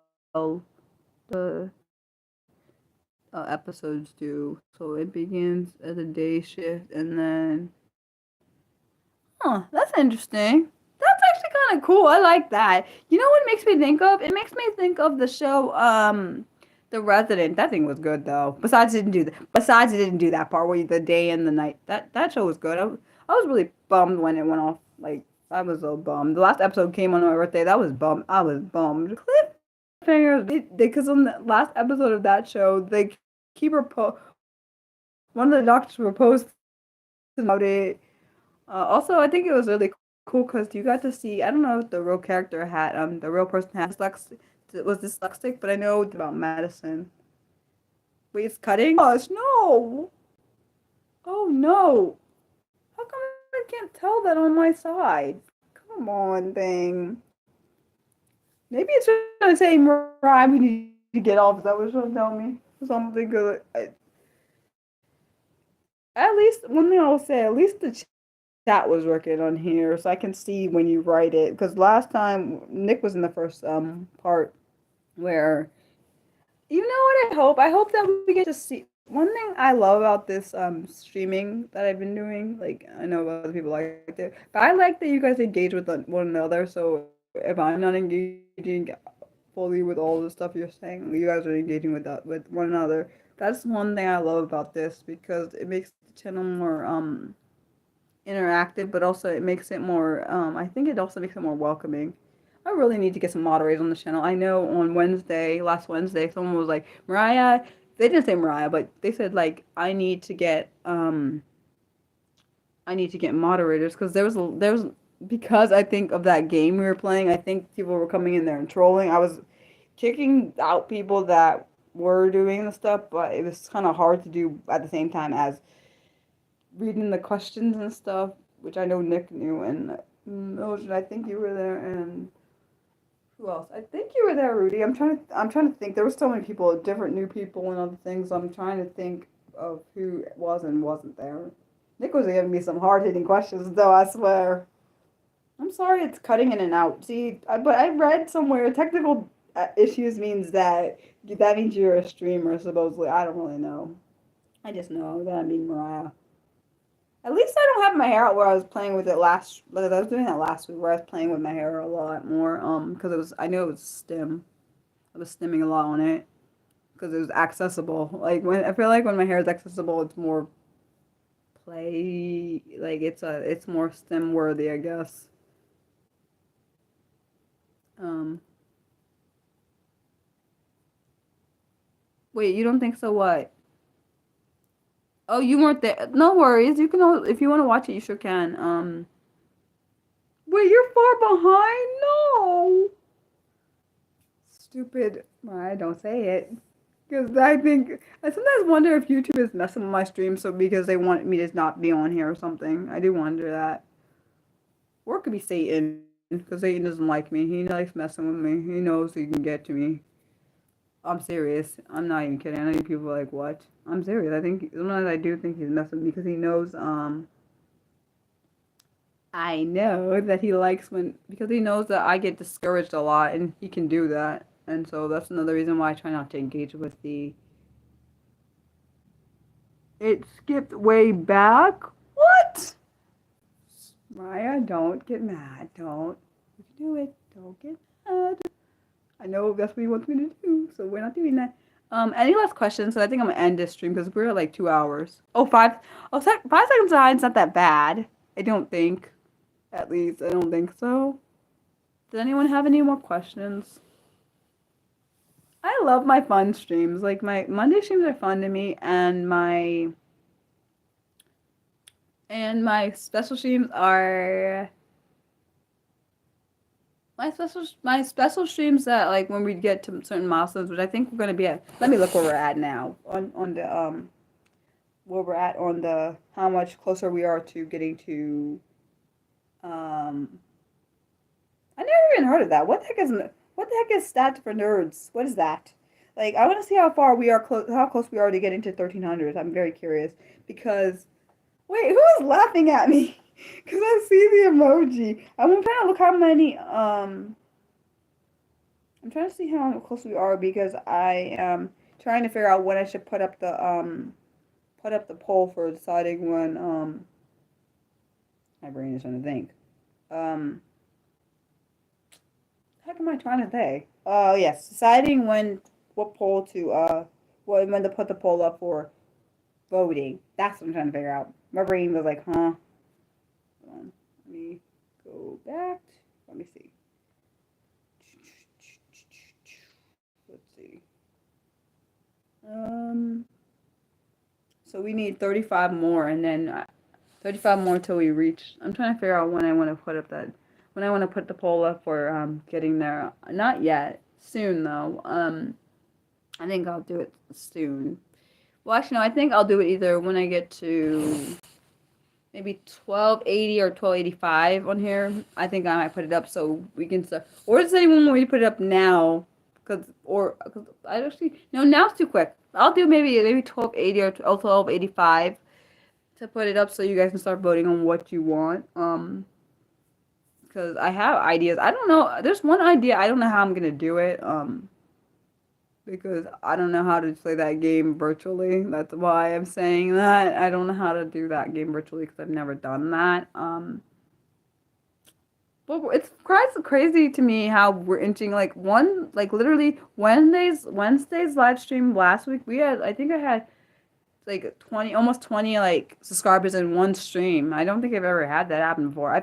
the episodes do. So it begins at a day shift, and then, huh? That's interesting. That's actually kind of cool. I like that. You know what it makes me think of? It makes me think of the show, The Resident. That thing was good though. Besides, it didn't do that part where the day and the night. That show was good. I was really bummed when it went off. Like I was so bummed. The last episode came on my birthday. That was bummed. I was bummed. Cliffhangers. Because on the last episode of that show, they keep one of the doctors proposed about it. Also, I think it was really cool because you got to see. I don't know if the real character had the real person had was dyslexic, but I know about medicine. Wait, it's cutting? Gosh, no! Oh no! How come I can't tell that on my side? Come on, thing. Maybe it's trying to say, Mariah, we need to get off. Is that what it's trying to tell me? Something good. At least one thing I will say, at least the chat was working on here, so I can see when you write it. Because last time Nick was in the first part where, you know what I hope? I hope that we get to see. One thing I love about this streaming that I've been doing, like I know other people like it, but I like that you guys engage with one another. So if I'm not engaging fully with all the stuff you're saying, you guys are engaging with one another. That's one thing I love about this because it makes the channel more interactive, but also it makes it more. I think it also makes it more welcoming. I really need to get some moderators on the channel. I know on last Wednesday, someone was like, Mariah. They didn't say Mariah, but they said like I need to get moderators because there was because I think of that game we were playing. I think people were coming in there and trolling. I was kicking out people that were doing the stuff, but it was kind of hard to do at the same time as reading the questions and stuff, which I know Nick knew, and Mildred, I think you were there, and who else? I think you were there, Rudy. I'm trying to think. There were so many people, different new people and other things. I'm trying to think of who was and wasn't there. Nick was giving me some hard hitting questions, though. I swear. I'm sorry, it's cutting in and out. See, but I read somewhere technical issues means that means you're a streamer. Supposedly, I don't really know. I just know that I mean Mariah. At least I don't have my hair out where I was playing with it last. Like I was doing that last week where I was playing with my hair a lot more. Because I knew it was stem. I was stemming a lot on it because it was accessible. Like when I feel like when my hair is accessible, it's more play. Like it's more stem worthy, I guess. Um. Wait, you don't think so? What? Oh, you weren't there. No worries. You can if you want to watch it, you sure can. Wait, you're far behind? No. Stupid. I don't say it. Because I sometimes wonder if YouTube is messing with my stream so because they want me to not be on here or something. I do wonder that. Or it could be Satan. Because Satan doesn't like me. He likes messing with me. He knows he can get to me. I'm serious. I'm not even kidding. I know people are like, what? I'm serious. I think sometimes I do think he's messing with me because he knows. I know that he likes when because he knows that I get discouraged a lot, and he can do that. And so that's another reason why I try not to engage with the. It skipped way back. What? Maya, don't get mad. Don't. If you do it, don't get mad. I know that's what he wants me to do, so we're not doing that. Any last questions? So I think I'm gonna end this stream because we're at like 2 hours. Oh, 5 seconds behind. It's not that bad. I don't think. At least I don't think so. Does anyone have any more questions? I love my fun streams. Like my Monday streams are fun to me, and my special streams are my special streams that like when we get to certain milestones, which I think we're gonna be at. Let me look where we're at now on the where we're at on the how much closer we are to getting to I never even heard of that. What the heck is stat for nerds? What is that? Like I want to see how far we are how close we are to getting to 1300s. I'm very curious because wait, who is laughing at me? Because I see the emoji. I'm trying to look how many I'm trying to see how close we are because I am trying to figure out when I should put up the poll for deciding when my brain is trying to think. Heck am I trying to say? Oh yes, deciding what poll to when to put the poll up for voting. That's what I'm trying to figure out. My brain was like, huh? Hold on. Let me go back. Let me see. Let's see. So we need 35 more, and then 35 more till we reach. I'm trying to figure out when I want to put up that. When I want to put the poll up for getting there. Not yet. Soon though. I think I'll do it soon. Well, actually, no. I think I'll do it either when I get to maybe 1280 or 1285 on here. I think I might put it up so we can start. Or does anyone want me to put it up now? Cause I actually no, now it's too quick. I'll do maybe 1280 or 1285 to put it up so you guys can start voting on what you want. Because I have ideas. I don't know. There's one idea. I don't know how I'm gonna do it. Because I don't know how to play that game virtually. That's why I'm saying that. I don't know how to do that game virtually because I've never done that. But it's crazy to me how we're inching like literally Wednesday's live stream last week. I think I had like 20 almost 20 like subscribers in one stream. I don't think I've ever had that happen before. I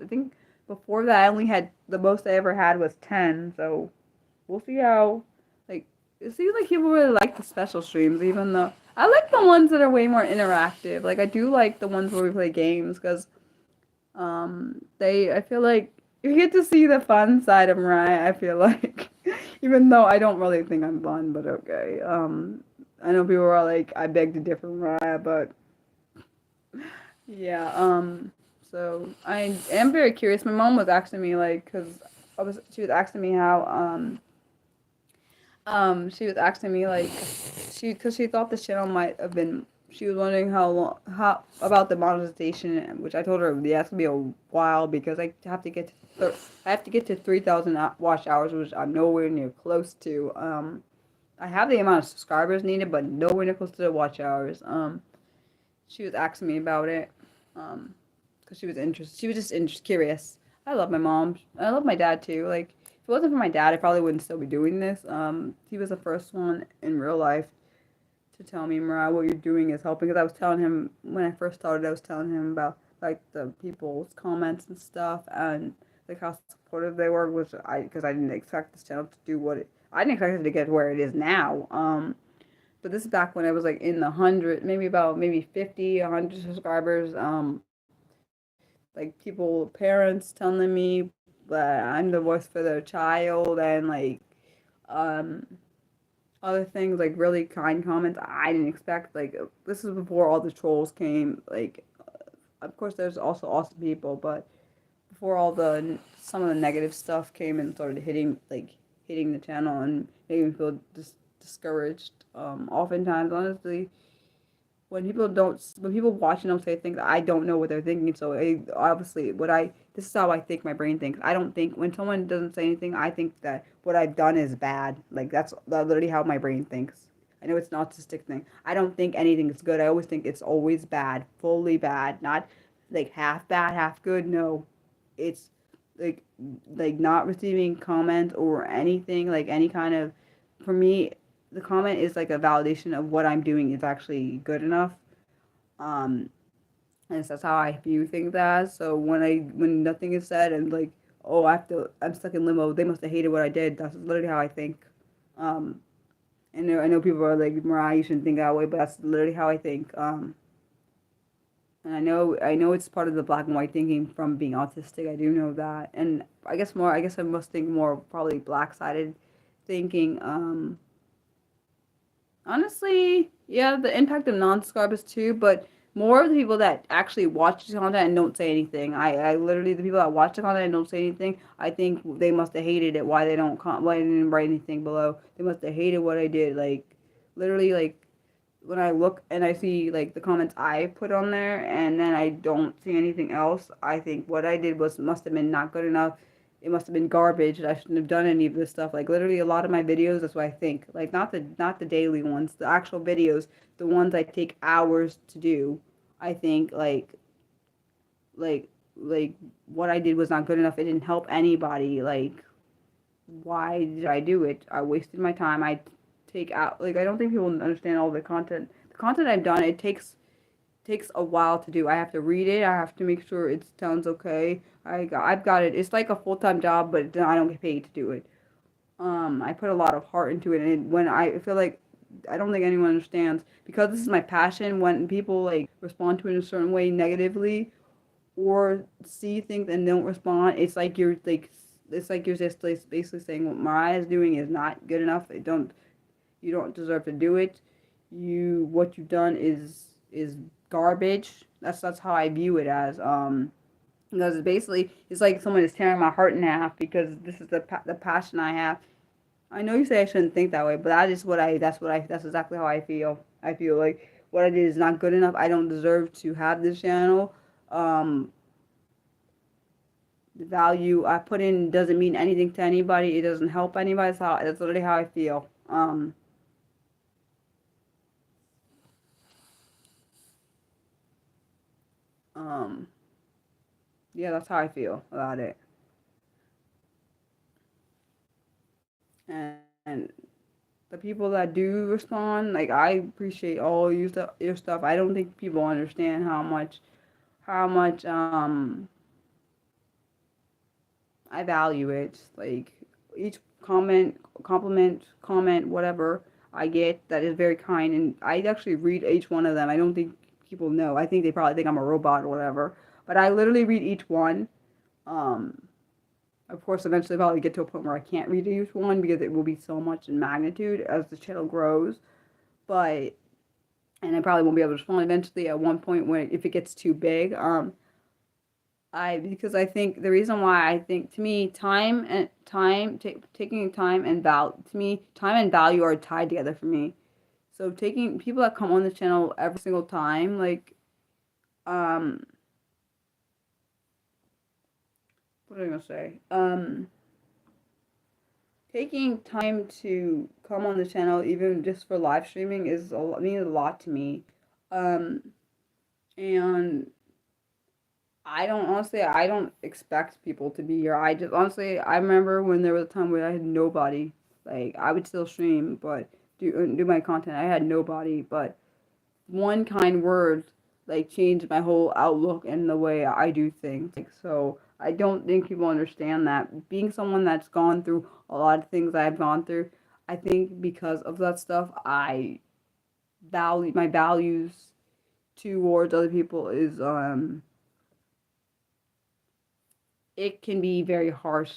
think before that I only had the most I ever had was 10. So we'll see how like it seems like people really like the special streams, even though I like the ones that are way more interactive. Like I do like the ones where we play games because I feel like you get to see the fun side of Mariah. I feel like even though I don't really think I'm fun, but okay. I know people are like, I beg to differ, Mariah, but yeah. So I am very curious. My mom was asking me like, she was asking me how she was asking me like because she thought the channel might have been. She was wondering how about the monetization, which I told her yeah, it's gonna be a while because I have to get to 3,000 watch hours, which I'm nowhere near close to. I have the amount of subscribers needed, but nowhere near close to the watch hours. She was asking me about it, because she was interested. She was just curious. I love my mom. I love my dad too. Like if it wasn't for my dad, I probably wouldn't still be doing this. He was the first one in real life to tell me, Mariah, what you're doing is helping. Because I was telling him when I first started, I was telling him about like the people's comments and stuff, and like how supportive they were. Because I didn't expect this channel to do I didn't expect it to get where it is now. But this is back when I was like in the 100, maybe 50, 100 subscribers. Like parents telling me that I'm the voice for their child, and like um other things like really kind comments I didn't expect. Like this is before all the trolls came. Like of course there's also awesome people, but before some of the negative stuff came and started hitting the channel and making me feel just discouraged. Oftentimes, honestly, when people watch and don't say things, I don't know what they're thinking. So obviously, this is how I think my brain thinks. I don't think when someone doesn't say anything, I think that what I've done is bad. Like that's literally how my brain thinks. I know it's an autistic thing. I don't think anything is good. I always think it's always bad, fully bad, not like half bad, half good. No, it's like not receiving comments or anything like any kind of, for me, the comment is like a validation of what I'm doing is actually good enough. um and so that's how I view things as. So when nothing is said and like, oh, I'm stuck in limbo, they must have hated what I did, that's literally how I think. um I know people are like, Mariah, you shouldn't think that way, but that's literally how I think. And I know it's part of the black and white thinking from being autistic. I do know that. And I guess I must think more probably black sided thinking. Honestly, yeah, the impact of non-subscribers too, but more of the people that actually watch the content and don't say anything. I literally, the people that watch the content and don't say anything, I think they must have hated it. Why they didn't write anything below? They must have hated what I did. Like, literally, like when I look and I see like the comments I put on there, and then I don't see anything else, I think what I did was must have been not good enough. It must have been garbage. I shouldn't have done any of this stuff. Like literally, a lot of my videos. That's what I think. Like not the daily ones, the actual videos, the ones I take hours to do. I think like like what I did was not good enough. It didn't help anybody. Like, why did I do it? I wasted my time. I take out, like, I don't think people understand all the content. The content I've done, it takes a while to do. I have to read it. I have to make sure it sounds okay. I've got it. It's like a full-time job, but I don't get paid to do it. I put a lot of heart into it, and when I feel like I don't think anyone understands, because this is my passion. When people like respond to it in a certain way negatively, or see things and don't respond, it's like you're just like basically saying what Mariah is doing is not good enough. You don't deserve to do it. What you've done is garbage. That's how I view it as. Because it's like someone is tearing my heart in half because this is the passion I have. I know you say I shouldn't think that way, but that's exactly how I feel. I feel like what I did is not good enough. I don't deserve to have this channel. Um, the value I put in doesn't mean anything to anybody. It doesn't help anybody. That's literally how I feel. Um, yeah, that's how I feel about it. And the people that do respond, like, I appreciate all your stuff. I don't think people understand how much I value it. Like each comment, whatever I get that is very kind, and I actually read each one of them. I don't think people know. I think they probably think I'm a robot or whatever, but I literally read each one. Um, of course, eventually I'll probably get to a point where I can't read each one because it will be so much in magnitude as the channel grows. But and I probably won't be able to respond eventually at one point when if it gets too big. Because I think the reason why I think to me taking time and value, to me time and value are tied together for me. So taking people that come on the channel every single time, like um what am I gonna say? Taking time to come on the channel even just for live streaming means a lot to me. Um and I don't expect people to be here. I just honestly, I remember when there was a time where I had nobody. Like I would still stream, but do my content. I had nobody, but one kind word like changed my whole outlook and the way I do things. Like so, I don't think people understand that. Being someone that's gone through a lot of things I've gone through, I think because of that stuff, I value my values towards other people is it can be very harsh.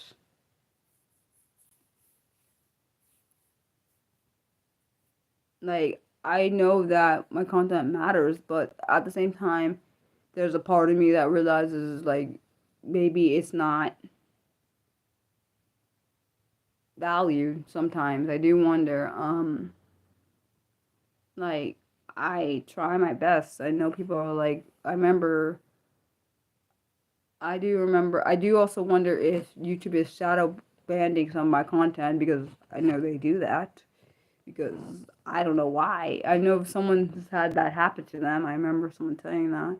Like, I know that my content matters, but at the same time, there's a part of me that realizes, like, maybe it's not valued sometimes. I do wonder. Like, I try my best. I know people are like, I do also wonder if YouTube is shadow banning some of my content because I know they do that. Because I don't know why. I know someone's had that happen to them. I remember someone saying that.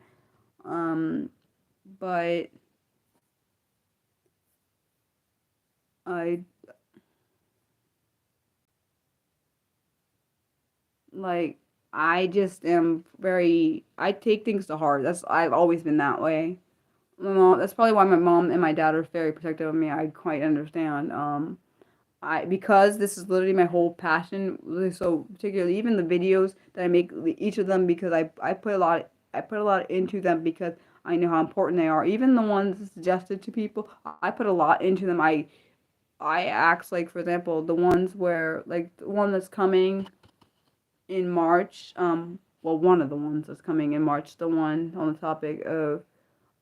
Um, but I like I just am very I take things to heart. I've always been that way. My mom, that's probably why my mom and my dad are very protective of me. I quite understand. I because this is literally my whole passion. So particularly even the videos that I make, each of them because I put a lot into them because I know how important they are. Even the ones suggested to people, I put a lot into them. I act like, for example, the ones where like the one that's coming in March. Well, one of the ones that's coming in March, the one on the topic of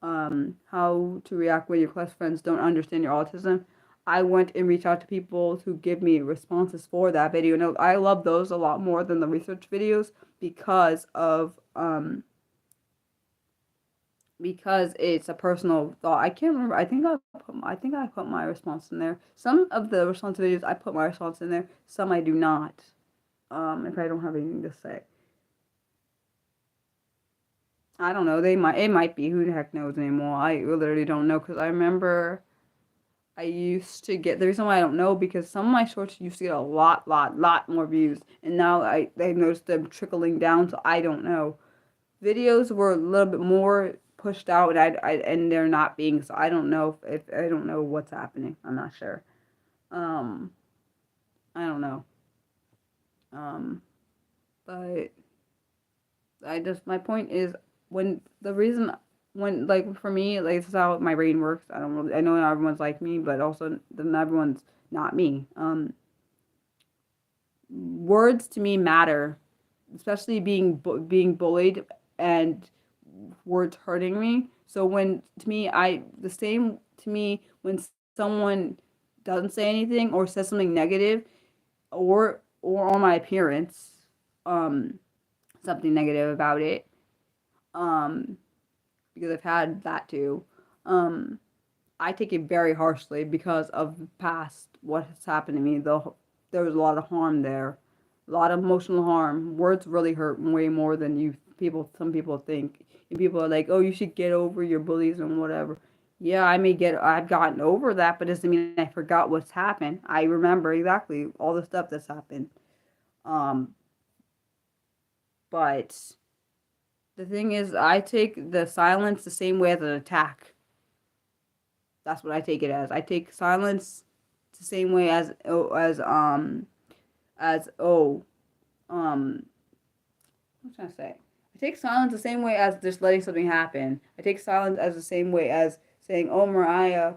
how to react when your close friends don't understand your autism. I went and reached out to people to give me responses for that video. No, I love those a lot more than the research videos because of because it's a personal thought. I can't remember. I think I put my response in there. Some of the response videos I put my response in there. Some I do not. If I don't have anything to say. I don't know. They might. It might be. Who the heck knows anymore? I literally don't know because I remember I used to get the reason why I don't know because some of my shorts used to get a lot more views, and now I noticed them trickling down. So I don't know. Videos were a little bit more pushed out, and and they're not being. So I don't know if I don't know what's happening. I'm not sure. Um, I don't know. Um, but I just my point is when the reason when like for me like this is how my brain works. I know not everyone's like me, but also then everyone's not me. Words to me matter, especially being bullied and words hurting me. So when to me I the same to me when someone doesn't say anything or says something negative or on my appearance, um, something negative about it, um, because I've had that too. Um, I take it very harshly because of past what has happened to me. There was a lot of harm there, a lot of emotional harm. Words really hurt way more than some people think. And people are like, "Oh, you should get over your bullies and whatever." Yeah, I've gotten over that, but doesn't mean I forgot what's happened. I remember exactly all the stuff that's happened. Um, but the thing is, I take the silence the same way as an attack. That's what I take it as. I take silence the same way as what should I say? I take silence the same way as just letting something happen. I take silence as the same way as saying, "Oh, Mariah."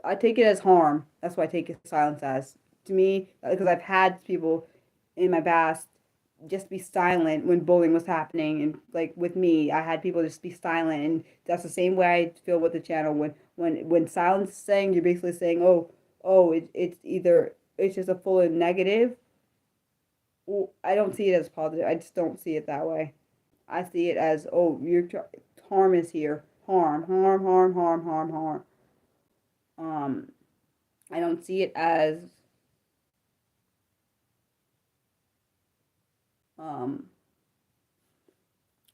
I take it as harm. That's what I take silence as. To me, because I've had people in my past just be silent when bullying was happening, and like with me, I had people just be silent, and that's the same way I feel with the channel. When silence is saying, you're basically saying, it's either it's just a full of negative. Well, I don't see it as positive. I just don't see it that way. I see it as, harm is here, harm. Um, I don't see it as um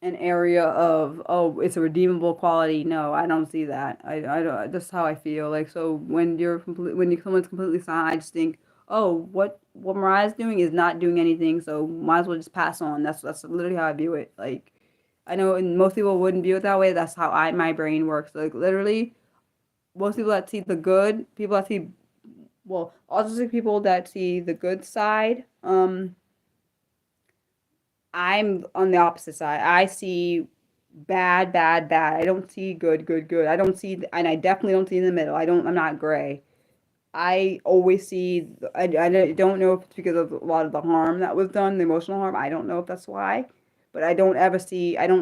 an area of, it's a redeemable quality. No, I don't see that. I don't. That's how I feel. Like, so someone's completely silent, I just think, oh, what Mariah's doing is not doing anything, so might as well just pass on. That's literally how I view it. Like, I know and most people wouldn't view it that way. That's how my brain works. Like, literally, most people that see the good, people that see well, autistic people that see the good side, I'm on the opposite side. I see bad. I don't see good. I don't see, and I definitely don't see in the middle. I'm not gray. I always see, I don't know if it's because of a lot of the harm that was done, the emotional harm. I don't know if that's why, but I don't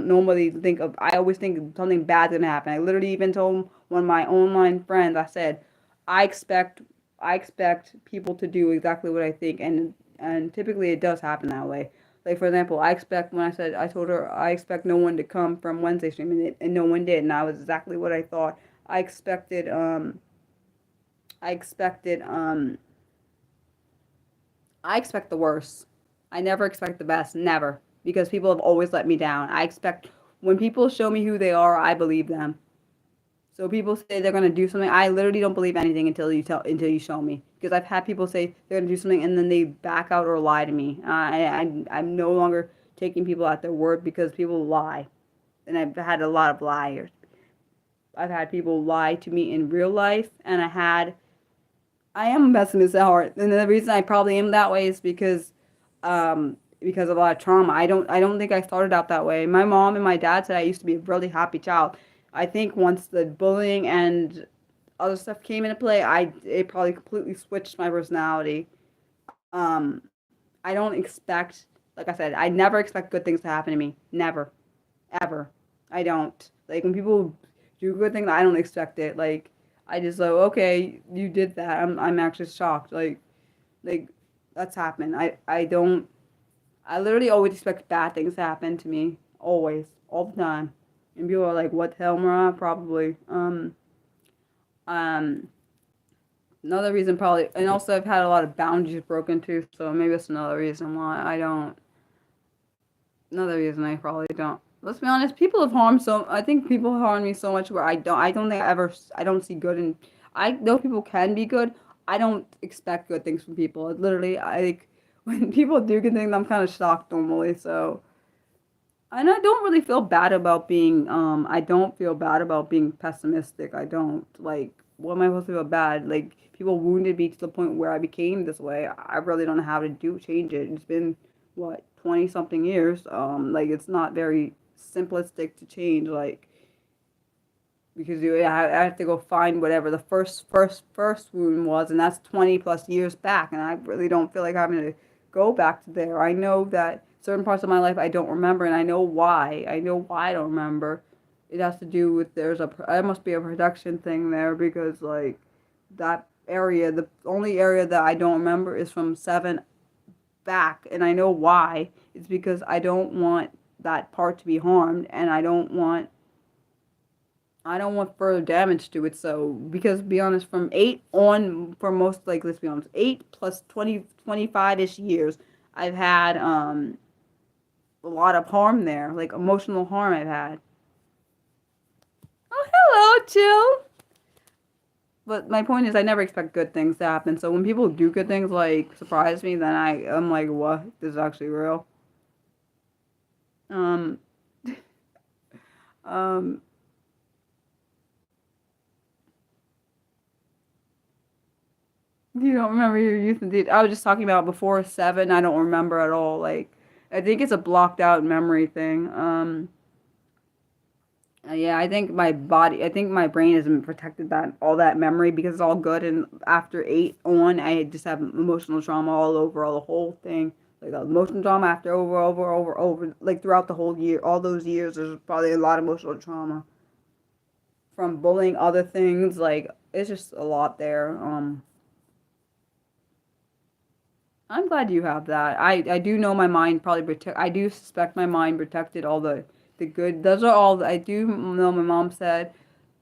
normally think of, I always think something bad's gonna happen. I literally even told one of my online friends, I said, I expect, I expect people to do exactly what I think, and and typically it does happen that way. Like for example, I told her I expect no one to come from Wednesday stream, and no one did, and that was exactly what I thought. I expected I expected I expect the worst. I never expect the best, never, because people have always let me down. I expect when people show me who they are, I believe them. So people say they're gonna do something. I literally don't believe anything until you show me. Because I've had people say they're gonna do something and then they back out or lie to me. I'm no longer taking people at their word because people lie, and I've had a lot of liars. I've had people lie to me in real life, and I am a pessimist at heart, and the reason I probably am that way is because of a lot of trauma. I don't think I started out that way. My mom and my dad said I used to be a really happy child. I think once the bullying and other stuff came into play, it probably completely switched my personality. Um, I don't expect, like I said, I never expect good things to happen to me. Never, ever. I don't. Like when people do good things, I don't expect it. Like I just like, okay, you did that. I'm actually shocked. Like that's happened. I don't. I literally always expect bad things to happen to me. Always, all the time. And people are like, "What the hell, Mariah?" Probably. Um. Another reason probably, and also I've had a lot of boundaries broken too. So maybe that's another reason why I don't. Another reason I probably don't. Let's be honest. People have harmed so. I think people harm me so much where I don't. I don't think I ever. I don't see good in. I know people can be good. I don't expect good things from people. It literally, I like when people do good things. I'm kind of shocked normally. So, and I don't really feel bad about being. I don't feel bad about being pessimistic. I don't like. What am I supposed to feel bad? Like people wounded me to the point where I became this way. I really don't know how to change it. It's been what 20 something years. Like it's not very simplistic to change. Like because I have to go find whatever the first wound was, and that's 20 plus years back, and I really don't feel like having to go back to there. I know that certain parts of my life I don't remember, and I know why. I know why I don't remember. It has to do with there must be a production thing there because like that area, the only area that I don't remember is from 7 back, and I know why. It's because I don't want that part to be harmed, and I don't want further damage to it. So, because to be honest, from 8 on, for most, like, let's be honest, 8 plus 20, 25-ish years, I've had a lot of harm there, like emotional harm I've had. Oh, hello, Jill. But my point is, I never expect good things to happen. So when people do good things, like, surprise me, then I'm like, what? This is actually real. Um, um, You don't remember your youth and teen? I was just talking about before 7. I don't remember at all. Like, I think it's a blocked out memory thing. Yeah, I think my brain hasn't protected that all that memory because it's all good. And after 8 on, I just have emotional trauma all the whole thing. Like emotional trauma after over. Like throughout the whole year, all those years, there's probably a lot of emotional trauma from bullying, other things. Like it's just a lot there. I'm glad you have that. I do know my mind probably protect. I do suspect my mind protected all the good. Those are all. I do know my mom said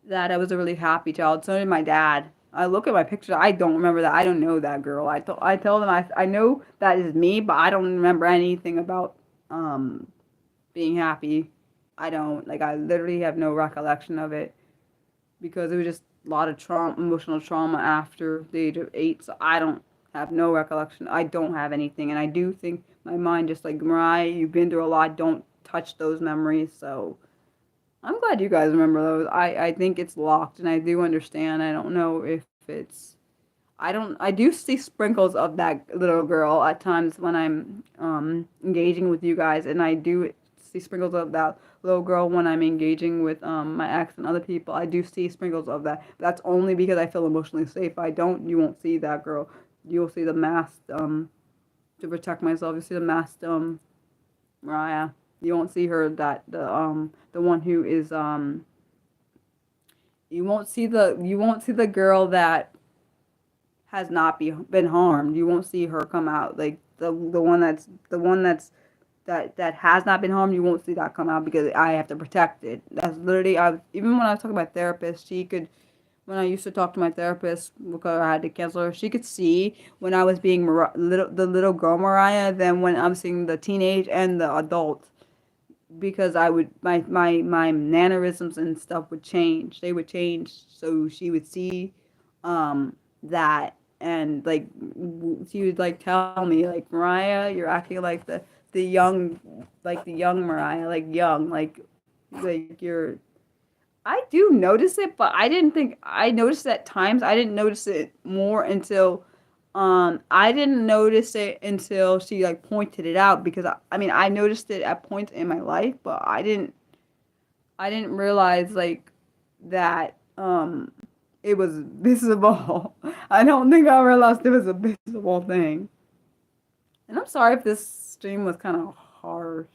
that I was a really happy child. So did my dad. I look at my picture. I don't remember that. I don't know that girl. I tell them I know that is me, but I don't remember anything about um being happy. I don't like. I literally have no recollection of it because it was just a lot of trauma, emotional trauma after the age of 8. So I don't have no recollection. I don't have anything, and I do think my mind just like Mariah, you've been through a lot. Don't touch those memories. So I'm glad you guys remember those. I think it's locked, and I do understand. I don't know if it's. I don't. I do see sprinkles of that little girl at times when I'm engaging with you guys, and I do see sprinkles of that little girl when I'm engaging with my ex and other people. I do see sprinkles of that. That's only because I feel emotionally safe. If I don't, you won't see that girl. You'll see the masked to protect myself. You see the masked Mariah. You won't see her that the one who is you won't see the girl that has not been harmed. You won't see her come out like that has not been harmed, you won't see that come out because I have to protect it. That's literally, even when I was talking to my therapist, when I used to talk to my therapist because I had to cancel her, she could see when I was being the little girl Mariah than when I'm seeing the teenage and the adult, because I would my mannerisms and stuff would change. They would change, so she would see that, and like she would like tell me like, Mariah, you're acting like the young, like the young Mariah, like you're. I do notice it, but I didn't think I noticed it at times. I didn't notice it more until I didn't notice it until she like pointed it out, because I mean I noticed it at points in my life, but I didn't realize like that it was visible. I don't think I realized it was a visible thing. And I'm sorry if this stream was kind of harsh.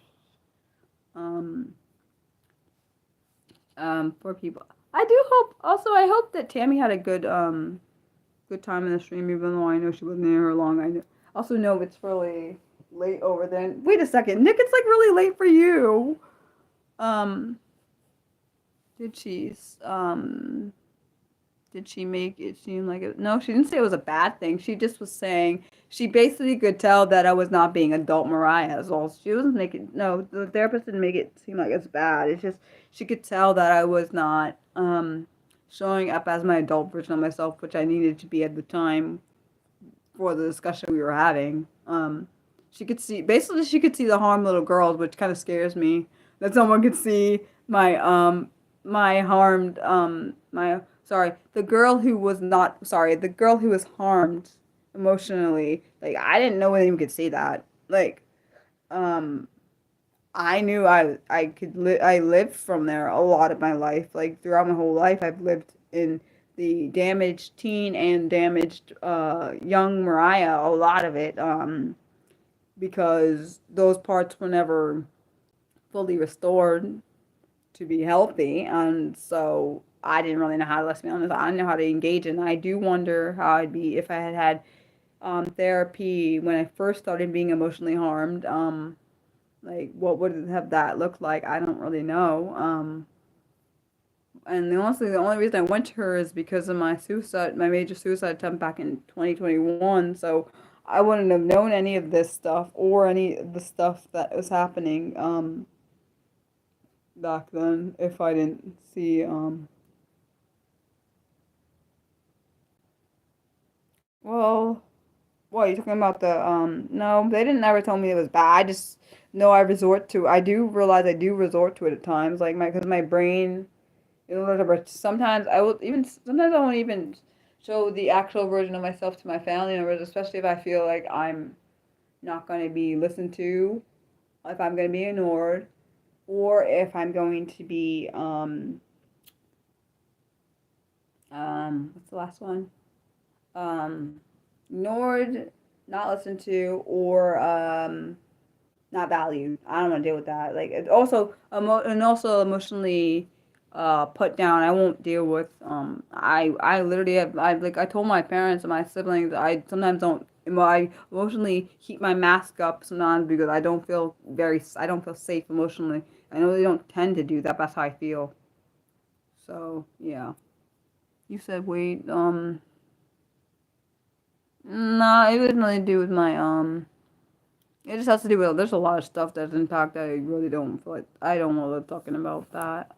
Um for people. I do hope also I hope that Tammy had a good time in the stream, even though I know she wasn't in here long. Also know it's really late over there. Wait a second, Nick, it's like really late for you. Um did she did she make it seem like it? No, she didn't say it was a bad thing. She just was saying she basically could tell that I was not being adult Mariah as well. She wasn't making, no, the therapist didn't make it seem like it's bad. It's just she could tell that I was not showing up as my adult version of myself, which I needed to be at the time for the discussion we were having. She could see, basically she could see the harmed little girls, which kind of scares me that someone could see my harmed my sorry, the girl who was not sorry, the girl who was harmed emotionally. Like I didn't know anyone could see that. Like um I knew I lived from there a lot of my life. Like throughout my whole life I've lived in the damaged teen and damaged young Mariah, a lot of it, because those parts were never fully restored to be healthy, and so I didn't really know how to, let's be honest, I didn't know how to engage in. I do wonder how I'd be if I had had therapy when I first started being emotionally harmed. Like what would it have that looked like? I don't really know. And honestly, the only reason I went to her is because of my major suicide attempt back in 2021. So I wouldn't have known any of this stuff or any of the stuff that was happening back then if I didn't see well, what are you talking about? The no, they didn't ever tell me it was bad. I just know I do realize I do resort to it at times, like because my brain, sometimes I won't even show the actual version of myself to my family members, especially if I feel like I'm not going to be listened to, if I'm going to be ignored, or if I'm going to be what's the last one? Ignored, not listened to, or not valued. I don't want to deal with that. Like it's also also emotionally put down. I won't deal with I literally have I told my parents and my siblings I sometimes don't, I emotionally keep my mask up sometimes because I don't feel safe emotionally. I know they don't tend to do that, but that's how I feel. So yeah. You said wait, no, it didn't really do with my it just has to do with, there's a lot of stuff that's impact that I really don't feel like I don't love talking about that.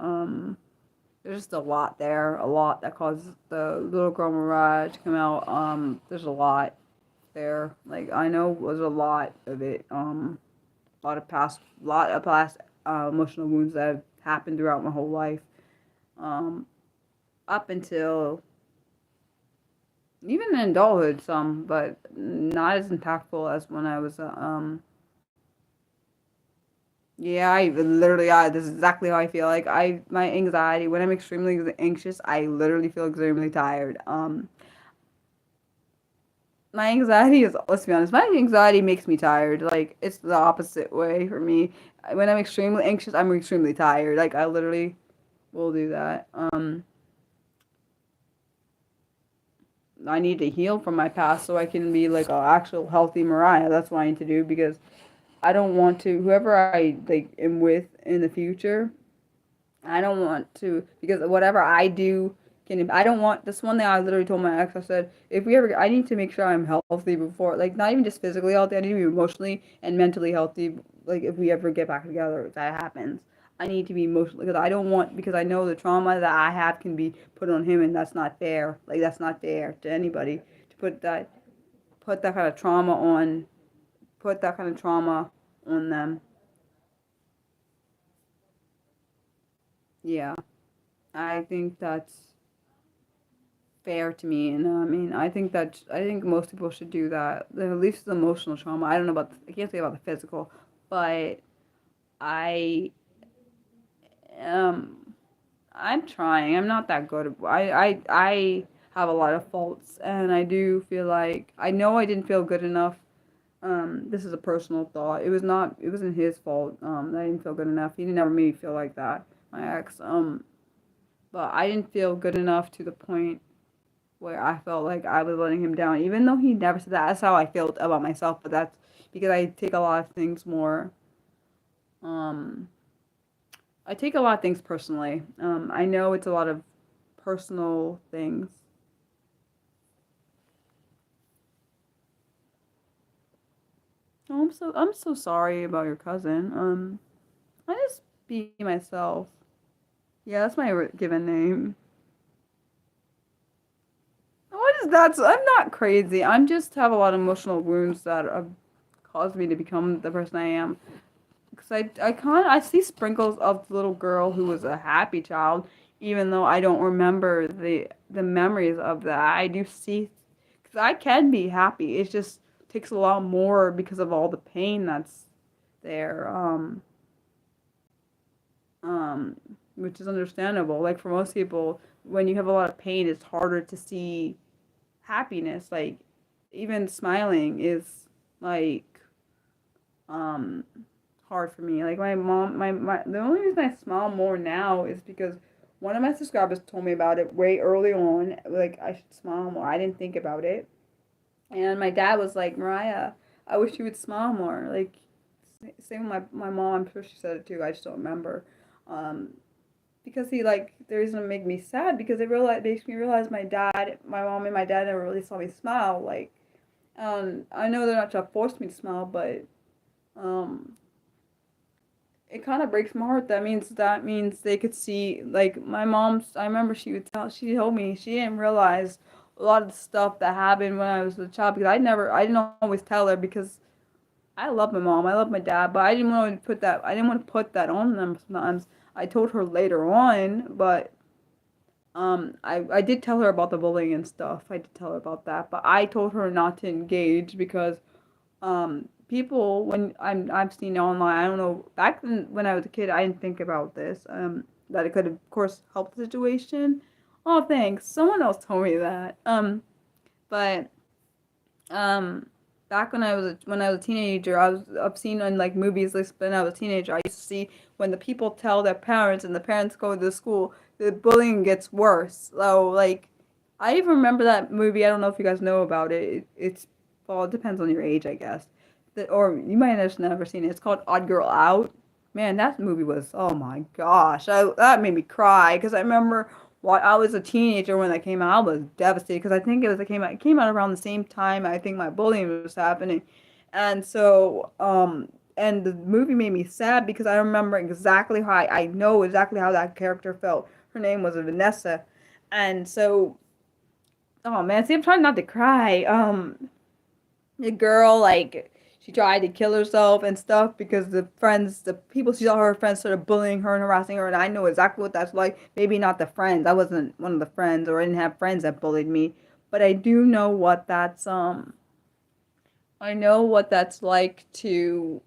There's just a lot there, a lot that caused the little girl Mirage to come out. There's a lot there. Like I know there's a lot of it. Lot of past emotional wounds that have happened throughout my whole life. Up until even in adulthood, some, but not as impactful as when I was yeah, this is exactly how I feel. Like my anxiety, when I'm extremely anxious, I literally feel extremely tired. My anxiety is, let's be honest, my anxiety makes me tired. Like it's the opposite way for me. When I'm extremely anxious, I'm extremely tired. Like I literally will do that. I need to heal from my past so I can be like an actual healthy Mariah. That's what I need to do because I don't want to, whoever I like am with in the future, I don't want to, because whatever I do can, I don't want, this one thing I literally told my ex, I said, if we ever, I need to make sure I'm healthy before, like, not even just physically healthy, I need to be emotionally and mentally healthy, like, if we ever get back together, if that happens. I need to be emotionally, because I don't want, because I know the trauma that I have can be put on him, and that's not fair. Like, that's not fair to anybody to put that kind of trauma on, put that kind of trauma on them. Yeah, I think that's fair to me, and I mean, I think most people should do that. At least the emotional trauma. I don't know about I can't say about the physical, but I um I'm trying. I'm not that good. I have a lot of faults, and I do feel like I know I didn't feel good enough. This is a personal thought. It was not. It wasn't his fault. That I didn't feel good enough. He didn't ever make me feel like that. My ex. But I didn't feel good enough to the point where I felt like I was letting him down, even though he never said that. That's how I felt about myself, but that's because I take a lot of things more. Um, I take a lot of things personally. I know it's a lot of personal things. Oh, I'm so sorry about your cousin. I just be myself. Yeah, that's my given name. What is that? I'm not crazy. I'm just have a lot of emotional wounds that have caused me to become the person I am. Because I see sprinkles of the little girl who was a happy child, even though I don't remember the memories of that. I do see, because I can be happy. It just takes a lot more because of all the pain that's there. Um, which is understandable. Like for most people, when you have a lot of pain, it's harder to see happiness. Like even smiling is like um hard for me. Like my mom, the only reason I smile more now is because one of my subscribers told me about it way early on. Like I should smile more. I didn't think about it, and my dad was like, Mariah, I wish you would smile more. Like same with my mom. I'm sure she said it too. I just don't remember. Um, because he like the reason it make me sad because it makes me realize my mom and my dad never really saw me smile. Like I know they're not trying to force me to smile, but um it kind of breaks my heart. That means they could see like my mom's. I remember she told me she didn't realize a lot of the stuff that happened when I was a child because I didn't always tell her because I love my mom, I love my dad, but I didn't want to put that on them sometimes. I told her later on, but I did tell her about the bullying and stuff. I did tell her about that, but I told her not to engage because people when I've seen online, I don't know, back then when I was a kid, I didn't think about this. That it could of course help the situation. Oh, thanks. Someone else told me that. But um back when I was a teenager, I've seen in like movies like when I was a teenager, I used to see when the people tell their parents and the parents go to the school, the bullying gets worse. So like I even remember that movie. I don't know if you guys know about it. It's well, it depends on your age, I guess. Or you might have just never seen it. It's called Odd Girl Out. Man, that movie was oh my gosh, that made me cry because I remember while I was a teenager when that came out, I was devastated because I think it came out around the same time I think my bullying was happening, and so and the movie made me sad because I remember exactly how I know exactly how that character felt. Her name was Vanessa, and so oh man, see I'm trying not to cry. The girl like she tried to kill herself and stuff because the people she saw her friends started bullying her and harassing her, and I know exactly what that's like. Maybe not the friends. I wasn't one of the friends, or I didn't have friends that bullied me, but I do know what that's I know what that's like to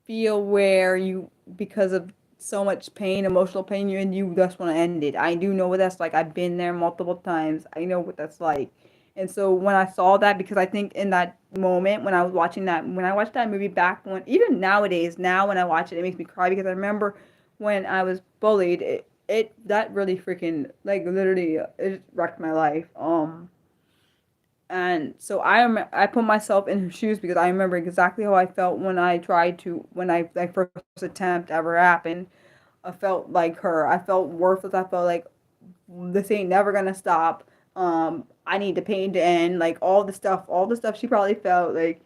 feel where you because of so much pain, emotional pain, you just want to end it. I do know what that's like. I've been there multiple times. I know what that's like. And so when I saw that, because I think in that moment when I was watching that, when I watched that movie back when, even nowadays, now when I watch it, it makes me cry because I remember when I was bullied, that really freaking, like literally, it wrecked my life. And so I put myself in her shoes because I remember exactly how I felt when I first attempt ever happened. I felt like her. I felt worthless. I felt like this ain't never gonna stop. I need the pain to end. Like all the stuff she probably felt like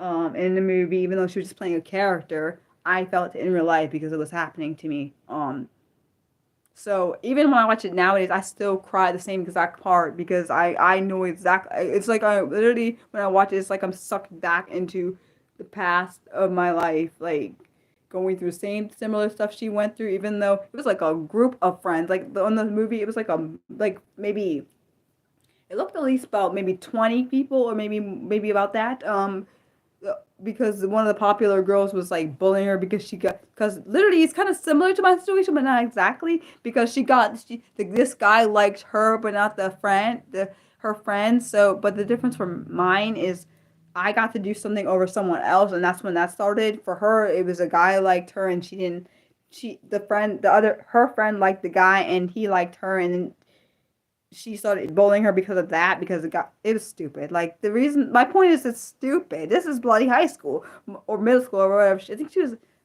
in the movie, even though she was just playing a character, I felt it in real life because it was happening to me. So even when I watch it nowadays, I still cry the same exact part because I know exactly. It's like I literally when I watch it, it's like I'm sucked back into the past of my life, like going through the same similar stuff she went through. Even though it was like a group of friends, like on the movie, it was like maybe it looked at least about maybe 20 people or maybe about that. Because one of the popular girls was like bullying her because she got because literally it's kind of similar to my situation but not exactly because this guy liked her but not her friend. So but the difference from mine is I got to do something over someone else, and that's when that started. For her it was a guy liked her and she didn't she the friend the other her friend liked the guy and he liked her, and then she started bullying her because of that because it was stupid. Like the reason my point is it's stupid. This is bloody high school or middle school or whatever.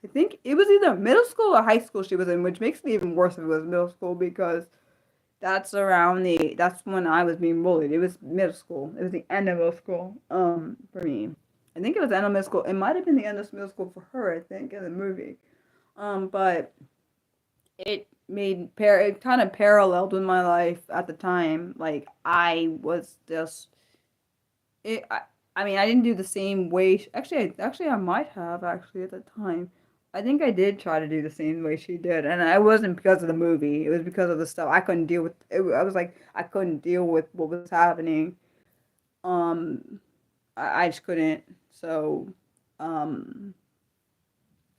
I think it was either middle school or high school she was in, which makes it even worse if it was middle school because that's when I was being bullied. It was middle school. It was the end of middle school. For me. I think it was the end of middle school. It might have been the end of middle school for her, I think, in the movie. But it kind of paralleled with my life at the time. Like I was just it. I mean, I didn't do the same way. Actually, I might have actually at the time. I think I did try to do the same way she did, and I wasn't because of the movie. It was because of the stuff I couldn't deal with. I was like I couldn't deal with what was happening. Um, I just couldn't. So, um,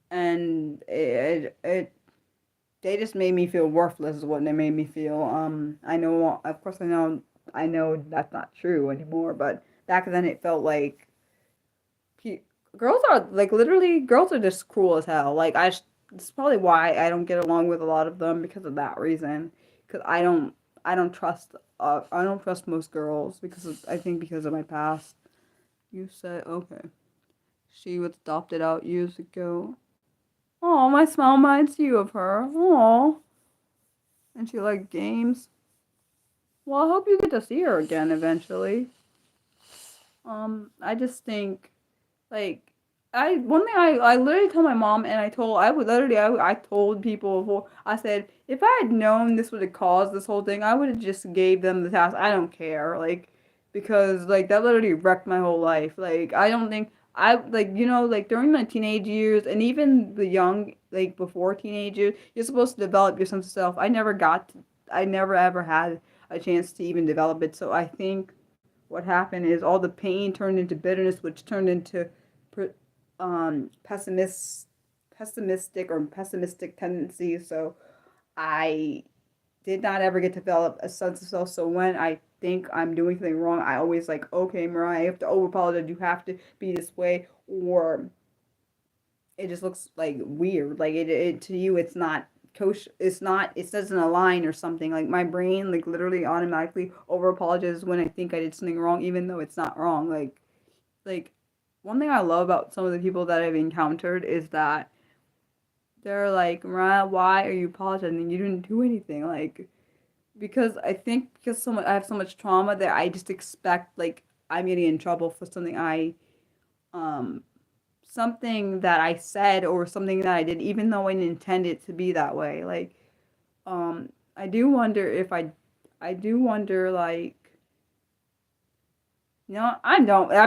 and it they just made me feel worthless is what they made me feel. I know, of course, I know that's not true anymore, but back then it felt like girls are like literally girls are just cruel as hell. It's probably why I don't get along with a lot of them because of that reason. Because I don't trust I don't trust most girls I think because of my past. You said okay. She was adopted out years ago. Oh, my smile reminds you of her. Oh. And she liked games. Well, I hope you get to see her again eventually. I just think, like, one thing I literally told my mom, and I told people before, I said, if I had known this would have caused this whole thing, I would have just gave them the task. I don't care, like, because, like, that literally wrecked my whole life. Like, I don't think, like, during my teenage years, and even the young, like, before teenage years, you're supposed to develop your sense of self. I never ever had a chance to even develop it, so I think what happened is all the pain turned into bitterness, which turned into um, pessimist, pessimistic tendencies. So I did not ever get to develop a sense of self. So when I think I'm doing something wrong, I always like, okay, Mariah, you have to over apologize. You have to be this way, or it just looks like weird. Like it to you, it's not kosher. It's not. It doesn't align or something. Like my brain, like literally automatically over apologizes when I think I did something wrong, even though it's not wrong. Like one thing I love about some of the people that I've encountered is that they're like, Mariah, why are you apologizing? You didn't do anything. Like because I think because I have so much trauma that I just expect like I'm getting in trouble for um something that I said or something that I did, even though I didn't intend it to be that way. Like, I do wonder I do wonder, like, I'm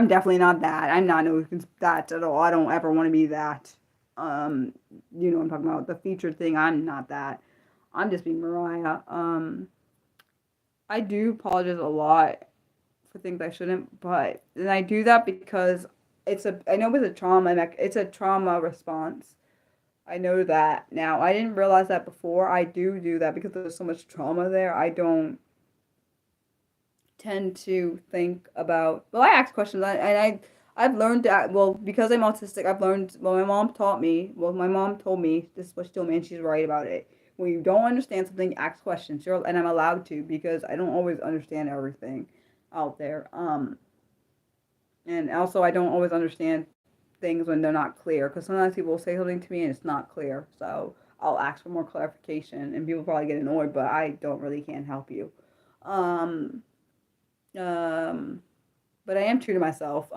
definitely not that. I'm not no that at all. I don't ever want to be that. Um, you know what I'm talking about, the featured thing. I'm not that. I'm just being Mariah. I do apologize a lot for things I shouldn't, but and I do that because I know it's a trauma response. I know that now. I didn't realize that before. I do that because there's so much trauma there. I don't tend to think about. Well, I ask questions, I've learned that. Well, because I'm autistic, I've learned. Well, my mom taught me. Well, my mom told me this is what she told me, and she's right about it. When you don't understand something, ask questions. And I'm allowed to because I don't always understand everything. out there. And also I don't always understand things when they're not clear, because sometimes people will say something to me and it's not clear. So I'll ask for more clarification, and people probably get annoyed, but I don't really can't help you. Um, um, but I am true to myself.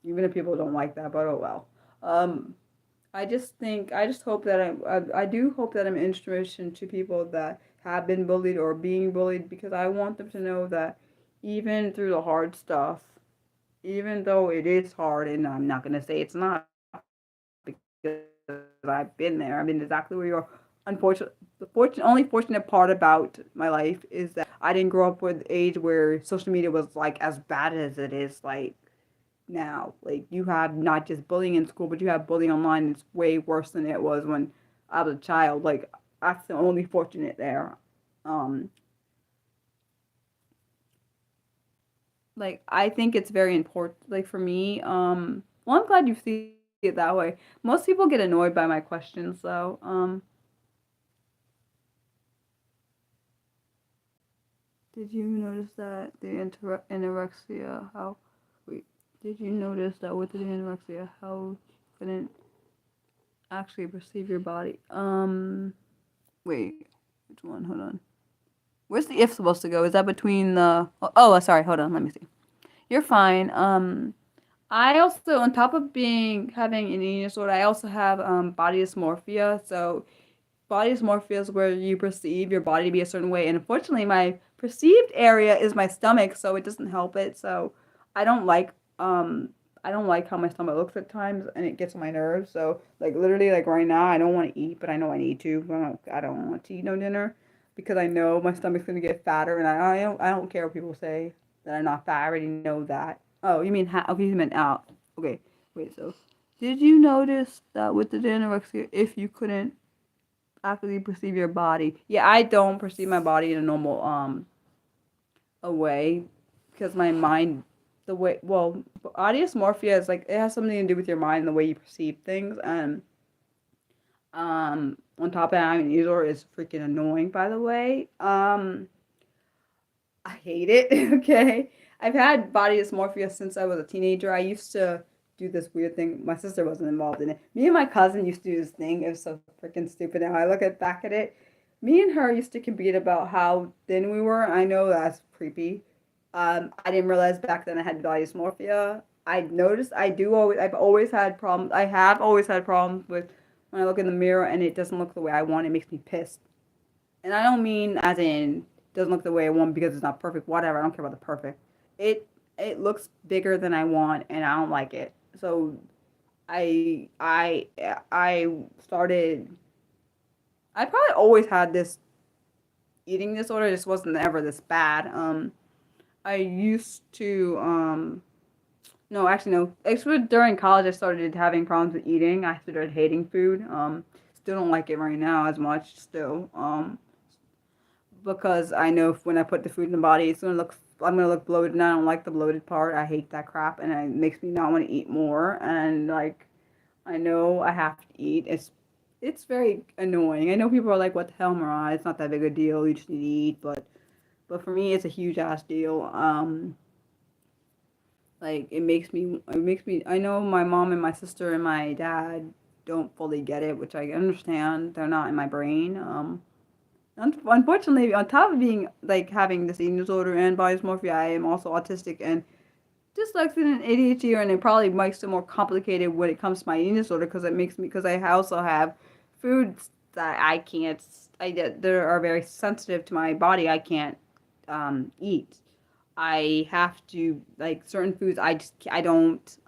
Even if people don't like that, but oh well. Um, I just hope that I do hope that I'm an inspiration to people that have been bullied or being bullied, because I want them to know that even through the hard stuff, even though it is hard, and I'm not gonna say it's not, because I've been there. I've been exactly where you are. Unfortunately, only fortunate part about my life is that I didn't grow up with age where social media was like as bad as it is like now. Like, you have not just bullying in school, but you have bullying online. It's way worse than it was when I was a child. Like, that's the only fortunate there. Um, like, I think it's very important. Like, for me, well, I'm glad you see it that way. Most people get annoyed by my questions, though. Did you notice that the anorexia, how, wait, did you notice that with the anorexia, how you couldn't actually perceive your body? Wait, which one? Hold on. Where's the if supposed to go? Is that between the, sorry, hold on, let me see. You're fine. I also, on top of having an eating disorder, I also have body dysmorphia. So body dysmorphia is where you perceive your body to be a certain way, and unfortunately, my perceived area is my stomach, so it doesn't help it. So I don't like um I don't like how my stomach looks at times, and it gets on my nerves. So like literally, like right now, I don't want to eat, but I know I need to. I don't want to eat no dinner because I know my stomach's gonna get fatter, and I don't care what people say that I'm not fat. I already know that. Oh, you mean okay? You meant out. Okay, wait. So did you notice that with the anorexia, if you couldn't accurately perceive your body. Yeah, I don't perceive my body in a normal a way, because my mind, the way, well, body dysmorphia is like, it has something to do with your mind and the way you perceive things. And on top of that, I mean, Ezor is freaking annoying, by the way. I hate it. Okay, I've had body dysmorphia since I was a teenager. I used to do this weird thing. My sister wasn't involved in it. Me and my cousin used to do this thing. It was so freaking stupid. Now I look back at it. Me and her used to compete about how thin we were. I know that's creepy. I didn't realize back then I had body dysmorphia. I noticed I've always had problems. I have always had problems with when I look in the mirror and it doesn't look the way I want. It makes me pissed. And I don't mean as in doesn't look the way I want because it's not perfect. Whatever. I don't care about the perfect. It it looks bigger than I want, and I don't like it. So I started. I probably always had this eating disorder. It just wasn't ever this bad. I used to no, actually no. Actually, during college, I started having problems with eating. I started hating food. Still don't like it right now as much. Still, because I know when I put the food in the body, I'm gonna look bloated, and I don't like the bloated part. I hate that crap, and it makes me not want to eat more. And like, I know I have to eat. It's very annoying. I know people are like, "What the hell, Mariah? It's not that big a deal. You just need to eat." But for me, it's a huge ass deal. Like it makes me. I know my mom and my sister and my dad don't fully get it, which I understand. They're not in my brain. Unfortunately, on top of being like having this eating disorder and body dysmorphia, I am also autistic and dyslexic and ADHD, and it probably makes it more complicated when it comes to my eating disorder, because I also have foods that I can't that are very sensitive to my body. I can't eat. I have to like certain foods. I don't.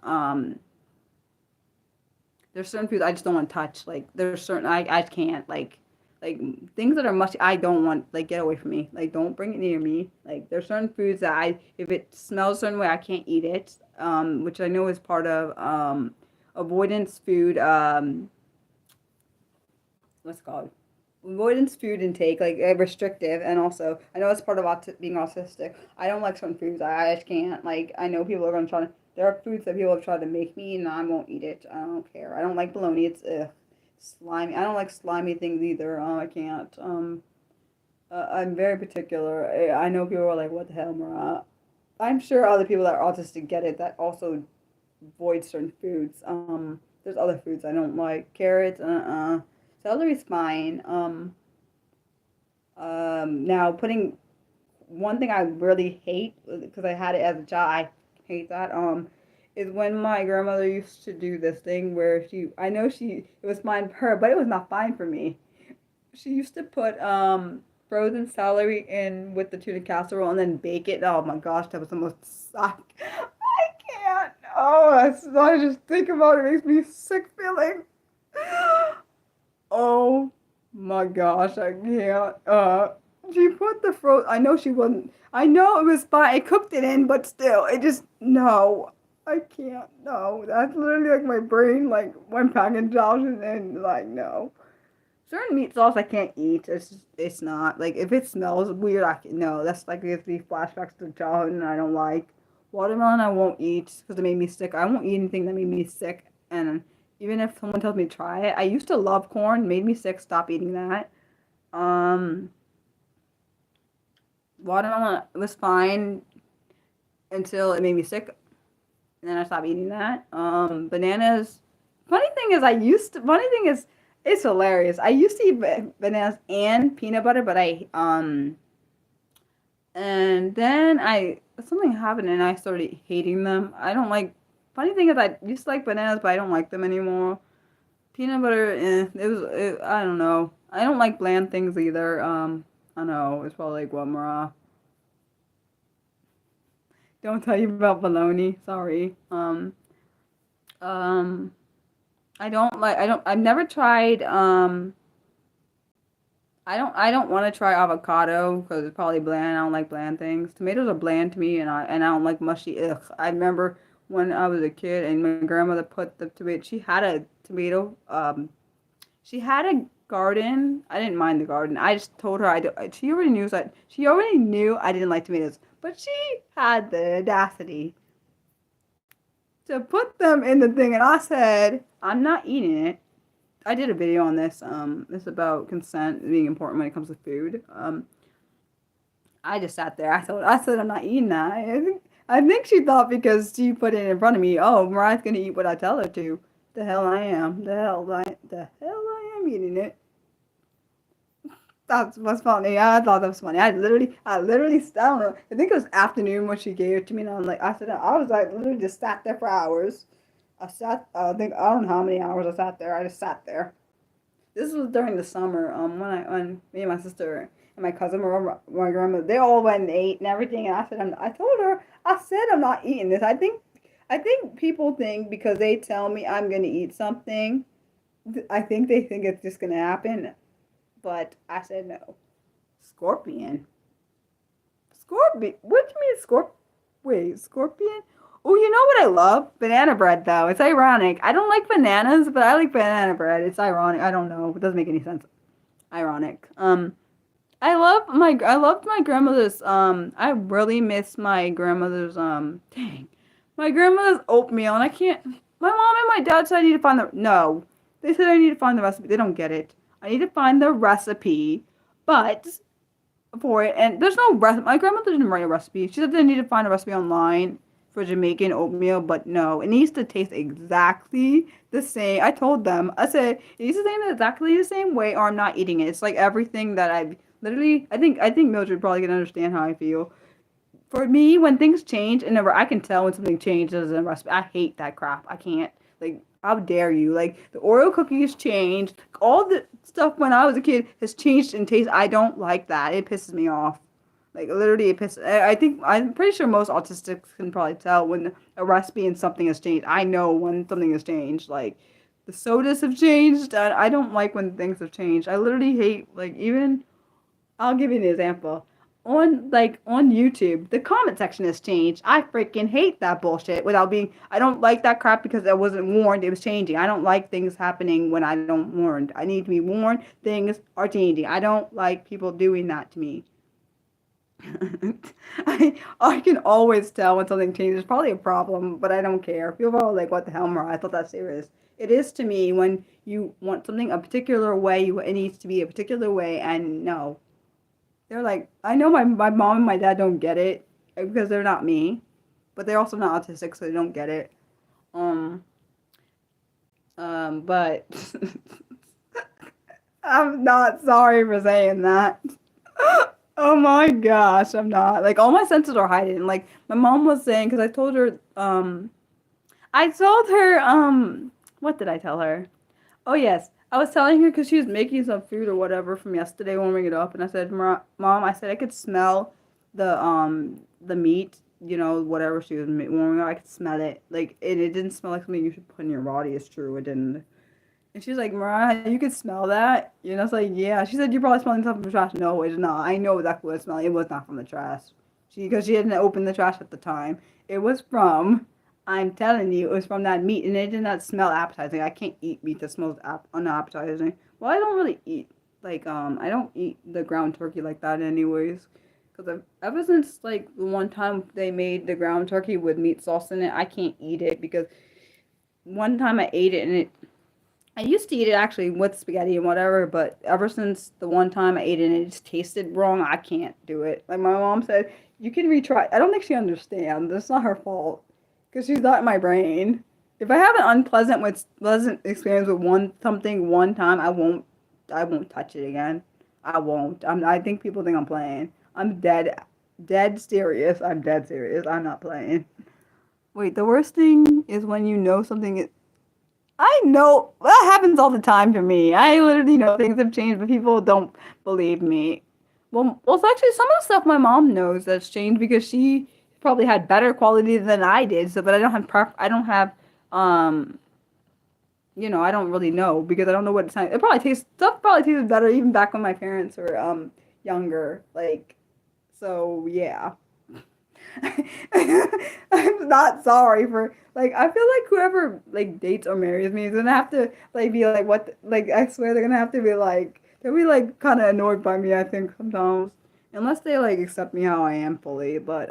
There's certain foods I just don't want to touch. Like there's certain I can't like things that are much I don't want, like, get away from me. Like don't bring it near me. Like there's certain foods that if it smells a certain way I can't eat it. Which I know is part of avoidance food what's it called? Avoidance food intake, like restrictive, and also I know it's part of being autistic. I don't like certain foods. I just can't. Like I know people are gonna try to. There are foods that people have tried to make me, and I won't eat it. I don't care. I don't like bologna. It's slimy. I don't like slimy things either. I can't. I'm very particular. I know people are like, "What the hell, Marat?" I'm sure other people that are autistic get it that also avoid certain foods. There's other foods I don't like. Carrots, celery's fine. Now putting one thing I really hate because I had it as a child. I hate that. Is when my grandmother used to do this thing where I know it was fine for her, but it was not fine for me. She used to put frozen celery in with the tuna casserole and then bake it. Oh my gosh, that was the most suck. I can't. Oh, I just think about it makes me sick feeling. Oh my gosh, I can't. She put the frozen. I know she wasn't. I know it was fine. I cooked it in, but still, it just no. I can't. No, that's literally like my brain like went back in Josh and like no. Certain meat sauce I can't eat. It's not like if it smells weird. No. That's like gives me flashbacks to childhood, and I don't like watermelon. I won't eat because it made me sick. I won't eat anything that made me sick. And even if someone tells me to try it, I used to love corn. Made me sick. Stop eating that. Um, Watermelon was fine until it made me sick, and then I stopped eating that. Bananas. Funny thing is, it's hilarious. I used to eat bananas and peanut butter, but and then something happened and I started hating them. I don't like. Funny thing is, I used to like bananas, but I don't like them anymore. Peanut butter, I don't know. I don't like bland things either. I know it's probably like what, Mara. Don't tell you about bologna. Sorry. Um, I've never tried, I don't want to try avocado because it's probably bland. I don't like bland things. Tomatoes are bland to me, and I don't like mushy. Ugh. I remember when I was a kid and my grandmother put the tomato. She had a tomato. She had a garden. I didn't mind the garden. I just told her I do, she already knew that she already knew I didn't like tomatoes, but she had the audacity to put them in the thing, and I said I'm not eating it. I did a video on this. It's about consent being important when it comes to food. I just sat there. I said I'm not eating that. I think she thought because she put it in front of me. Oh, Mariah's gonna eat what I tell her to. The hell I am. The hell I am eating it. That's what's funny. I thought that was funny. I don't know. I think it was afternoon when she gave it to me, and I was like, literally just sat there for hours. I don't know how many hours I sat there. I just sat there. This was during the summer. When me and my sister and my cousin were over my grandmother, they all went and ate and everything. And I told her, I said I'm not eating this. I think people think because they tell me I'm gonna eat something, I think they think it's just gonna happen. But I said no. Scorpion. Scorpion. What do you mean scorpion? Wait, scorpion? Oh, you know what I love? Banana bread, though. It's ironic. I don't like bananas, but I like banana bread. It's ironic. I don't know. It doesn't make any sense. Ironic. I loved my grandmother's, I really miss my grandmother's, my grandmother's oatmeal, and I can't, my mom and my dad said I need to find no. They said I need to find the recipe. They don't get it. I need to find the recipe, but for it, and there's no recipe. My grandmother didn't write a recipe. She said I need to find a recipe online for Jamaican oatmeal, but no, it needs to taste exactly the same. I told them, I said, it needs to taste exactly the same way or I'm not eating it. It's like everything that I've literally, I think Mildred probably can understand how I feel. For me, when things change, and I can tell when something changes in a recipe, I hate that crap. I can't, like, how dare you? Like, the Oreo cookies changed. All the stuff when I was a kid has changed in taste. I don't like that. It pisses me off. Like, literally, I'm pretty sure most autistics can probably tell when a recipe and something has changed. I know when something has changed. Like, the sodas have changed. I don't like when things have changed. I literally hate, like, even, I'll give you an example. On YouTube, the comment section has changed. I freaking hate that bullshit I don't like that crap because I wasn't warned it was changing. I don't like things happening when I don't warned. I need to be warned things are changing. I don't like people doing that to me. I can always tell when something changes. It's probably a problem, but I don't care. People are like, what the hell, Mara? I thought that's serious. It is to me when you want something a particular way, it needs to be a particular way, and no. They're like, I know my mom and my dad don't get it. because they're not me, but they're also not autistic, so they don't get it. But I'm not sorry for saying that. Oh my gosh, I'm not. Like, all my senses are heightened. Like, my mom was saying, because I told her, what did I tell her? Oh, yes. I was telling her because she was making some food or whatever from yesterday, warming it up, and I said, Mom, I said I could smell the meat, whatever she was warming up. I could smell it. Like, and it didn't smell like something you should put in your body. It's true, it didn't. And she's like, Mariah, you could smell that? I was like, yeah. She said, you're probably smelling something from the trash. No, it's not. I know exactly what it smelled. It was not from the trash. Because she didn't open the trash at the time. It was from, I'm telling you, it was from that meat. And it did not smell appetizing. I can't eat meat that smells unappetizing. Well, I don't really eat, I don't eat the ground turkey like that anyways. Because ever since, the one time they made the ground turkey with meat sauce in it, I can't eat it. Because one time I ate it and I used to eat it actually with spaghetti and whatever, but ever since the one time I ate it and it just tasted wrong, I can't do it. Like my mom said, you can retry. I don't think she understands. It's not her fault because she's not in my brain. If I have an pleasant experience with something one time, I won't touch it again. I won't. I think people think I'm playing. I'm dead serious. I'm dead serious. I'm not playing. Wait, the worst thing is when you know something is. I know that happens all the time to me. I literally know things have changed, but people don't believe me. Well, it's actually some of the stuff my mom knows that's changed because she probably had better quality than I did. So, but um, I don't really know because I don't know what it sounds. Stuff probably tasted better even back when my parents were younger. So yeah. I'm not sorry for I feel like whoever dates or marries me is gonna have to be like what I swear they're gonna have to be they'll be kind of annoyed by me I think sometimes unless they accept me how I am fully but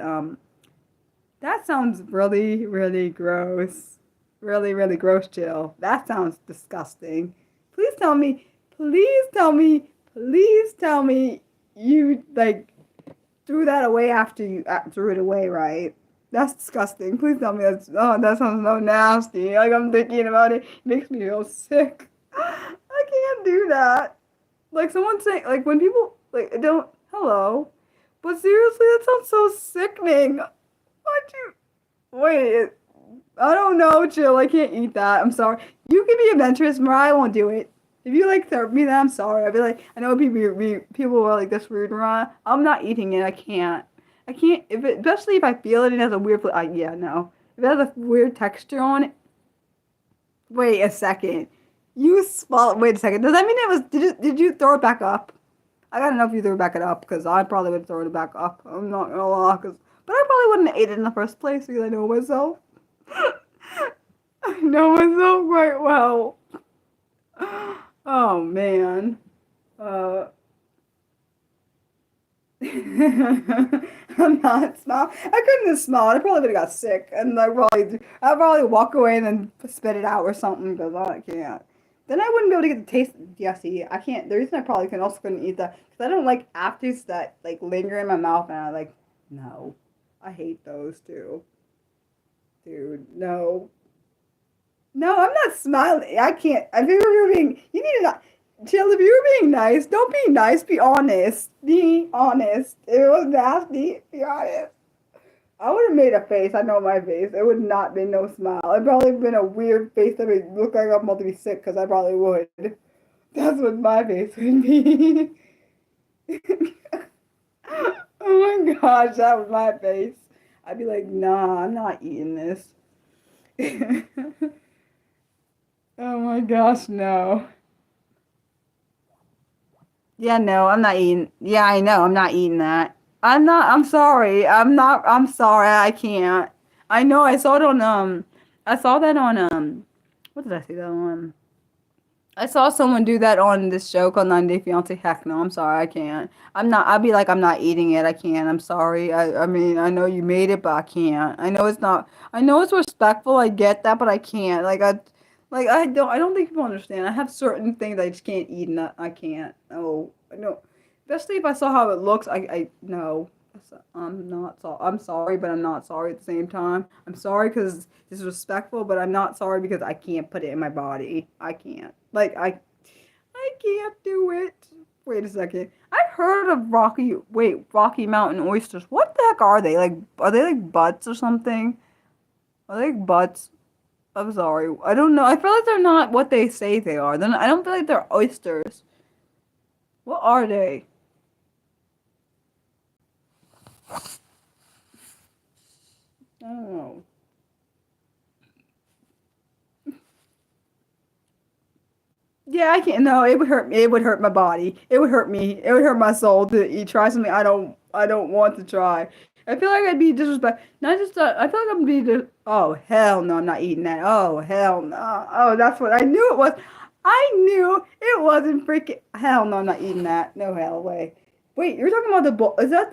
that sounds really really gross, really gross. Jill, that sounds disgusting. Please tell me, please tell me you threw that away after you threw it away, right? That's disgusting. Please tell me that sounds so nasty. I'm thinking about it. It makes me feel sick. I can't do that. Someone saying, when people, don't, hello. But seriously, that sounds so sickening. Why'd you, wait, I don't know, Jill. I can't eat that. I'm sorry. You can be adventurous, Mariah won't do it. If you serve me that, I'm sorry. I'd be I know people are this rude, Mariah. I'm not eating it. I can't. Especially if I feel it and it has a weird, yeah, no. If it has a weird texture on it. Wait a second. You swallowed, wait a second. Does that mean it was, did you throw it back up? I gotta know if you threw it back up, because I probably would throw it back up. I'm not gonna lie, but I probably wouldn't have ate it in the first place, because I know myself. I know myself quite well. Oh, man. I'm not smile. I couldn't have smiled. I probably would have got sick, and I'd probably walk away and then spit it out or something because I can't. Then I wouldn't be able to get the taste. Yeah, see, I can't. The reason I probably couldn't eat that because I don't like aftertastes that linger in my mouth, and no, I hate those too, dude. No, I'm not smiling. I can't. I think you're being. You need to not. Jill, if you were being nice, don't be nice. Be honest. Be honest. If it was nasty, be honest. I would have made a face. I know my face. It would not been no smile. It'd probably been a weird face that would look like I'm about to be sick because I probably would. That's what my face would be. Oh my gosh, that was my face. I'd be nah, I'm not eating this. Oh my gosh, no. Yeah, no, I'm not eating. Yeah, I know, I'm not eating that. I'm sorry. I'm sorry, I can't. I know, I saw that on, what did I see that on? I saw someone do that on this show called 90 Day Fiancé. Heck no, I'm sorry, I can't. I'll be I'm not eating it, I can't, I'm sorry. I mean, I know you made it, but I can't. I know it's respectful, I get that, but I can't. I don't think people understand. I have certain things I just can't eat, and I can't. No, I know. Especially if I saw how it looks, no. I'm not sorry. I'm sorry, but I'm not sorry at the same time. I'm sorry because it's disrespectful, but I'm not sorry because I can't put it in my body. I can't. I can't do it. Wait a second. I've heard of Rocky Mountain oysters. What the heck are they? Are they like butts or something? Are they like butts? I'm sorry. I don't know. I feel like they're not what they say they are. I don't feel like they're oysters. What are they? I don't know. Yeah, I can't. No, it would hurt me. It would hurt my body. It would hurt me. It would hurt my soul to try something I don't want to try. I feel like I'd be disrespect. Not just I feel like I'm being. Oh hell no! I'm not eating that. Oh hell no! Oh, that's what I knew it was. I knew it wasn't freaking. Hell no! I'm not eating that. No hell way. Wait, you're talking about the bull? Is that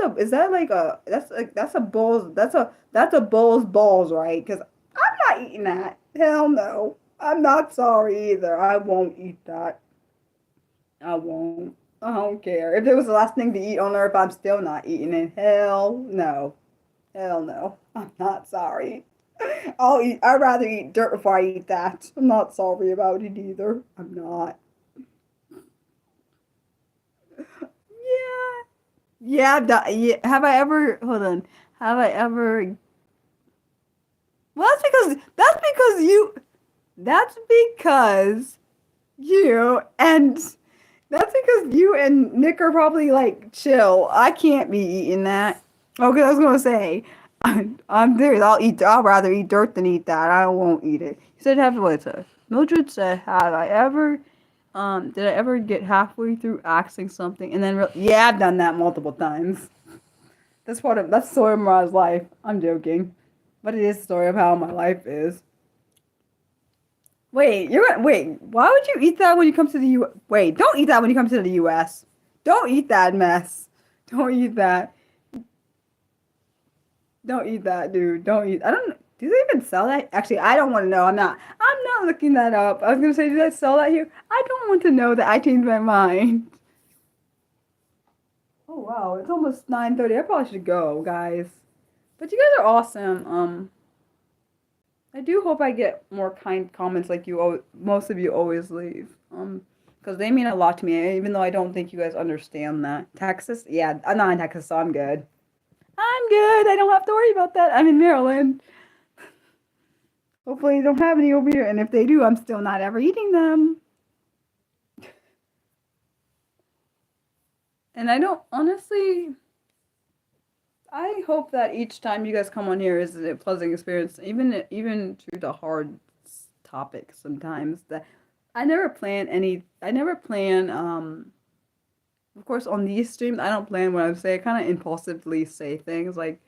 like a? That's a bull's. That's a bull's balls, right? Because I'm not eating that. Hell no. I'm not sorry either. I won't eat that. I won't. I don't care. If it was the last thing to eat on earth, I'm still not eating it. Hell no. Hell no. I'm not sorry. I'd rather eat dirt before I eat that. I'm not sorry about it either. I'm not. Yeah. Yeah, yeah. Have I ever, hold on. Have I ever, well, that's because you and that's because you and Nick are probably like chill. I can't be eating that. Okay, I was gonna say, I'm serious. I'll rather eat dirt than eat that. I won't eat it. You said have what it says. Mildred said, "Have I ever, did I ever get halfway through asking something and then yeah, I've done that multiple times. That's the story of my life. I'm joking, but it is the story of how my life is." Wait. Why would you eat that when you come to the U? Wait, don't eat that when you come to the U.S. Don't eat that mess. Don't eat that. Don't eat that, dude. Don't eat. I don't. Do they even sell that? Actually, I don't want to know. I'm not looking that up. I was gonna say, do they sell that here? I don't want to know that I changed my mind. Oh wow, it's almost 9:30. I probably should go, guys. But you guys are awesome. I do hope I get more kind comments like most of you always leave. Because they mean a lot to me, even though I don't think you guys understand that. Texas? Yeah, I'm not in Texas, so I'm good. I'm good. I don't have to worry about that. I'm in Maryland. Hopefully, they don't have any over here, and if they do, I'm still not ever eating them. And I don't honestly. I hope that each time you guys come on here is a pleasant experience, even through the hard topics sometimes. That I never plan. Of course, on these streams, I don't plan what I say. I kind of impulsively say things like,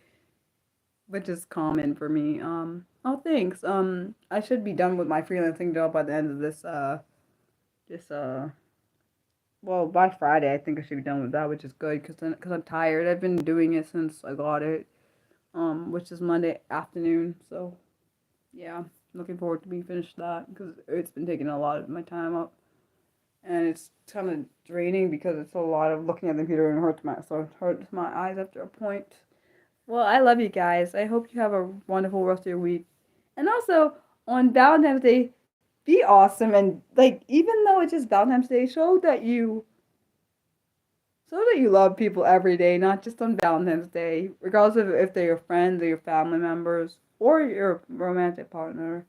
which is common for me. Oh, thanks. I should be done with my freelancing job by the end of this well, by Friday, I think I should be done with that, which is good because I'm tired. I've been doing it since I got it, which is Monday afternoon. So, yeah, looking forward to being finished that because it's been taking a lot of my time up, and it's kind of draining because it's a lot of looking at the computer and it hurts my eyes after a point. Well, I love you guys. I hope you have a wonderful rest of your week, and also on Valentine's Day, be awesome and like even though it's just Valentine's Day, show that you love people every day, not just on Valentine's Day, regardless of if they're your friends or your family members or your romantic partner.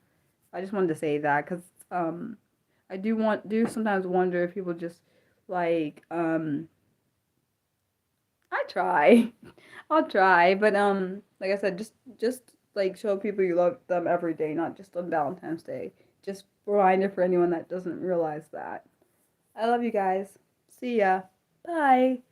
I just wanted to say that because I do sometimes wonder if people just like I try, I'll try, but like I said, just like show people you love them every day, not just on Valentine's Day. Just a reminder for anyone that doesn't realize that. I love you guys. See ya. Bye.